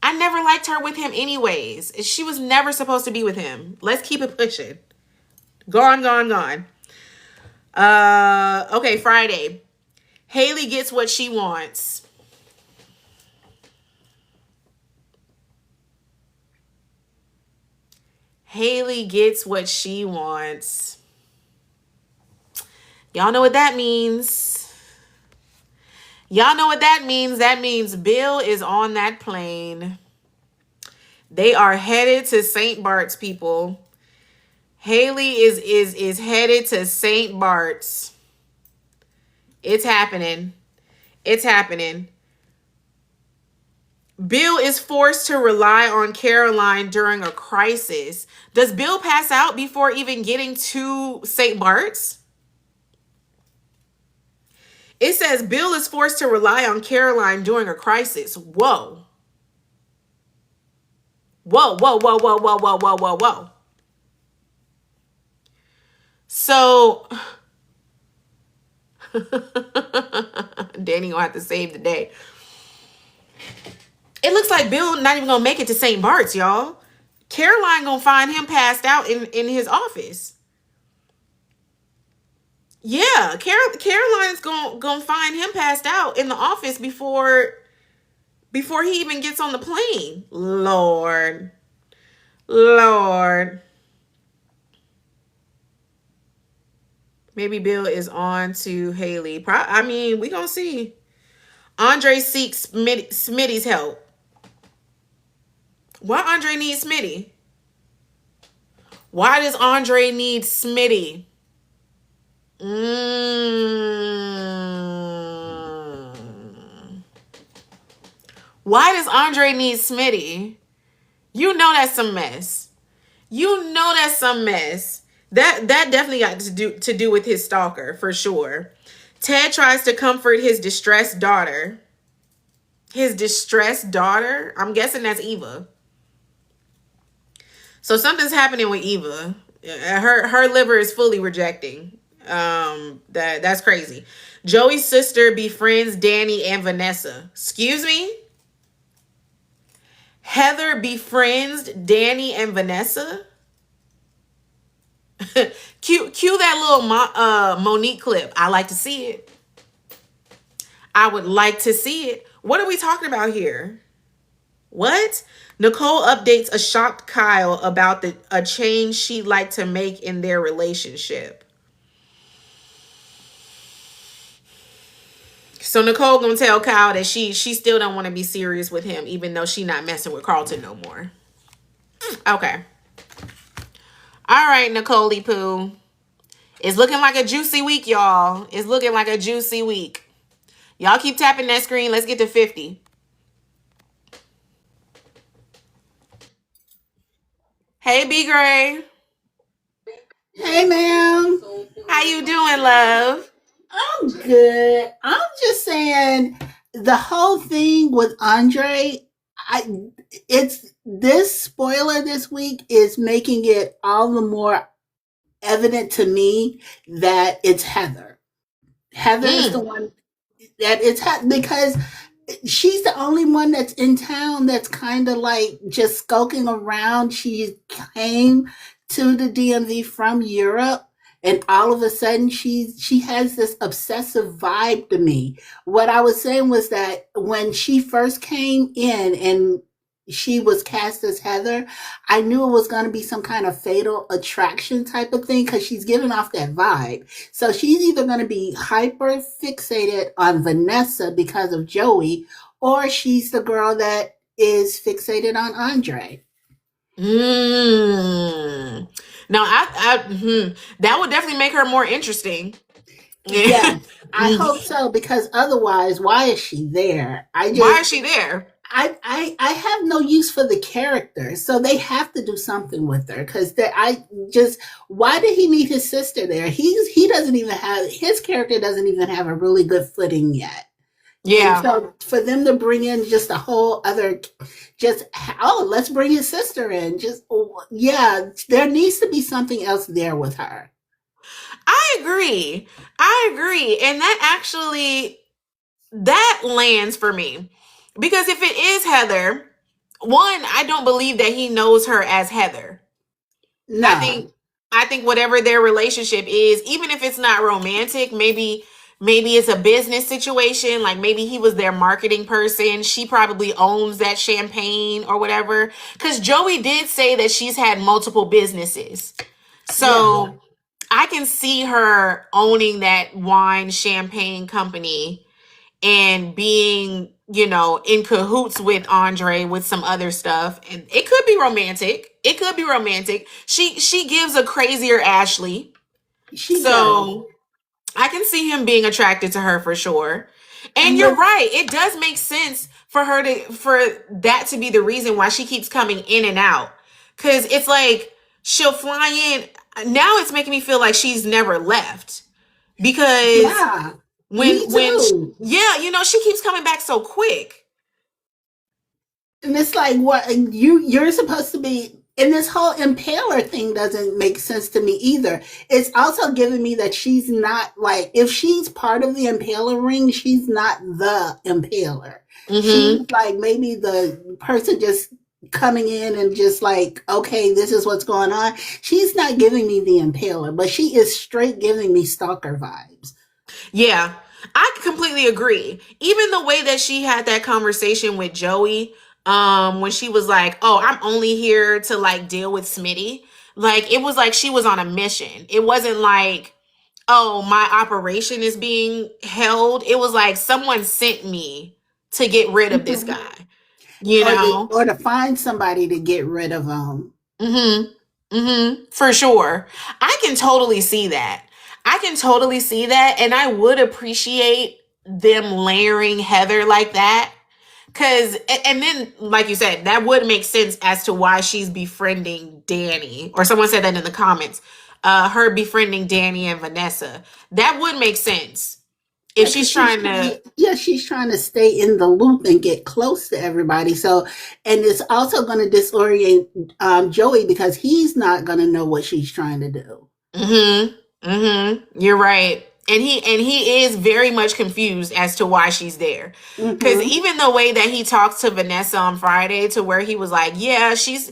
I never liked her with him anyways. She was never supposed to be with him. Let's keep it pushing. Gone. Okay, Friday. Haley gets what she wants. Haley gets what she wants. Y'all know what that means. That means Bill is on that plane. They are headed to St. Bart's, people. Haley is headed to St. Bart's. It's happening. Bill is forced to rely on Caroline during a crisis. Does Bill pass out before even getting to St. Bart's? It says Bill is forced to rely on Caroline during a crisis. Whoa. So, Danny gonna have to save the day. It looks like Bill not even gonna make it to St. Bart's, y'all. Caroline gonna find him passed out in his office. Yeah, Caroline's gonna find him passed out in the office before he even gets on the plane. Lord. Maybe Bill is on to Haley. We gonna see. Andre seeks Smitty's help. Why Andre needs Smitty? Why does Andre need Smitty? Why does Andre need Smitty? You know that's some mess. That definitely got to do with his stalker for sure. Ted tries to comfort his distressed daughter. I'm guessing that's Eva. So something's happening with Eva. Her liver is fully rejecting. That's crazy. Joey's sister befriends Danny and Vanessa. Excuse me? Heather befriends Danny and Vanessa? Cue that little Monique clip. I like to see it. I would like to see it. What are we talking about here? What? Nicole updates a shocked Kyle about a change she'd like to make in their relationship. So Nicole gonna tell Kyle that she still don't want to be serious with him, even though she not messing with Carlton no more. Okay. All right, Nicole-y Poo. It's looking like a juicy week, y'all. It's looking like a juicy week. Y'all keep tapping that screen. Let's get to 50. Hey, B Gray. Hey, ma'am. How you doing, love? I'm good. I'm just saying the whole thing with Andre, I it's this spoiler this week is making it all the more evident to me that it's Heather. Heather is the Mm. one that because she's the only one that's in town that's kind of like just skulking around. She came to the DMV from Europe, and all of a sudden she has this obsessive vibe to me. What I was saying was that when she first came in and she was cast as Heather, I knew it was going to be some kind of fatal attraction type of thing because she's giving off that vibe. So she's either going to be hyper fixated on Vanessa because of Joey, or she's the girl that is fixated on Andre. Mm. Now, that would definitely make her more interesting. Yes, I hope so because otherwise, why is she there? Why is she there? I have no use for the character, so they have to do something with her because I just why did he need his sister there? He doesn't even have his character doesn't even have a really good footing yet. And Yeah. so for them to bring in just a whole other, just, oh, let's bring his sister in. Just, yeah, there needs to be something else there with her. I agree. I agree. And that lands for me. Because if it is Heather, one, I don't believe that he knows her as Heather. I No. think I think whatever their relationship is, even if it's not romantic, maybe it's a business situation, like maybe he was their marketing person. She probably owns that champagne or whatever, cuz Joey did say that she's had multiple businesses. Yeah. So, I can see her owning that wine champagne company and being, in cahoots with Andre with some other stuff. And it could be romantic. It could be romantic. She gives a crazier Ashley. She does. So I can see him being attracted to her for sure. And And you're with, right. It does make sense for that to be the reason why she keeps coming in and out. Cause it's like she'll fly in. Now it's making me feel like she's never left. Because yeah, me when too. yeah, she keeps coming back so quick. And it's like what you're supposed to be and this whole impaler thing doesn't make sense to me either. It's also giving me that she's not like if she's part of the impaler ring, she's not the impaler. She's Mm-hmm. like maybe the person just coming in and just like, okay, this is what's going on. She's not giving me the impaler, but she is straight giving me stalker vibes. Yeah, I completely agree. Even the way that she had that conversation with Joey, when she was like, "Oh, I'm only here to like deal with Smitty." Like it was like she was on a mission. It wasn't like, "Oh, my operation is being held." It was like someone sent me to get rid of this Mhm. guy. You know? Or to find somebody to get rid of them. Mm-hmm. Mm-hmm. For sure. I can totally see that. I can totally see that. And I would appreciate them layering Heather like that. And then, like you said, that would make sense as to why she's befriending Danny. Or someone said that in the comments. Her befriending Danny and Vanessa. That would make sense. If Yeah, she's because she's trying trying. to. Yeah, she's trying to stay in the loop and get close to everybody. So, and it's also going to disorient Joey because he's not going to know what she's trying to do. Mm-hmm. Mm-hmm. You're right. And he is very much confused as to why she's there. Cause Hmm. even the way that he talked to Vanessa on Friday to where he was like, "Yeah, she's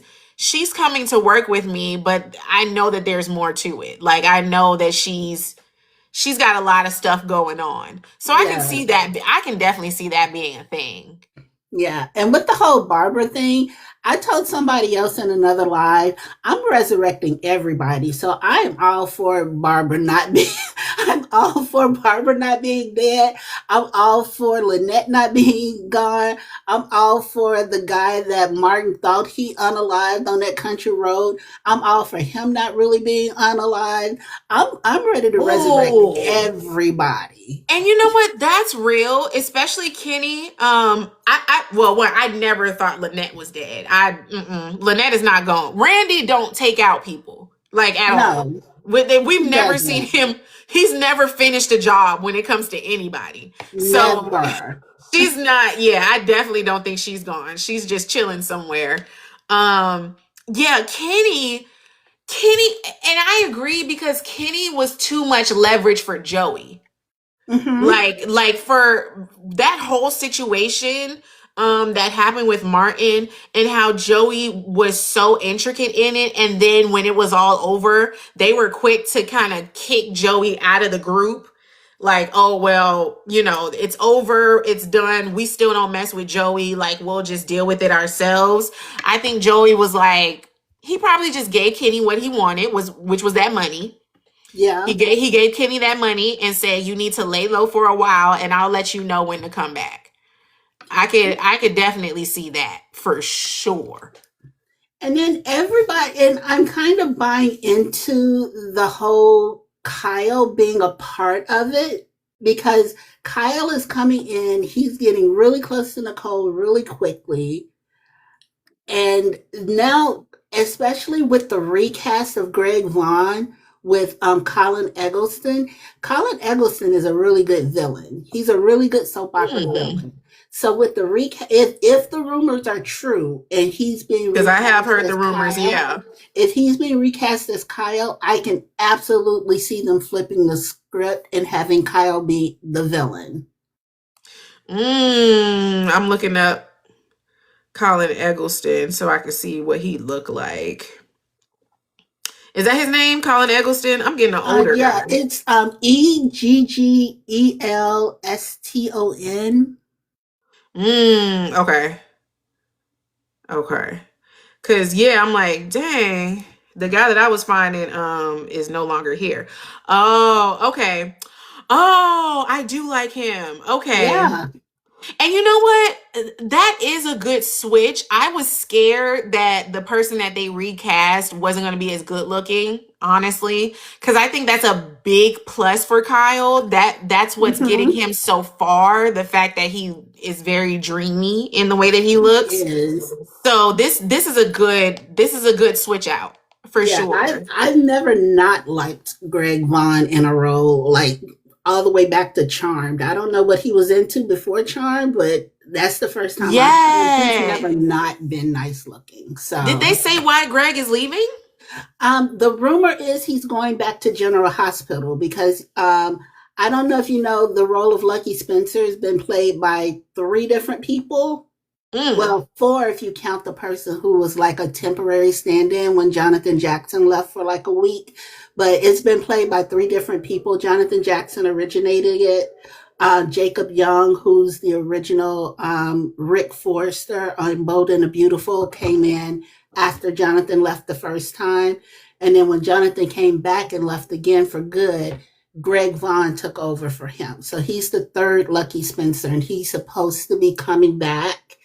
coming to work with me, but I know that there's more to it. Like I know that she's got a lot of stuff going on." So I can Yeah, see that. I can definitely see that being a thing. yeah. And with the whole Barbara thing, I told somebody else in another live, I'm resurrecting everybody. So I am all for Barbara not being. I'm all for Barbara not being dead. I'm all for Lynette not being gone. I'm all for the guy that Martin thought he unalived on that country road. I'm all for him not really being unalived. I'm ready to resurrect Ooh. everybody. And you know what? That's real, especially Kenny. I never thought Lynette was dead. Lynette is not gone. Randy don't take out people like at all. No, We've he never seen doesn't. him. He's never finished a job when it comes to anybody. So Never. she's not. Yeah, I definitely don't think she's gone. She's just chilling somewhere. Yeah, Kenny, and I agree because Kenny was too much leverage for Joey. Hmm. Like for that whole situation that happened with Martin and how Joey was so intricate in it, and then when it was all over they were quick to kind of kick Joey out of the group, like, oh well, it's over, it's done, we still don't mess with Joey, like we'll just deal with it ourselves. I think Joey was like, he probably just gave Kenny what he wanted, which was that money. Yeah. He gave Kenny that money and said, "You need to lay low for a while, and I'll let you know when to come back." I could definitely see that for sure. And then everybody, and I'm kind of buying into the whole Kyle being a part of it because Kyle is coming in, he's getting really close to Nicole really quickly. And now, especially with the recast of Greg Vaughn with Colin Eggleston is a really good villain. He's a really good soap opera Hmm. villain. So with the recast, if the rumors are true and he's being Because I have recast heard the as rumors. Kyle, Yeah. if he's being recast as Kyle, I can absolutely see them flipping the script and having Kyle be the villain. I'm looking up Colin Eggleston so I can see what he looked like. Is that his name, Colin Eggleston? I'm getting an older Yeah, guy. it's Eggleston. Okay. Okay. Cause yeah, I'm like, dang, the guy that I was finding is no longer here. Oh, okay. Oh, I do like him. Okay. Yeah. And you know what? That is a good switch. I was scared that the person that they recast wasn't going to be as good looking, honestly, because I think that's a big plus for Kyle. That's what's getting Hmm. him so far. The fact that he is very dreamy in the way that he He looks. is. So this is a good switch out for Yeah, I've sure. I've never not liked Greg Vaughn in a role like all the way back to Charmed. I don't know what he was into before Charmed, but that's the first time I've seen him. He's Yeah. never not been nice looking. Did they So, say why Greg is leaving? the rumor is he's going back to General Hospital because I don't know if you know the role of Lucky Spencer has been played by three different people. Mm. Well, four if you count the person who was like a temporary stand-in when Jonathan Jackson left for like a week. But it's been played by three different people. Jonathan Jackson originated it. Jacob Young, who's the original Rick Forrester on Bold and the Beautiful, came in after Jonathan left the first time. And then when Jonathan came back and left again for good, Greg Vaughn took over for him. So he's the third Lucky Spencer, and he's supposed to be coming back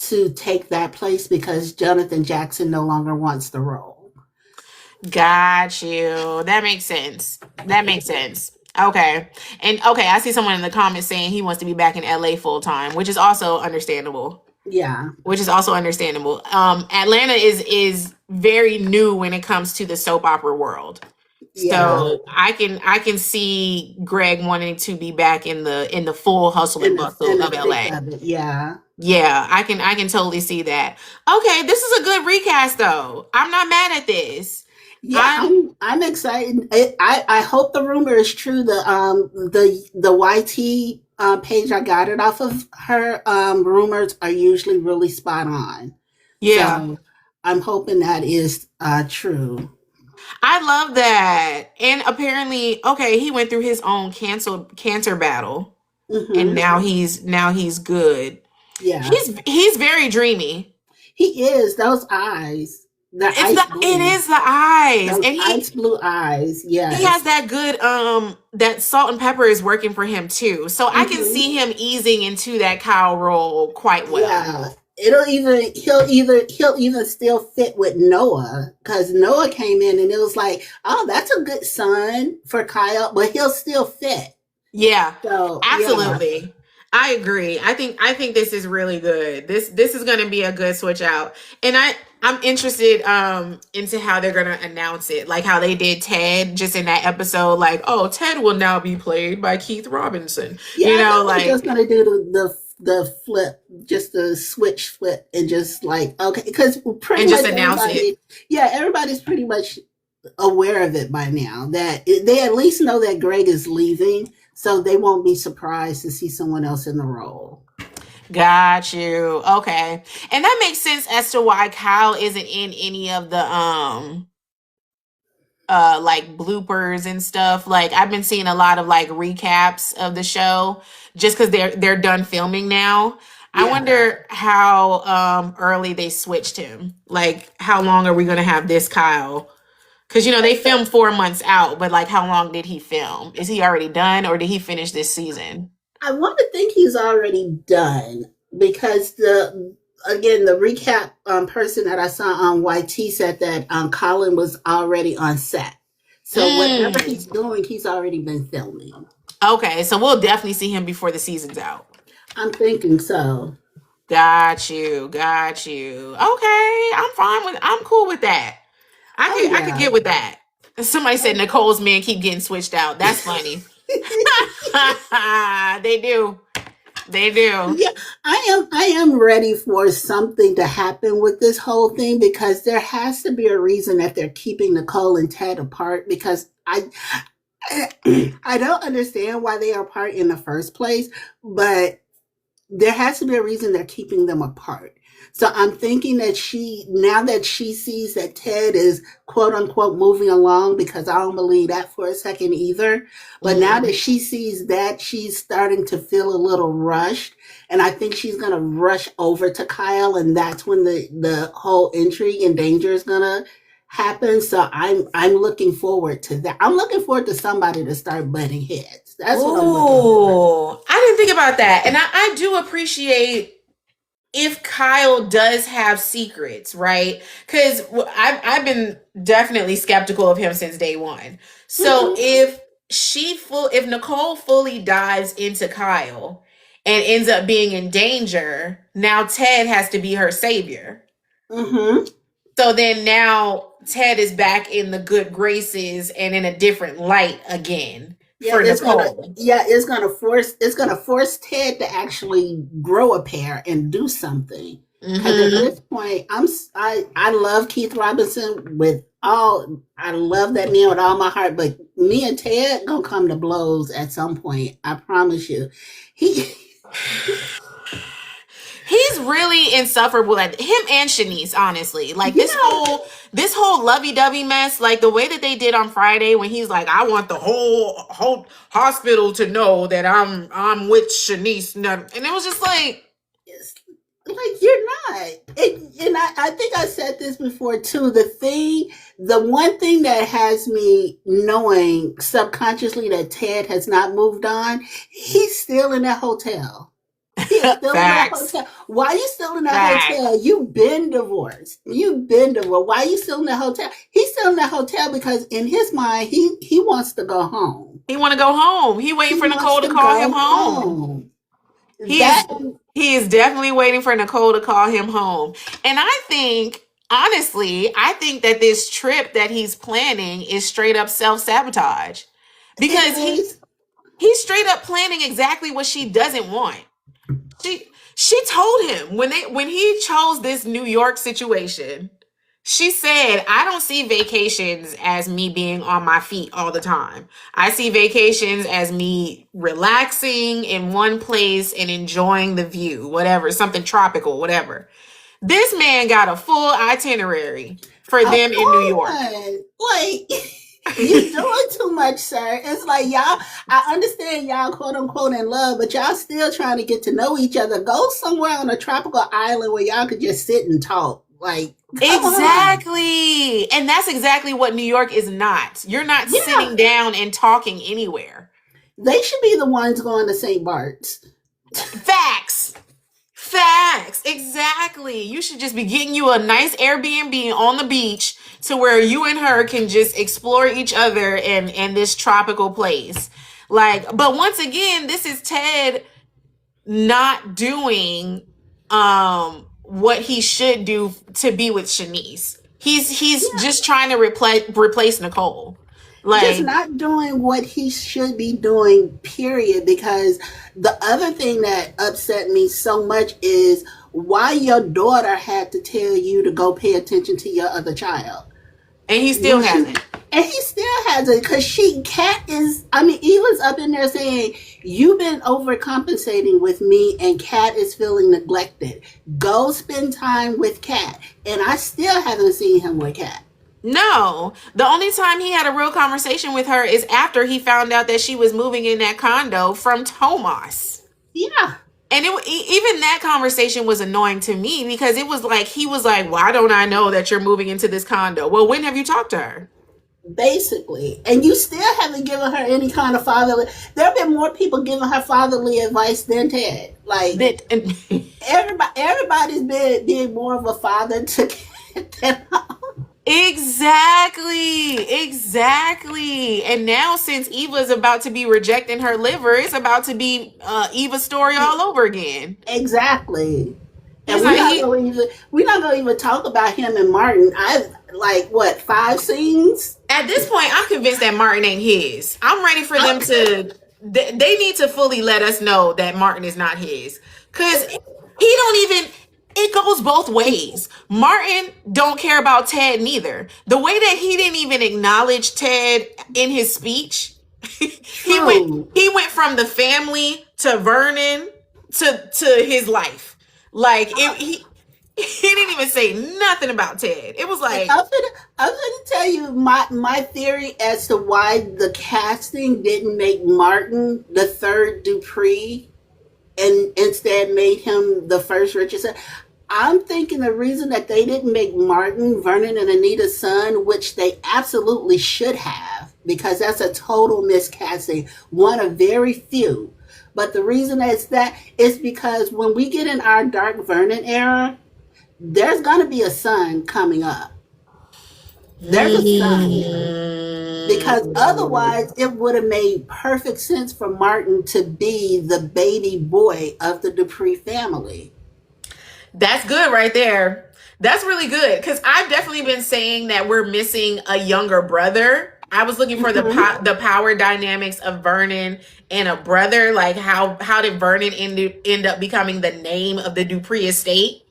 to take that place because Jonathan Jackson no longer wants the role. Got you. That makes sense. That makes sense. Okay. And okay, I see someone in the comments saying he wants to be back in LA full time, which is also understandable. Yeah, Which is also understandable. Atlanta is very new when it comes to the soap opera world. yeah, So I can see Greg wanting to be back in the full hustle and in bustle the of thick LA. of it. Yeah, Yeah, I can totally see that. Okay, this is a good recast though. I'm not mad at this. yeah. I'm I'm excited. I hope the rumor is true. The YT page I got it off of her. Rumors are usually really spot on. Yeah. So I'm hoping that is true. I love that. And apparently, okay, he went through his own cancer battle and Hmm. now he's good. Yeah, He's very dreamy. he is. Those eyes. The It's ice it blue. is the eyes. Those And ice blue eyes. he has Yes. that good that salt and pepper is working for him too. So I can Hmm. see him easing into that Kyle role quite well. Yeah. He'll even still fit with Noah, because Noah came in and it was like, oh, that's a good son for Kyle, but he'll still fit. Yeah, So yeah. absolutely. I agree. I think this is really good. This is going to be a good switch out. And I'm interested into how they're going to announce it. Like how they did Ted just in that episode, like, "Oh, Ted will now be played by Keith Robinson." Yeah, You I know, think they're just like gonna do the flip, just the switch flip, and just like, okay, because pretty and just much announce it. everybody, yeah, everybody's pretty much aware of it by now. That they at least know that Greg is leaving, so they won't be surprised to see someone else in the role. Got you. Okay. And that makes sense as to why Kyle isn't in any of the like bloopers and stuff. Like I've been seeing a lot of like recaps of the show just because they're done filming now. I Yeah, wonder how early they switched him. Like how long are we gonna have this Kyle? Because they filmed 4 months out, but like how long did he film? Is he already done or did he finish this season? I want to think he's already done, because the recap person that I saw on YT said that Colin was already on set. So whatever Mm. he's doing, he's already been filming. Okay, so we'll definitely see him before the season's out. I'm thinking so. Got you, got you. Okay, I'm cool with that. Oh I could yeah. get with that. Somebody Oh said Nicole's men keep getting switched out. That's funny. They do. They do. yeah, I am ready for something to happen with this whole thing, because there has to be a reason that they're keeping Nicole and Ted apart, because I don't understand why they are apart in the first place, but there has to be a reason they're keeping them apart. So I'm thinking that now that she sees that Ted is quote unquote moving along, because I don't believe that for a second either. But now that Mm. she sees that, she's starting to feel a little rushed. And I think she's going to rush over to Kyle. And that's when the whole intrigue and danger is going to happen. So I'm looking forward to that. I'm looking forward to somebody to start butting heads. That's what I'm looking for. Ooh, I didn't think about that, and I do appreciate if Kyle does have secrets, right? Because I've been definitely skeptical of him since day one. So Hmm. if Nicole fully dives into Kyle and ends up being in danger, now Ted has to be her savior. Hmm. So then now Ted is back in the good graces and in a different light again Yeah, for Nicole. it's gonna force Ted to actually grow a pair and do something. Because at Mm-hmm. this point, I love Keith Robinson with all, I love that man with all my heart. But me and Ted gonna come to blows at some point. I promise you. He He's really insufferable at him and Shanice, honestly. Like yeah, this whole lovey-dovey mess, like the way that they did on Friday when he's like, I want the whole hospital to know that I'm with Shanice. And it was just like, it's like, you're not. And I think I said this before too. The one thing that has me knowing subconsciously that Ted has not moved on, he's still in that hotel. He is still in that facts. hotel. Why are you still in that Facts. hotel? You've been divorced. You've been divorced. Why are you still in that hotel? He's still in that hotel because in his mind, he wants to go home. He wanna go home. He waiting He for wants Nicole to to call him go home. home. He is That he is definitely waiting for Nicole to call him home. And I think honestly, I think that this trip that he's planning is straight up self-sabotage. it Because is. he's straight up planning exactly what she doesn't want. She told him when he chose this New York situation, she said, I don't see vacations as me being on my feet all the time. I see vacations as me relaxing in one place and enjoying the view, whatever, something tropical, whatever. This man got a full itinerary for Come them in New York. on. Like, you doing too much, sir. It's like, y'all, I understand y'all quote unquote in love, but y'all still trying to get to know each other. Go somewhere on a tropical island where y'all could just sit and talk. Like, come on. Exactly. And that's exactly what New York is not. You're not Yeah, sitting down and talking anywhere. they should be the ones going to St. Bart's. Facts. Facts. Exactly. You should just be getting you a nice Airbnb on the beach to where you and her can just explore each other in this tropical place. Like, but once again, this is Ted not doing what he should do to be with Shanice. He's Yeah, just trying to replace Nicole. just Like, not doing what he should be doing, period. Because the other thing that upset me so much is why your daughter had to tell you to go pay attention to your other child. and he still When she, hasn't. and he still has it, because Kat is, I mean, Eva's up in there saying, you've been overcompensating with me and Kat is feeling neglected. Go spend time with Kat. And I still haven't seen him with Kat. No, the only time he had a real conversation with her is after he found out that she was moving in that condo from Tomas. Yeah, And even that conversation was annoying to me because it was like, he was like, why don't I know that you're moving into this condo? Well, when have you talked to her? basically. And you still haven't given her any kind of fatherly. There have been more people giving her fatherly advice than Ted. Like, That everybody's been being more of a father to Kat than exactly. And now since Eva's about to be rejecting her liver, it's about to be Eva's story all over again. exactly. And He's like, we're not gonna even talk about him and Martin. I've like what 5 scenes. at this point, I'm convinced that Martin ain't his. I'm ready for them to. They need to fully let us know that Martin is not his, because he don't even. It goes both ways. Martin don't care about Ted neither. The way that he didn't even acknowledge Ted in his speech, he went True. he went from the family to Vernon to his life. Like he didn't even say nothing about Ted. It was And like, I'm gonna tell you my theory as to why the casting didn't make Martin the third Dupree and instead made him the first Richardson. I'm thinking the reason that they didn't make Martin Vernon and Anita's son, which they absolutely should have, because that's a total miscasting, one of very few. But the reason that's that is because when we get in our Dark Vernon era, there's going to be a son coming up. There's a son. Because otherwise, it would have made perfect sense for Martin to be the baby boy of the Dupree family. that's good right there. That's really good because I've definitely been saying that we're missing a younger brother. I was looking for Mhm. the power dynamics of Vernon and a brother. Like how did Vernon end up becoming the name of the Dupree estate?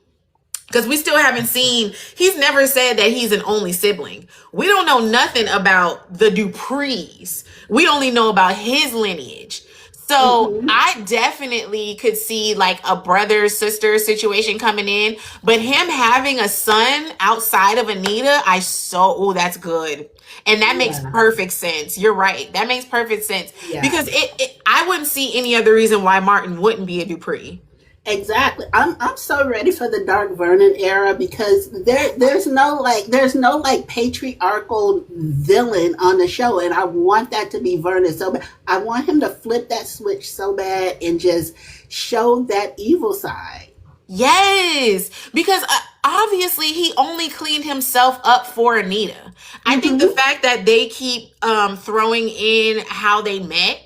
Because we still haven't seen, he's never said that he's an only sibling. We don't know nothing about the Duprees. We only know about his lineage. So Mhm. I definitely could see like a brother sister situation coming in, but him having a son outside of Anita, oh, that's good. And that makes Yeah. perfect sense. You're right. That makes perfect sense Yeah. because I wouldn't see any other reason why Martin wouldn't be a Dupree. Exactly. I'm so ready for the Dark Vernon era because there's no patriarchal villain on the show, and I want that to be Vernon so bad. I want him to flip that switch so bad and just show that evil side. Yes, because obviously he only cleaned himself up for Anita. I think the Hmm. fact that they keep throwing in how they met,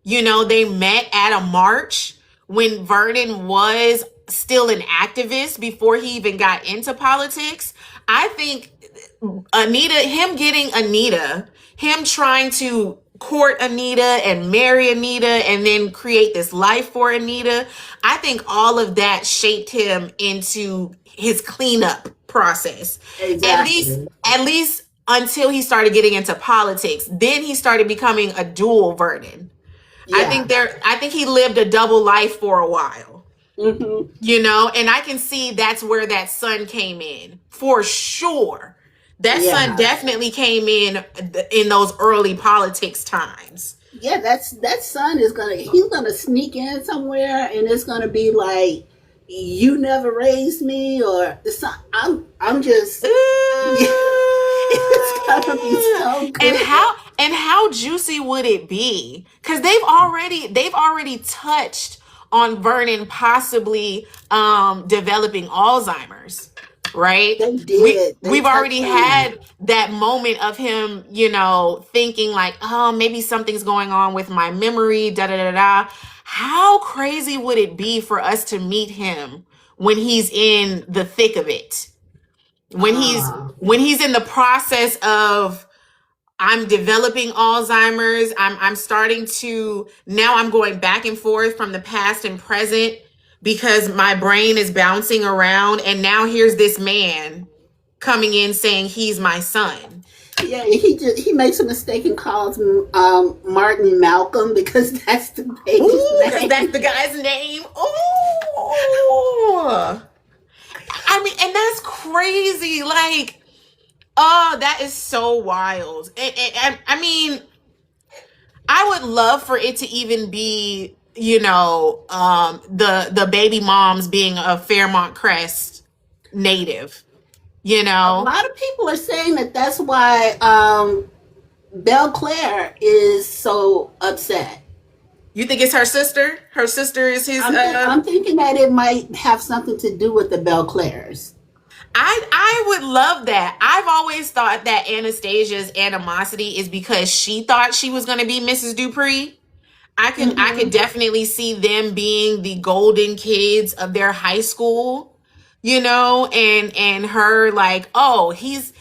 they met at a march when Vernon was still an activist before he even got into politics. I think him trying to court Anita and marry Anita and then create this life for Anita, I think all of that shaped him into his cleanup process. At least, Exactly. at least until he started getting into politics. Then he started becoming a dual Vernon. Yeah. I think he lived a double life for a while. Hmm. And I can see that's where that son came in for sure. That son Yeah. definitely came in those early politics times. Yeah. That son is he's gonna sneak in somewhere, and it's gonna be like you never raised me, or I'm just yeah, it's gonna be so And good. how juicy would it be? Because they've already touched on Vernon possibly developing Alzheimer's, right? They we did. They we've already touched on that. had that moment of him, thinking like, oh, maybe something's going on with my memory, da da da da. How crazy would it be for us to meet him when he's in the thick of it? When he's Ah, when he's in the process of, I'm developing Alzheimer's. I'm starting to, now I'm going back and forth from the past and present because my brain is bouncing around, and now here's this man coming in saying he's my son. yeah. He makes a mistake and calls Martin Malcolm because that's the baby's Ooh, because name. that's the guy's name. Ooh. I mean, and that's crazy. Like, oh, that is so wild. I mean, I would love for it to even be, the baby moms being a Fairmont Crest native. You A know, lot of people are saying that that's why Belle Claire is so upset. you think it's her sister? Her sister is his. I'm thinking that it might have something to do with the Belle Claires. I would love that. I've always thought that Anastasia's animosity is because she thought she was going to be Mrs. Dupree. I could Mm-hmm. definitely see them being the golden kids of their high school, and her like, oh, he's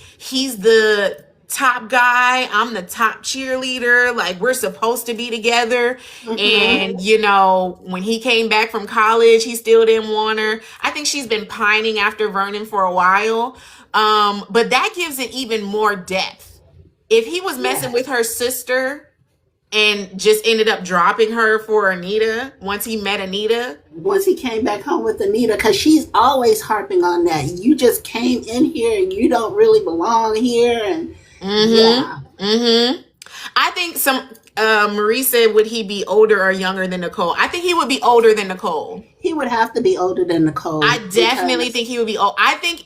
the top guy, I'm the top cheerleader, like we're supposed to be together. Mm-hmm. And when he came back from college, he still didn't want her. I think she's been pining after Vernon for a while. But that gives it even more depth. If he was messing with Yes. her sister and just ended up dropping her for Anita once he met Anita. Once he came back home with Anita, because she's always harping on that. You just came in here and you don't really belong here. And Mm-hmm. yeah, Mm-hmm. I think Marie said, would he be older or younger than Nicole? I think he would be older than Nicole. he would have to be older than I Nicole definitely because think he would be old. I think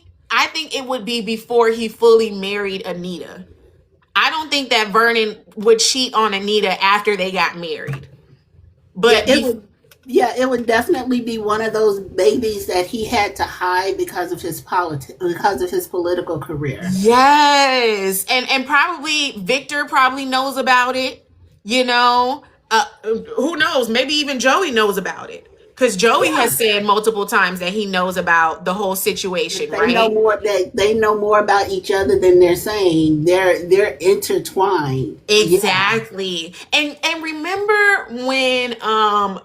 it would be before he fully married Anita. I don't think that Vernon would cheat on Anita after they got married. yeah, But it would. Yeah, it would definitely be one of those babies that he had to hide because of his because of his political career. yes, and probably Victor probably knows about it. You know, who knows? Maybe even Joey knows about it because Joey Yeah, has said multiple times that he knows about the whole situation, they know right? more. They know more about each other than they're saying. They're intertwined. Yeah. Exactly. And remember when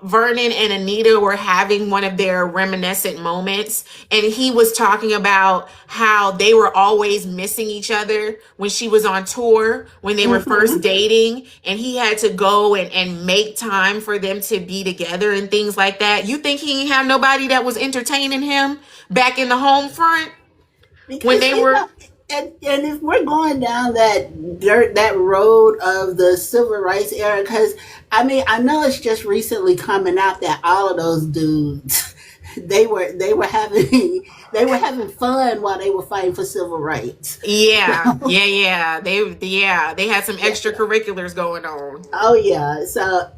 Vernon and Anita were having one of their reminiscent moments, and he was talking about how they were always missing each other when she was on tour, when they were first Mm-hmm. dating, and he had to go and make time for them to be together and things like that. You think he didn't have nobody that was entertaining him back in the home front when Because they were. and if we're going down that road of the civil rights era, because I mean I know it's just recently coming out that all of those dudes they were having they were having fun while they were fighting for civil rights. Yeah, yeah, yeah. They had some extracurriculars going on. Oh yeah, so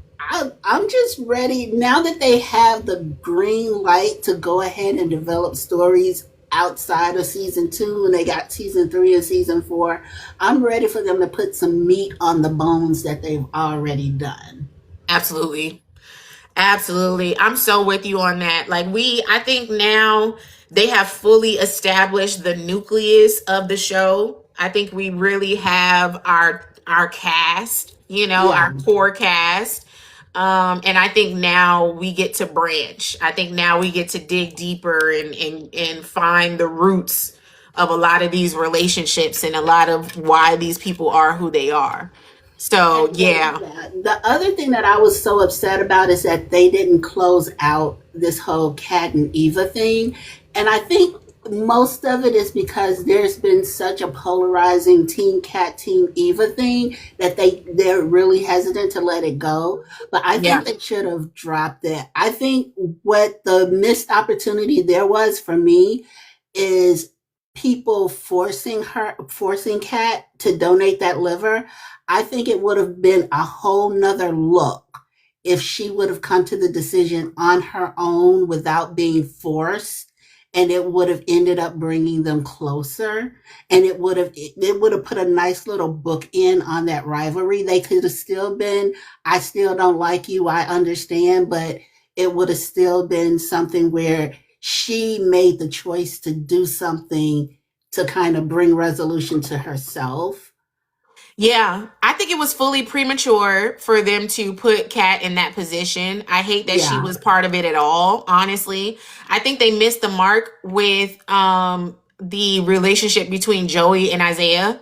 I'm just ready now that they have the green light to go ahead and develop stories outside of season 2, and they got season 3 and season 4. I'm ready for them to put some meat on the bones that they've already done. Absolutely. Absolutely. I'm so with you on that. Like I think now they have fully established the nucleus of the show. I think we really have our cast, Yeah, our core cast. And I think now we get to branch. I think now we get to dig deeper and find the roots of a lot of these relationships and a lot of why these people are who they are. So and yeah. the other thing that I was so upset about is that they didn't close out this whole Cat and Eva thing, and I think Most of it is because there's been such a polarizing Team Cat, Team Eva thing that they're really hesitant to let it go. But I Yeah. think they should have dropped it. I think what the missed opportunity there was for me is people forcing Cat to donate that liver. I think it would have been a whole nother look if she would have come to the decision on her own without being forced, and it would have ended up bringing them closer, and it would have put a nice little bookend on that rivalry. They could have still been, I still don't like you, I understand, but it would have still been something where she made the choice to do something to kind of bring resolution to herself. Yeah, I think it was fully premature for them to put Kat in that position. I hate that she Yeah. was part of it at all, honestly. I think they missed the mark with the relationship between Joey and Isaiah.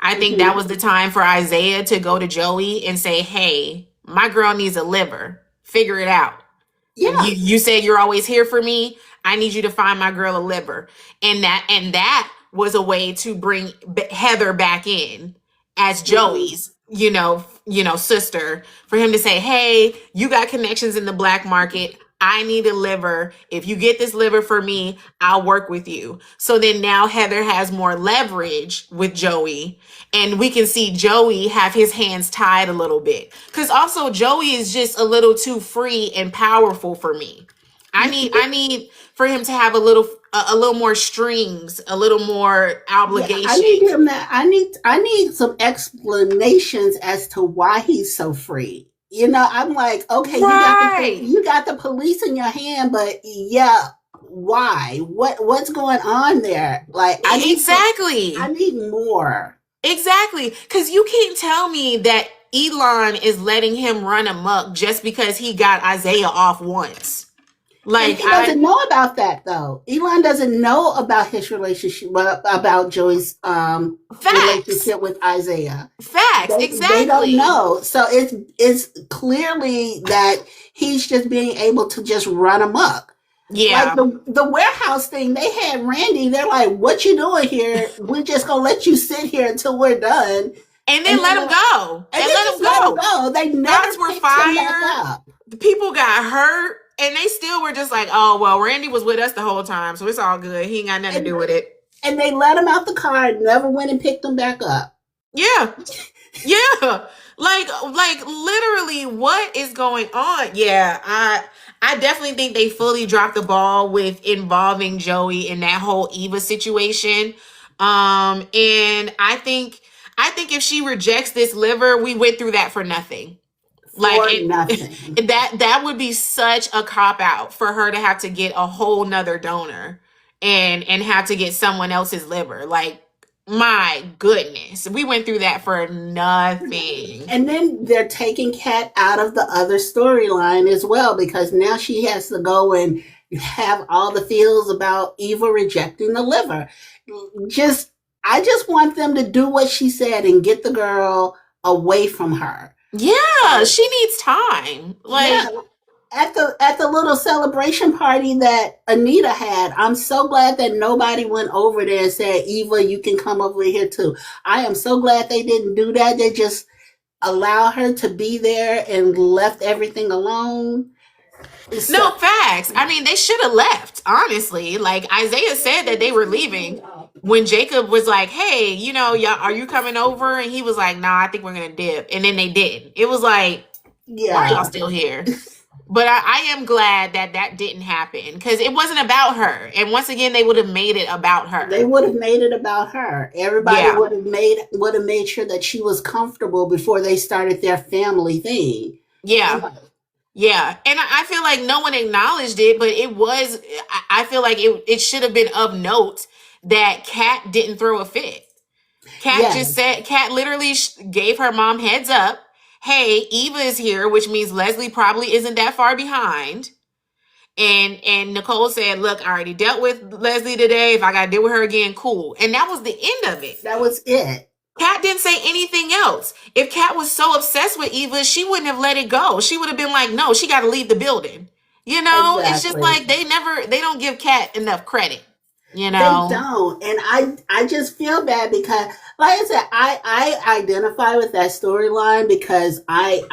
I think that Hmm. was the time for Isaiah to go to Joey and say, "Hey, my girl needs a liver. Figure it out. Yeah. You said you're always here for me. I need you to find my girl a liver." And that was a way to bring Heather back in as Hmm. Joey's, sister, for him to say, "Hey, you got connections in the black market. I need a liver. If you get this liver for me, I'll work with you." So then now Heather has more leverage with Joey, and we can see Joey have his hands tied a little bit. Cuz also Joey is just a little too free and powerful for me. I need for him to have a little more strings, a little more Yeah, I need obligations. him that I need some explanations as to why he's so free. I'm like, okay, Right. you got the police in your hand, but yeah, why? What's going on there? Like, I Exactly. need more. Exactly. Because you can't tell me that Elon is letting him run amok just because he got Isaiah off once. And Like, he doesn't know about that though. Elon doesn't know about his relationship, about Joey's facts. relationship with Isaiah. Facts. They don't Exactly. know. So it's clearly that he's just being able to just run amok. Like Yeah. the warehouse thing, they had Randy. They're like, "What you doing here? We're just gonna let you sit here until we're done," And and then then let him go. and And they let just him let him go. go. They never Shots were picked him back fired. up. The people got hurt. And they still were just like, "Oh, well, Randy was with us the whole time. So it's all good. He ain't got nothing to And do with it." and they let him out the car and never went and picked him back up. Yeah. Yeah. Like literally what is going on? Yeah, I definitely think they fully dropped the ball with involving Joey in that whole Eva situation. And I think if she rejects this liver, we went through that for nothing. Like For it nothing. that would be such a cop out for her to have to get a whole nother donor and have to get someone else's liver. Like, my goodness, we went through that for nothing. And then they're taking Kat out of the other storyline as well, because now she has to go and have all the feels about Eva rejecting the liver. Just I just want them to do what she said and get the girl away from her. Yeah, Like, she needs time. yeah, Like, at the little celebration party that Anita had, I'm so glad that nobody went over there and said, "Eva, you can come over here too." I am so glad they didn't do that. They just allow her to be there and left everything alone. So, no, facts. I mean, they should have left, honestly. Like, Isaiah said that they were leaving when Jacob was like, "Hey, y'all, are you coming over?" And he was like, "Nah, I think we're gonna dip." And then they did. It was like, why are y'all yeah, still here? But I am glad that that didn't happen because it wasn't about her. And once again, they would have made it about they her. would have made it about her. Everybody Yeah. would have made sure that she was comfortable before they started their family thing. Yeah. Yeah. Yeah. And I feel like no one acknowledged it, but it was, I feel like it should have been of note that Kat didn't throw a fit. Yes, Kat literally gave her mom heads up. Hey, Eva is here, which means Leslie probably isn't that far behind. And Nicole said, "Look, I already dealt with Leslie today. If I got to deal with her again, cool." And that was the end of it. that was it. Kat didn't say anything else. If Kat was so obsessed with Eva, she wouldn't have let it go. She would have been like, "No, she got to leave the building." It's just Exactly. like they don't give Kat enough credit. you They know. don't. And I just feel bad because, like I said, I identify with that storyline because I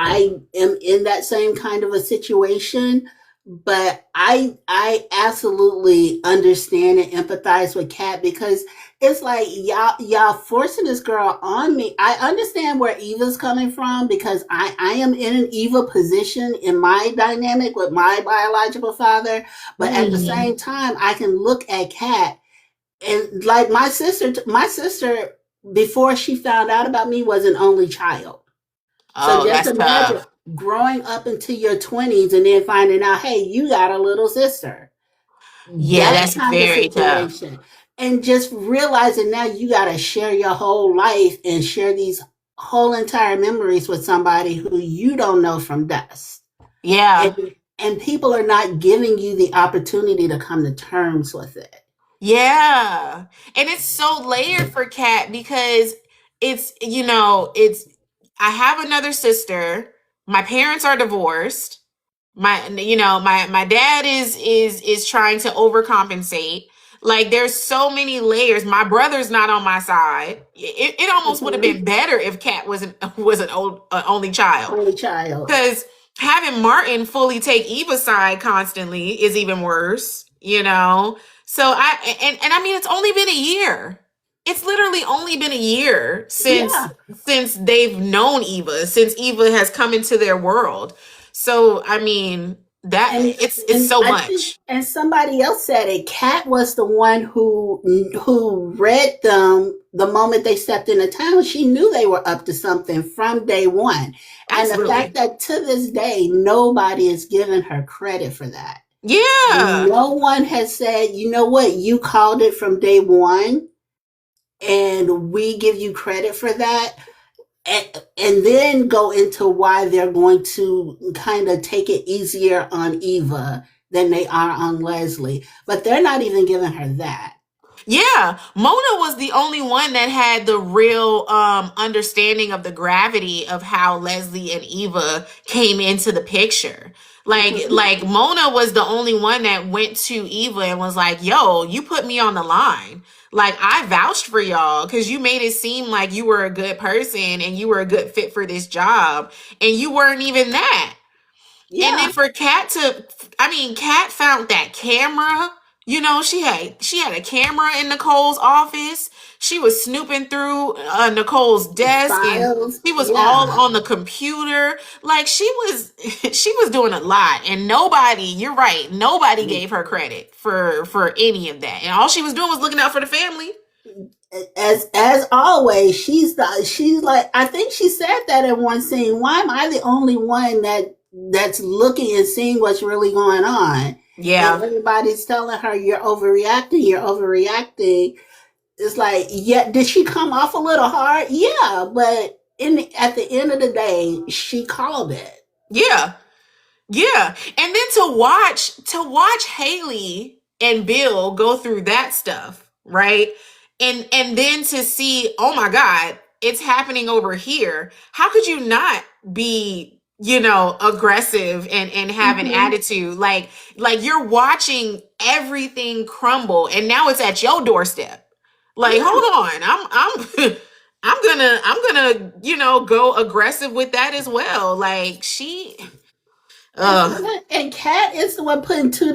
am in that same kind of a situation. But I absolutely understand and empathize with Kat because it's like y'all forcing this girl on me. I understand where Eva's coming from because I am in an Eva position in my dynamic with my biological father. But at the Mhm. same time, I can look at Kat and like my sister before she found out about me was an only child. So Oh, just that's imagine tough. growing up into your 20s and then finding out, hey, you got a little sister. Yeah, That that's kind of very tough. situation. And just realizing now you got to share your whole life and share these whole entire memories with somebody who you don't know from dust. Yeah. And people are not giving you the opportunity to come to terms with it. Yeah. And it's so layered for Kat because it's I have another sister. My parents are divorced. My dad is trying to overcompensate. Like there's so many layers. My brother's not on my side. It almost would have Mm-hmm. been better if Kat was an only child. Only child. Because having Martin fully take Eva's side constantly is even worse. So and I mean it's only been a year. It's literally only been a year since Yeah. since they've known Eva, since Eva has come into their world. So I mean that and it's and so I think much. and somebody else said it. Kat was the one who read them the moment they stepped into town. She knew they were up to something from day one, and the fact Absolutely. that to this day nobody is giving her credit for that. Yeah. No one has said, you know what, you called it from day one, and we give you credit for that. And then go into why they're going to kind of take it easier on Eva than they are on Leslie. But they're not even giving her that. Yeah, Mona was the only one that had the real understanding of the gravity of how Leslie and Eva came into the picture. Mm-hmm. Like Mona was the only one that went to Eva and was like, "Yo, you put me on the line. Like I vouched for y'all cuz you made it seem like you were a good person and you were a good fit for this job and you weren't even that." And then Yeah, for Kat to, I mean, Kat found that camera. She had a camera in Nicole's office. She was snooping through Nicole's desk, and files. she was all Yeah, on the computer. Like she was, she was doing a lot, and nobody. You're right. Nobody gave her credit for any of that, and all she was doing was looking out for the family. as always, she's like, I think she said that in one scene. Why am I the only one that's looking and seeing what's really going on? And Yeah, everybody's telling her you're overreacting. You're overreacting. It's like, yeah, did she come off a little hard? Yeah, but at the end of the day, she called it. yeah. Yeah. And then to watch Haley and Bill go through that stuff, right? And then to see, oh my God, it's happening over here. How could you not be, aggressive and have an Mm-hmm. attitude? Like you're watching everything crumble and now it's at your doorstep. Like, Yeah, hold on. I'm I'm gonna go aggressive with that as well. Like uh and Kat is the one putting two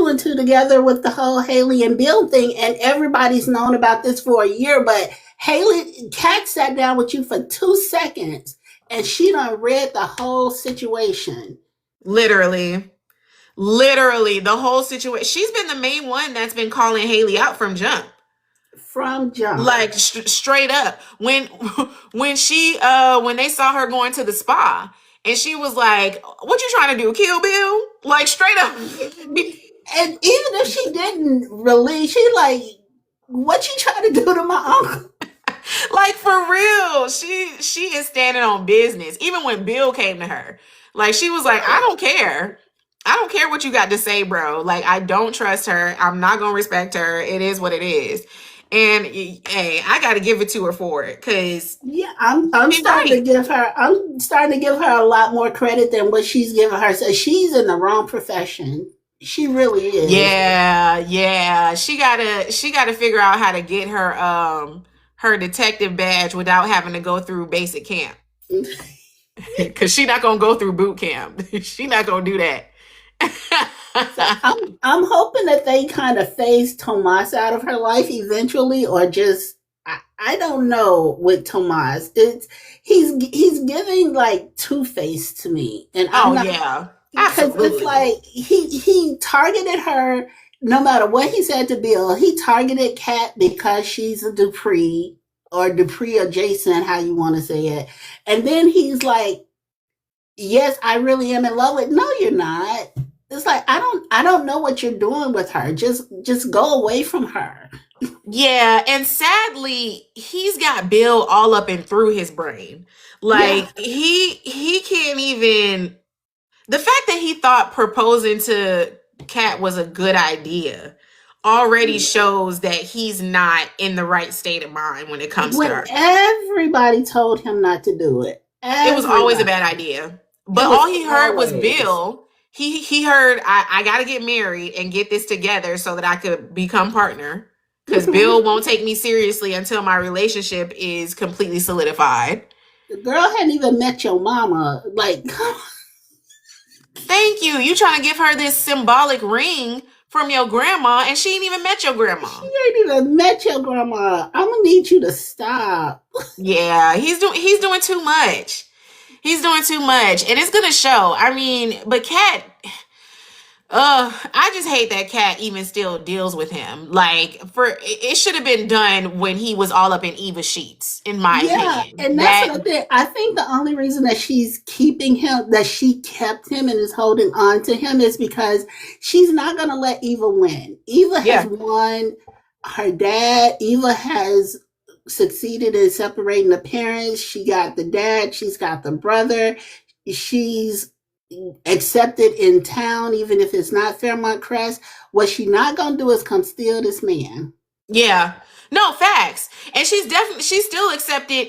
and two together with the whole Haley and Bill thing, and everybody's known about this for a year. But Kat sat down with you for 2 seconds, and she done read the whole situation literally. Literally, the whole situation. She's been the main one that's been calling Haley out from jump. from jump. Like straight up. When they saw her going to the spa and she was like, "What you trying to do? Kill Bill?" Like straight up. And even if she didn't release, she like, what you trying to do to my uncle? Like for real. She is standing on business. Even when Bill came to her. Like she was like, "I don't care. I don't care what you got to say, bro. Like I don't trust her. I'm not going to respect her. It is what it is." And hey, I got to give it to her for it cuz Yeah, I'm she's starting to right. give her I'm starting to give her a lot more credit than what she's giving her. So she's in the wrong profession. She really is. Yeah. She gotta figure out how to get her detective badge without having to go through basic camp. Cause she not gonna go through boot camp. She not gonna do that. So I'm hoping that they kind of phase Tomas out of her life eventually, or just I don't know with Tomas. He's giving like Two Face to me, and I'm Oh not, yeah. because it's Absolutely. like he targeted her no matter what he said to Bill. He targeted Kat because she's a Dupree or Dupree adjacent, how you want to say it, and then he's like, yes, I really am in love with. No, you're not. It's like I don't know what you're doing with her. Just go away from her. Yeah, and sadly, he's got Bill all up and through his brain. Yeah, Like he can't even, the fact that he thought proposing to Kat was a good idea already shows that he's not in the right state of mind when it comes to when her. everybody told him not to do it, It was always a bad everybody. idea. It But was all he heard was always Bill. He heard I gotta get married and get this together so that I could become partner. Because Bill won't take me seriously until my relationship is completely solidified. the girl hadn't even met your mama. Like, Thank you. You trying to give her this symbolic ring from your grandma, and she ain't even met your she grandma. ain't even met your grandma. I'm gonna need you to stop. Yeah, he's doing too much. He's doing too much, and it's gonna show. I mean, but Kat, I just hate that Kat even still deals with him. Like, it should have been done when he was all up in Eva's sheets, in my Yeah, opinion. and that's That what I think. I think the only reason that she's keeping him, that she kept him and is holding on to him, is because she's not going to let Eva win. Eva has Yeah, won her dad. Eva has succeeded in separating the parents. She got the dad, she's got the brother. She's accepted in town, even if it's not Fairmont Crest. What she's not going to do is come steal this man. yeah. No, facts. And she's still accepted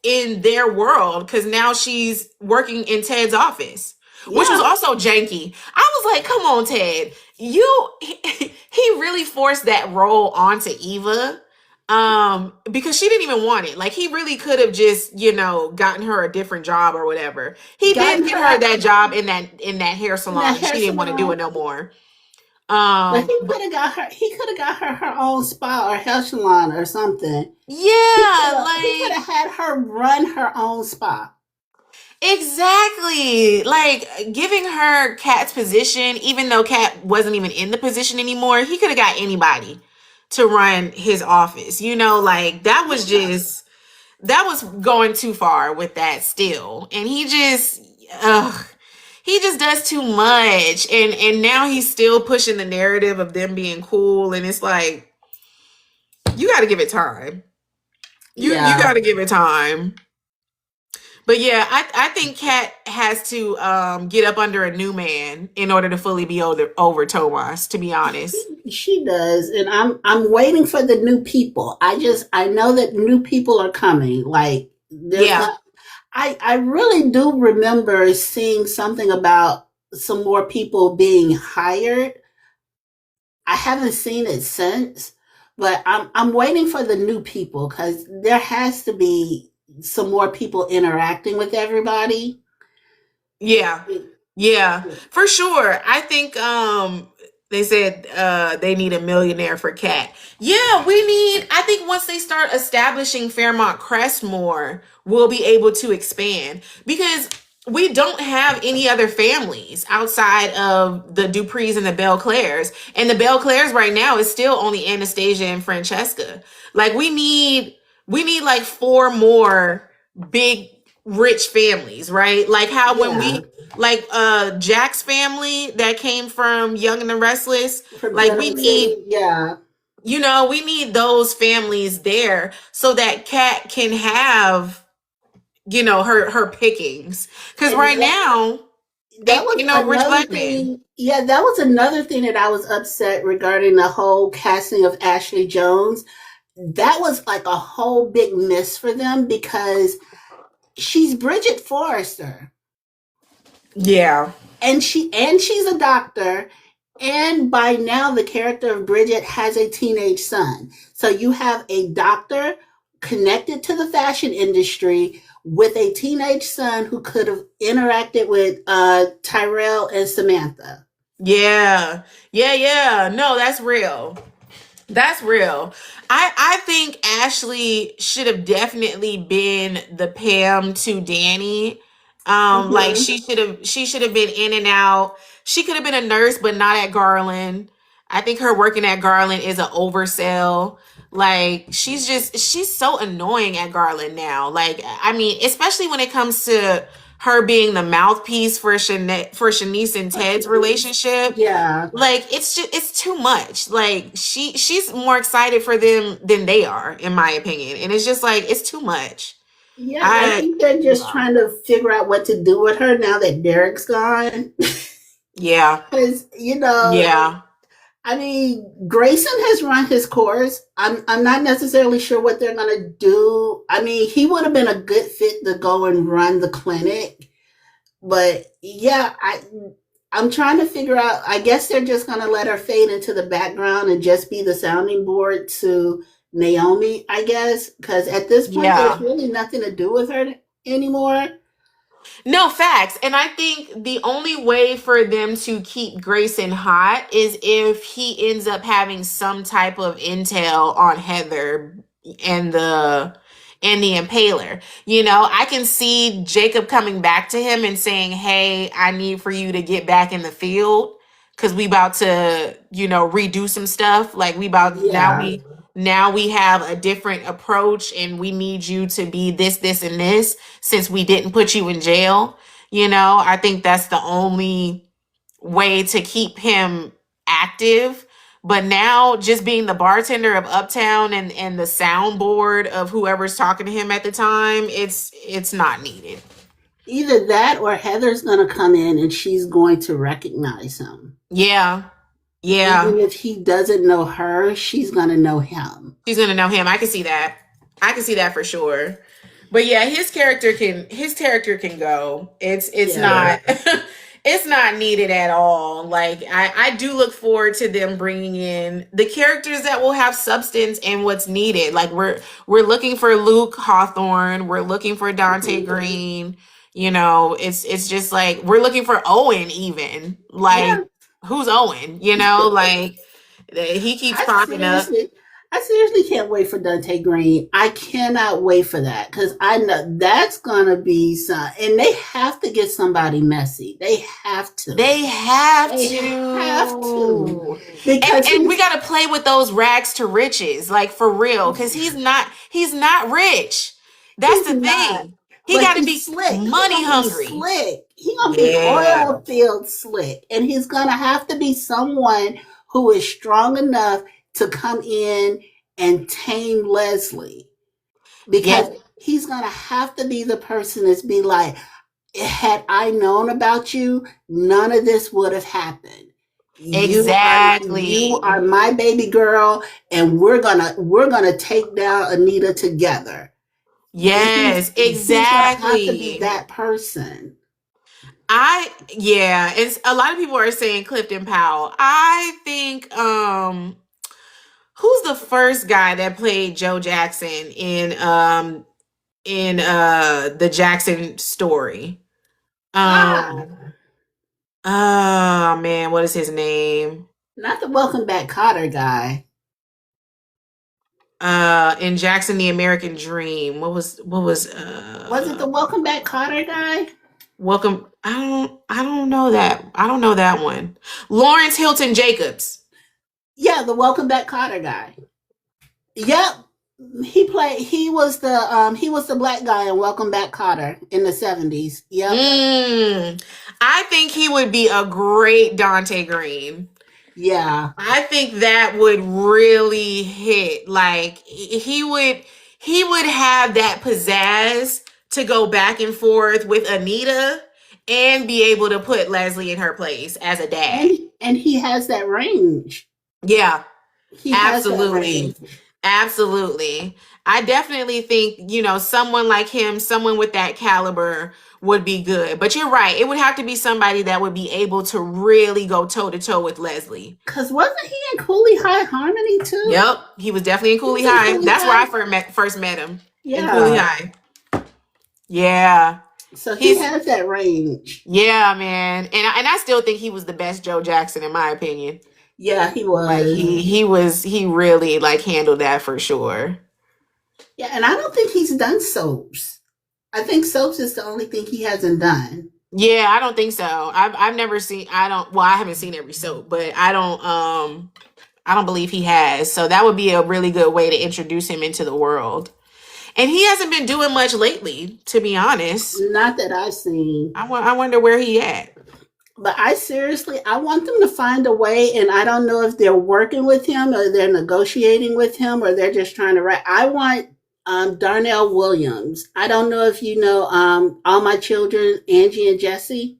in their world because now she's working in Ted's office, which was Yeah, also janky. I was like, come on, Ted. He really forced that role onto Eva. Because she didn't even want it. Like, he really could have just, gotten her a different job or whatever. He gotten did get her her that job in that hair in that salon, and hair she didn't want to do salon. it no more. But he But could have got her. He could have got her own spa or hair salon or something. yeah, He could like, have had her run her own spa. exactly. Like, giving her Kat's position, even though Kat wasn't even in the position anymore, he could have got anybody to run his office. Like, Yeah, that was going too far with that still. And ugh, he just does too much. And now he's still pushing the narrative of them being cool. And it's like, you got to give it time. You yeah, got to give it time. But yeah, I think Kat has to get up under a new man in order to fully be over Tomas, to be honest. she does, and I'm waiting for the new people. I know that new people are coming. Like, there's Yeah. not. I really do remember seeing something about some more people being hired. I haven't seen it since, but I'm waiting for the new people because there has to be some more people interacting with everybody. Yeah. Yeah, for sure. I think they said they need a millionaire for Cat. Yeah, I think once they start establishing Fairmont Crest more, we'll be able to expand because we don't have any other families outside of the Duprees and the Belclairs. And the Belclairs right now is still only Anastasia and Francesca. Like, we need like four more big rich families, right? Like how when Yeah, we like Jack's family that came from Young and the Restless, from like we Gentleman need City. Yeah, we need those families there so that Kat can have her pickings, because and right now that was ain't no rich another black man. thing. Yeah, that was another thing that I was upset regarding the whole casting of Ashley Jones. That was like a whole big miss for them because she's Bridget Forrester Yeah. and she's a doctor, And by now, the character of Bridget has a teenage son. So you have a doctor connected to the fashion industry with a teenage son who could have interacted with Tyrell and Samantha. Yeah. Yeah, yeah. No, that's real. That's real. I think Ashley should have definitely been the Pam to Danny. Like Mm-hmm. she should have been in and out. She could have been a nurse, but not at Garland. I think her working at Garland is an oversell. Like she's so annoying at Garland now. Like I mean, especially when it comes to her being the mouthpiece for Shanice and Ted's relationship. Yeah. Like it's too much. Like she's more excited for them than they are, in my opinion. And it's just like it's too much. Yeah, I I think they're just trying to figure out what to do with her now that Derek's gone. Yeah. Because, Yeah. I mean, Grayson has run his course. I'm not necessarily sure what they're gonna do. I mean, he would have been a good fit to go and run the clinic. But yeah, I'm trying to figure out. I guess they're just gonna let her fade into the background and just be the sounding board to Naomi, I guess, because at this point there's Yeah. really nothing to do with her anymore. No, facts. And I think the only way for them to keep Grayson hot is if he ends up having some type of intel on Heather and the impaler. You know, I can see Jacob coming back to him and saying, "Hey, I need for you to get back in the field cuz we about to, redo some stuff. Like we about Yeah. now we have a different approach and we need you to be this and this since we didn't put you in jail." I think that's the only way to keep him active. But now just being the bartender of Uptown and the soundboard of whoever's talking to him at the time, it's not needed. Either that or Heather's gonna come in and she's going to recognize him. Yeah. Yeah. Even if he doesn't know her, she's gonna know him. She's gonna know him. I can see that. I can see that for sure. But yeah, his character can go. It's Yeah. not it's not needed at all. Like I do look forward to them bringing in the characters that will have substance and what's needed. Like we're looking for Luke Hawthorne, we're looking for Dante Mhm. Green. It's just like we're looking for Owen even. Yeah. Like who's Owen? Like he keeps I popping up. seriously, I seriously can't wait for Dante Green. I cannot wait for that because I know that's gonna be some, and they have to get somebody messy. They have to. They have They have to to. And because and we gotta play with those rags to riches, like for real, because he's not rich. That's he's the not, thing. He but gotta he's be slick. He money gonna be hungry. slick. He gonna be Yeah. oil field slick, and he's gonna have to be someone who is strong enough to come in and tame Leslie Yeah. because he's gonna have to be the person that's be like, had I known about you, none of this would have happened. You are Exactly. my baby girl, and we're gonna take down Anita together. Yes, He's gonna have to be exactly. that person. Yeah, it's a lot of people are saying Clifton Powell. I think who's the first guy that played Joe Jackson in the Jackson story? Ah, Um oh man, what is his name? not the Welcome Back Cotter guy. In Jackson the American Dream. What was Was it the Welcome Back Cotter guy? welcome I don't know that. I don't know that one. Lawrence Hilton Jacobs. Yeah, the Welcome Back Cotter guy. Yep. He was the black guy in Welcome Back Cotter in the 70s. Yep. I think he would be a great Dante Green. Yeah. I think that would really hit. Like he would have that pizzazz to go back and forth with Anita and be able to put Leslie in her place as a dad. And he has that range. Yeah, He has that absolutely. range. Absolutely. I definitely think, someone like him, someone with that caliber would be good. But you're right. It would have to be somebody that would be able to really go toe to toe with Leslie. Because wasn't he in Cooley High Harmony too? Yep. He was definitely in He was Cooley in High. Cooley That's where High. I first met him. In Cooley Yeah. High. Yeah. So he He's has that range. yeah, man. And I still think he was the best Joe Jackson in my opinion. Yeah, he Like was. he really like handled that for sure. Yeah, and I don't think he's done soaps. I think soaps is the only thing he hasn't done. Yeah, I don't think so. I've never seen I haven't seen every soap, but I don't believe he has. So that would be a really good way to introduce him into the world. And he hasn't been doing much lately, to be honest. Not that I've seen. I wonder where he at. But I want them to find a way, and I don't know if they're working with him or they're negotiating with him or they're just trying to write. I want Darnell Williams. I don't know if you know All My Children, Angie and Jesse.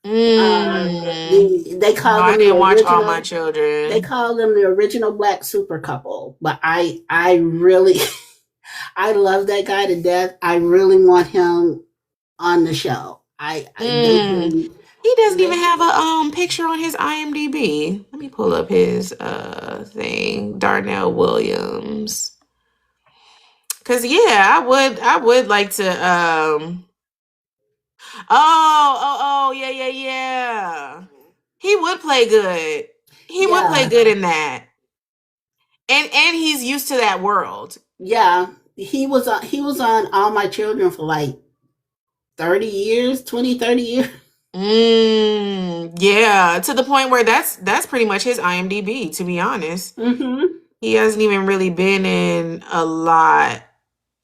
They No, call I them the didn't watch All original. My Children. They call them the original black super couple. But I really, I love that guy to death. I really want him on the show. He doesn't even have a picture on his IMDb. Let me pull up his thing. Darnell Williams. Cause yeah, I would like to yeah. He would play good. He would play Yeah, good in that. And he's used to that world. yeah. He was on All My Children for like 30 years, 20, 30 years. Yeah, to the point where that's pretty much his IMDb, to be honest. Mm-hmm. He hasn't even really been in a lot.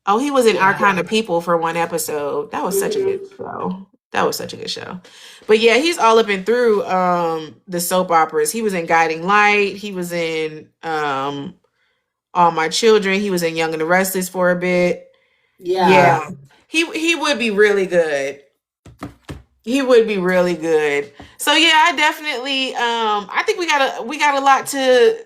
Oh, he was in Our Yeah. Kind of People for one episode. That was such a good Mm-hmm. show. That was such a good show. But yeah, he's all up and through the soap operas. He was in Guiding Light. He was in All My Children. He was in Young and the Restless for a bit. Yeah. Yeah. He would be really good. He would be really good. So yeah, I definitely I think we got a lot to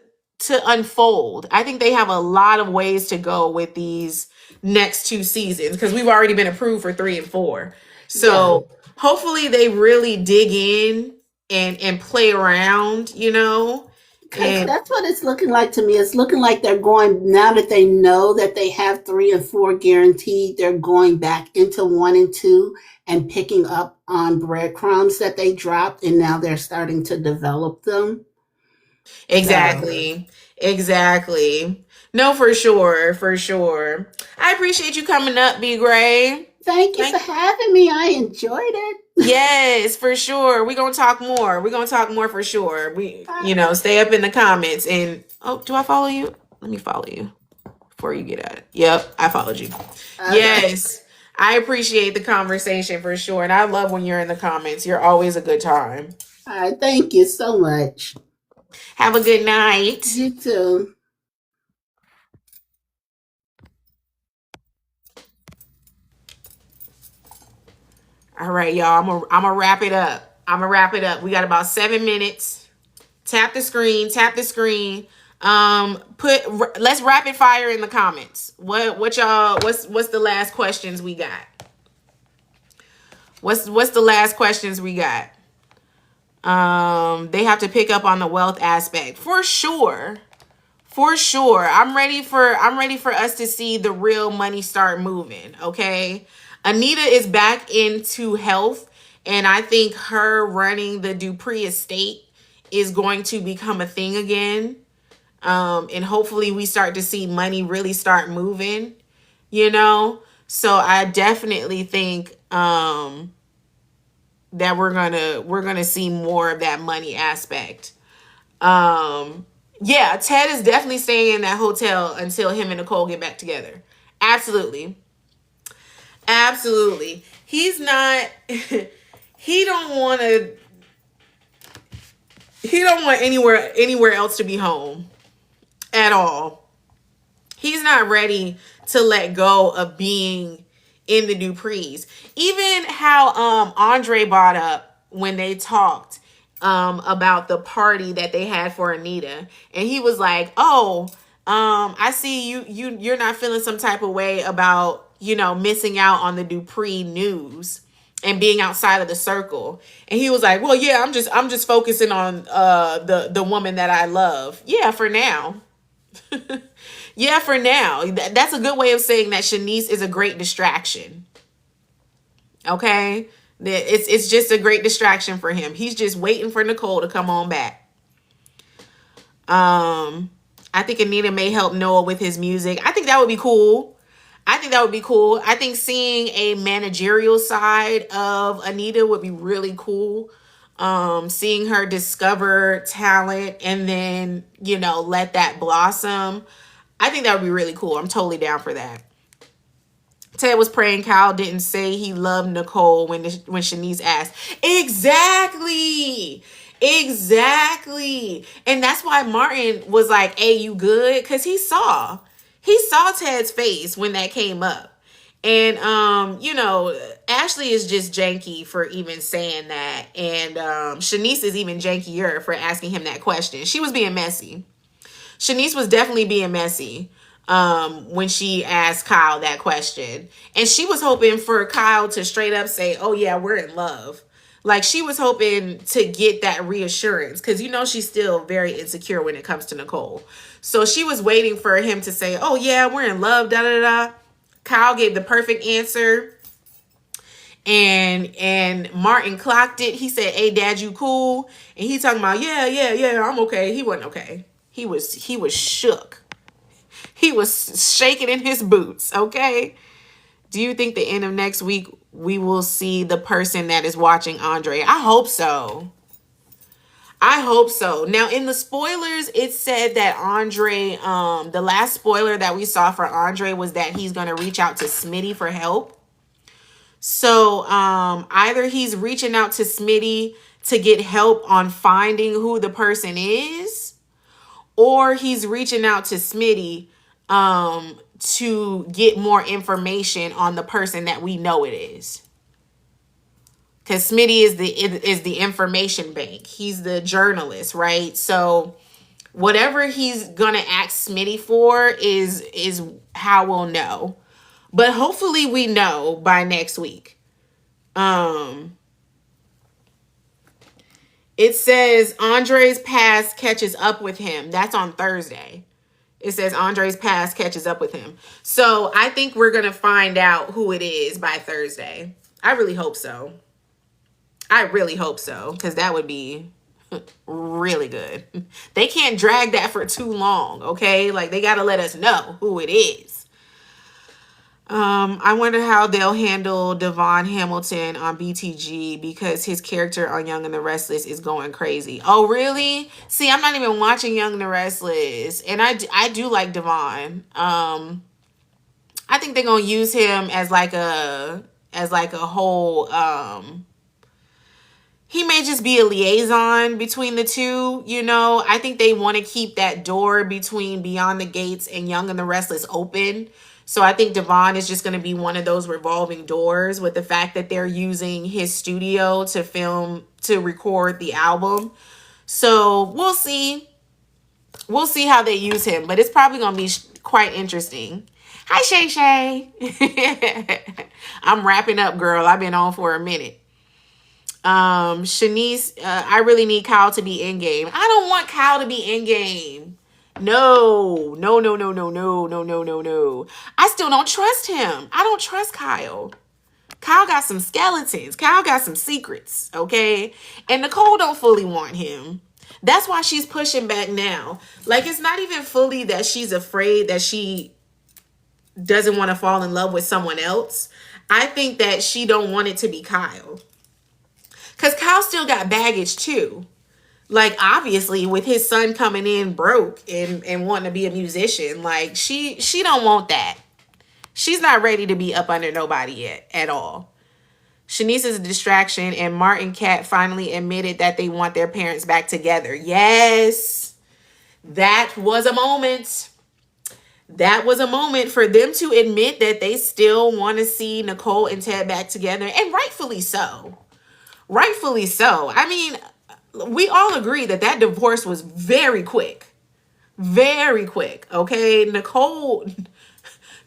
unfold. I think they have a lot of ways to go with these next two seasons because we've already been approved for 3 and 4. So hopefully they really dig in and play around, you know. Because And that's what it's looking like to me. It's looking like they're going, now that they know that they have 3 and 4 guaranteed, they're going back into 1 and 2 and picking up on breadcrumbs that they dropped, and now they're starting to develop them. exactly. No, for sure. I appreciate you coming up, B Gray. Thank you for having me. I enjoyed it. Yes, for sure. We're gonna talk more. For sure. We, stay up in the comments. And do I follow you? Let me follow you before you get at it. Yep, I followed you. Okay. Yes, I appreciate the conversation for sure, and I love when you're in the comments. You're always a good time. All right. Thank you so much. Have a good night. You too. All right, y'all. I'm gonna wrap it up. We got about 7 minutes. Tap the screen. Let's rapid fire in the comments. What y'all? What's the last questions we got? What's the last questions we got? They have to pick up on the wealth aspect for sure. I'm ready for us to see the real money start moving. Okay. Anita is back into health, and I think her running the Dupree estate is going to become a thing again. And hopefully we start to see money really start moving, So I definitely think that we're gonna see more of that money aspect. Yeah, Ted is definitely staying in that hotel until him and Nicole get back together. Absolutely. He's not he don't want anywhere else to be home at all. He's not ready to let go of being in the Duprees. Even how Andre brought up when they talked about the party that they had for Anita, and he was like, "Oh, I see you're not feeling some type of way about missing out on the Dupree news and being outside of the circle. And he was like, well, yeah, I'm just focusing on the woman that I love. Yeah, for now. Yeah, for now. That's a good way of saying that Shanice is a great distraction. Okay? It's just a great distraction for him. He's just waiting for Nicole to come on back. I think Anita may help Noah with his music. I think that would be cool. I think seeing a managerial side of Anita would be really cool. Seeing her discover talent and then, let that blossom. I think that would be really cool. I'm totally down for that. Ted was praying Kyle didn't say he loved Nicole when Shanice asked. Exactly. And that's why Martin was like, hey, you good? Because he saw Ted's face when that came up. And, Ashley is just janky for even saying that. And Shanice is even jankier for asking him that question. She was being messy. Shanice was definitely being messy when she asked Kyle that question. And she was hoping for Kyle to straight up say, oh, yeah, we're in love. Like, she was hoping to get that reassurance because, she's still very insecure when it comes to Nicole. So she was waiting for him to say, oh, yeah, we're in love, da-da-da. Kyle gave the perfect answer. And Martin clocked it. He said, hey, Dad, you cool? And he talking about, yeah, I'm okay. He wasn't okay. He was shook. He was shaking in his boots, okay? Do you think the end of next week we will see the person that is watching Andre? I hope so. Now, in the spoilers, it said that Andre, the last spoiler that we saw for Andre was that he's going to reach out to Smitty for help. So either he's reaching out to Smitty to get help on finding who the person is, or he's reaching out to Smitty to get more information on the person that we know it is. Because Smitty is the information bank. He's the journalist, right? So whatever he's gonna ask Smitty for is how we'll know. But hopefully we know by next week. It says Andre's past catches up with him. That's on Thursday. It says Andre's past catches up with him. So I think we're going to find out who it is by Thursday. I really hope so. Because that would be really good. They can't drag that for too long, okay? Like, they got to let us know who it is. I wonder how they'll handle Devon Hamilton on BTG because his character on Young and the Restless is going crazy. Oh, really? See, I'm not even watching Young and the Restless, and I do like Devon. I think they're gonna use him as like a whole. He may just be a liaison between the two. I think they want to keep that door between Beyond the Gates and Young and the Restless open. So I think Devon is just going to be one of those revolving doors with the fact that they're using his studio to record the album. So we'll see. We'll see how they use him, but it's probably going to be quite interesting. Hi, Shay Shay. I'm wrapping up, girl. I've been on for a minute. Shanice, I really need Kyle to be in game. I don't want Kyle to be in game. No. I still don't trust him. I don't trust Kyle. Kyle got some skeletons. Kyle got some secrets, okay? And Nicole don't fully want him. That's why she's pushing back now. Like, it's not even fully that she's afraid that she doesn't want to fall in love with someone else. I think that she don't want it to be Kyle. Because Kyle still got baggage too. Like, obviously, with his son coming in broke and wanting to be a musician, like, she don't want that. She's not ready to be up under nobody yet at all. Shanice is a distraction, and Martin Kat finally admitted that they want their parents back together. Yes, that was a moment. That was a moment for them to admit that they still want to see Nicole and Ted back together, and rightfully so. Rightfully so. I mean, we all agree that divorce was very quick. Very quick, okay? Nicole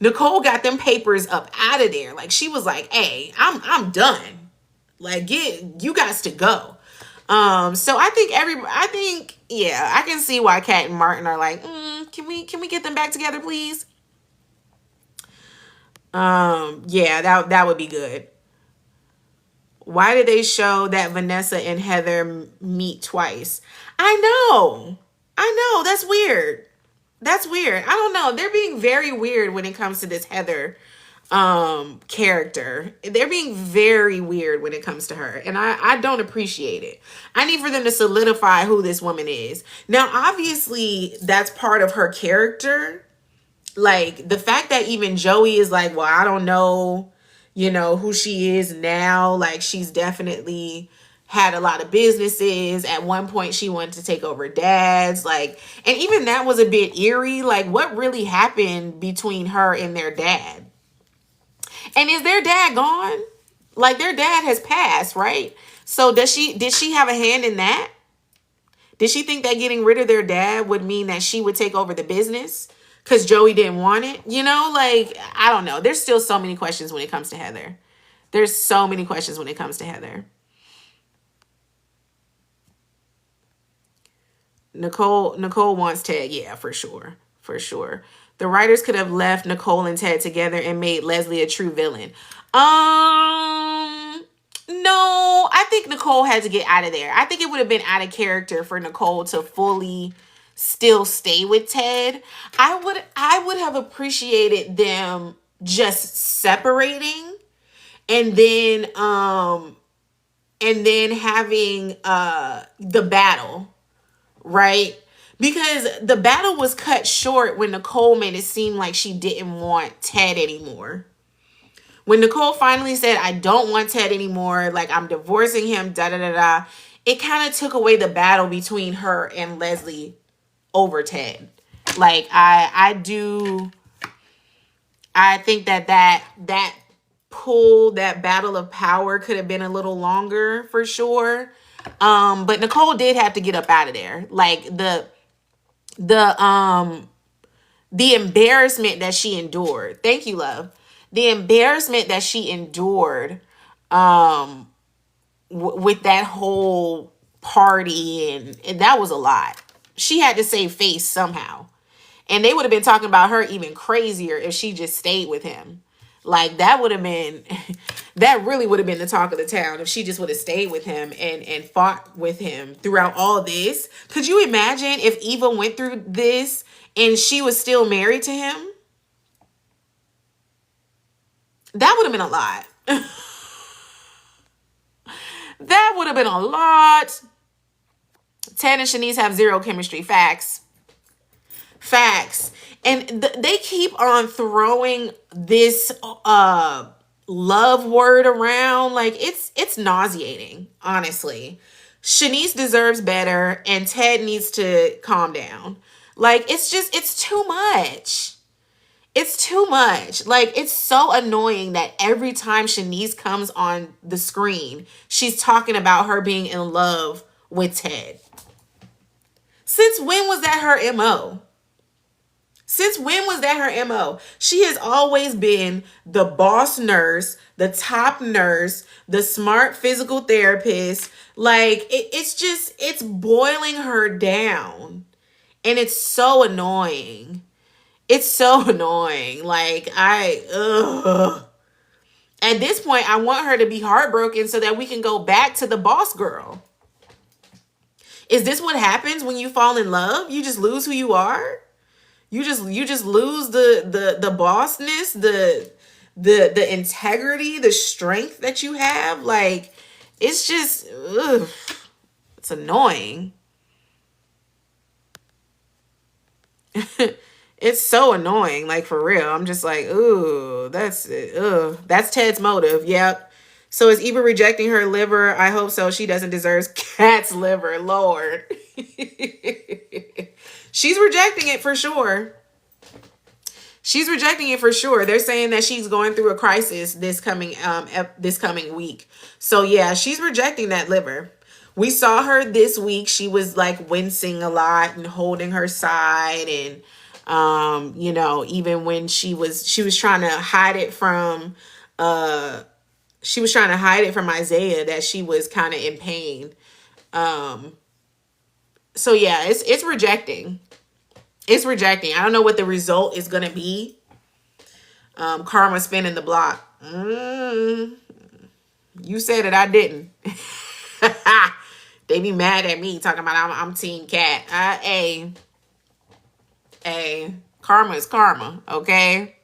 Nicole got them papers up out of there. Like she was like, "Hey, I'm done. Like you guys to go." So I think yeah, I can see why Kat and Martin are like, can we get them back together, please? Yeah, that would be good. Why did they show that Vanessa and Heather meet twice? I know, that's weird. That's weird. I don't know. They're being very weird when it comes to this Heather character. They're being very weird when it comes to her, and I don't appreciate it. I need for them to solidify who this woman is. Now obviously that's part of her character. Like the fact that even Joey is like, well, I don't know, who she is now. Like she's definitely had a lot of businesses. At one point she wanted to take over Dad's, like, and even that was a bit eerie. Like what really happened between her and their dad? And is their dad gone? Like their dad has passed, right? So did she have a hand in that? Did she think that getting rid of their dad would mean that she would take over the business because Joey didn't want it? Like, I don't know. There's still so many questions when it comes to Heather. There's so many questions when it comes to Heather. Nicole wants Ted. Yeah, for sure. For sure. The writers could have left Nicole and Ted together and made Leslie a true villain. No, I think Nicole had to get out of there. I think it would have been out of character for Nicole to fully still stay with Ted. I would have appreciated them just separating and then having the battle, right? Because the battle was cut short when Nicole made it seem like she didn't want Ted anymore. When Nicole finally said, I don't want Ted anymore, like I'm divorcing him, da da da da, it kind of took away the battle between her and Leslie over Ted. Like I think that pull, that battle of power could have been a little longer for sure. But Nicole did have to get up out of there. Like the embarrassment that she endured. Thank you, love. The embarrassment that she endured with that whole party and that was a lot. She had to save face somehow. And they would have been talking about her even crazier if she just stayed with him. Like that would have been, that really would have been the talk of the town if she just would have stayed with him and fought with him throughout all this. Could you imagine if Eva went through this and she was still married to him? That would have been a lot. That would have been a lot. Ted and Shanice have zero chemistry. Facts. And they keep on throwing this love word around. Like it's nauseating, honestly. Shanice deserves better and Ted needs to calm down. Like it's too much. It's too much. Like it's so annoying that every time Shanice comes on the screen, she's talking about her being in love with Ted. Since when was that her MO? Since when was that her MO? She has always been the boss nurse, the top nurse, the smart physical therapist. Like it's boiling her down. And it's so annoying. It's so annoying. Like at this point, I want her to be heartbroken so that we can go back to the boss girl. Is this what happens when you fall in love? You just lose who you are? You just lose the bossness, the integrity, the strength that you have. Like it's just it's annoying. It's so annoying, like for real. I'm just like, ooh, that's Ted's motive. Yep. So is Eva rejecting her liver? I hope so. She doesn't deserve Cat's liver, Lord. She's rejecting it for sure. She's rejecting it for sure. They're saying that she's going through a crisis this coming week. So yeah, she's rejecting that liver. We saw her this week. She was like wincing a lot and holding her side and Even when she was trying to hide it from Isaiah, that she was kind of in pain. So yeah, it's rejecting. It's rejecting. I don't know what the result is gonna be. Karma spinning the block. You said it, I didn't. They be mad at me talking about I'm Team Cat. Karma is karma, okay?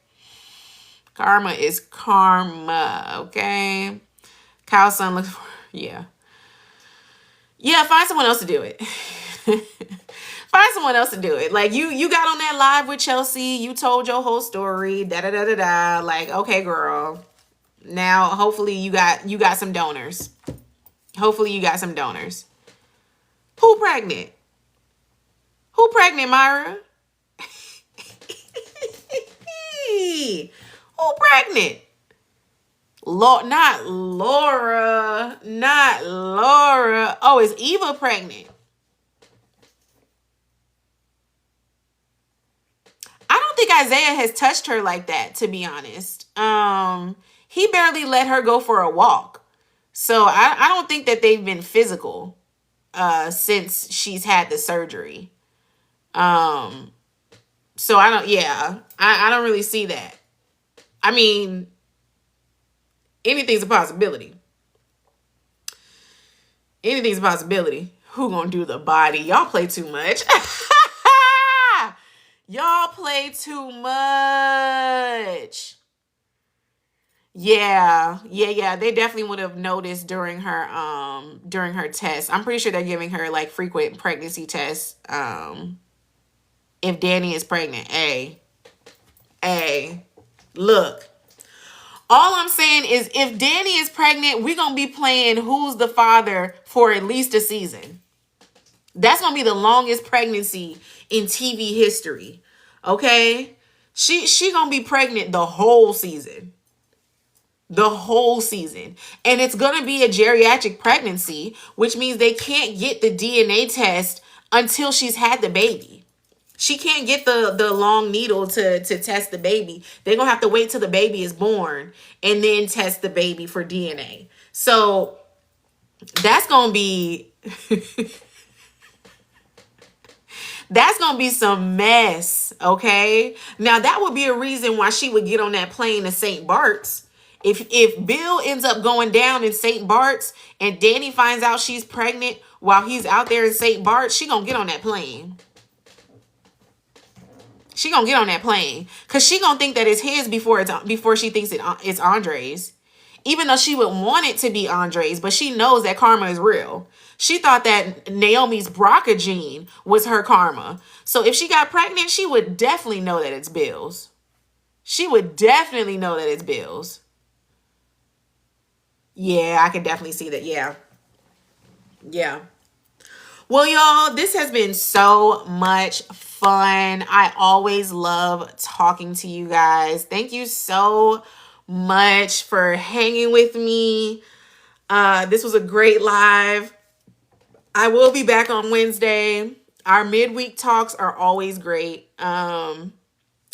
Karma is karma, okay? Kyle's son looks for, yeah. Yeah, find someone else to do it. Find someone else to do it. Like you got on that live with Chelsea, you told your whole story, da da da da da. Like, okay, girl. Now hopefully you got some donors. Hopefully you got some donors. Who pregnant? Who pregnant, Myra? Who pregnant? Not Laura. Not Laura. Oh, is Eva pregnant? I don't think Isaiah has touched her like that, to be honest. He barely let her go for a walk. So I don't think that they've been physical since she's had the surgery. So I don't really see that. I mean, anything's a possibility. Anything's a possibility. Who gonna do the body? Y'all play too much. Y'all play too much. Yeah. They definitely would have noticed during her test. I'm pretty sure they're giving her like frequent pregnancy tests. If Danny is pregnant. Look. All I'm saying is if Danny is pregnant, we're going to be playing Who's the Father for at least a season. That's going to be the longest pregnancy in TV history. Okay? She going to be pregnant the whole season. The whole season. And it's going to be a geriatric pregnancy, which means they can't get the DNA test until she's had the baby. She can't get the long needle to test the baby. They're going to have to wait till the baby is born and then test the baby for DNA. So that's going to be that's going to be some mess, okay? Now that would be a reason why she would get on that plane to St. Bart's. If Bill ends up going down in St. Bart's and Danny finds out she's pregnant while he's out there in St. Bart's, she going to get on that plane. She gonna get on that plane because she gonna think that it's his before she thinks it's Andre's. Even though she would want it to be Andre's, but she knows that karma is real. She thought that Naomi's BRCA gene was her karma. So if she got pregnant, she would definitely know that it's Bill's. She would definitely know that it's Bill's. Yeah, I can definitely see that. Yeah. Well, y'all, this has been so much fun. I always love talking to you guys. Thank you so much for hanging with me. This was a great live. I will be back on Wednesday. Our midweek talks are always great.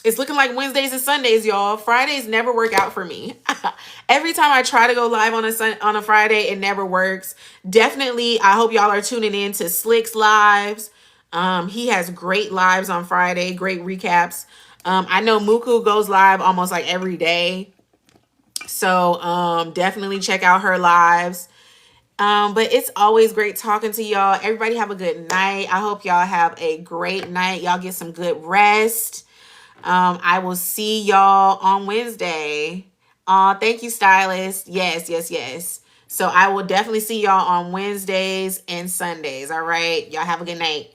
It's looking like Wednesdays and Sundays, y'all. Fridays never work out for me. Every time I try to go live on a Friday, it never works. Definitely, I hope y'all are tuning in to Slick's lives. He has great lives on Friday, great recaps. I know Muku goes live almost like every day. So definitely check out her lives. But it's always great talking to y'all. Everybody have a good night. I hope y'all have a great night. Y'all get some good rest. I will see y'all on Wednesday. Thank you, stylist. Yes. So I will definitely see y'all on Wednesdays and Sundays. All right. Y'all have a good night.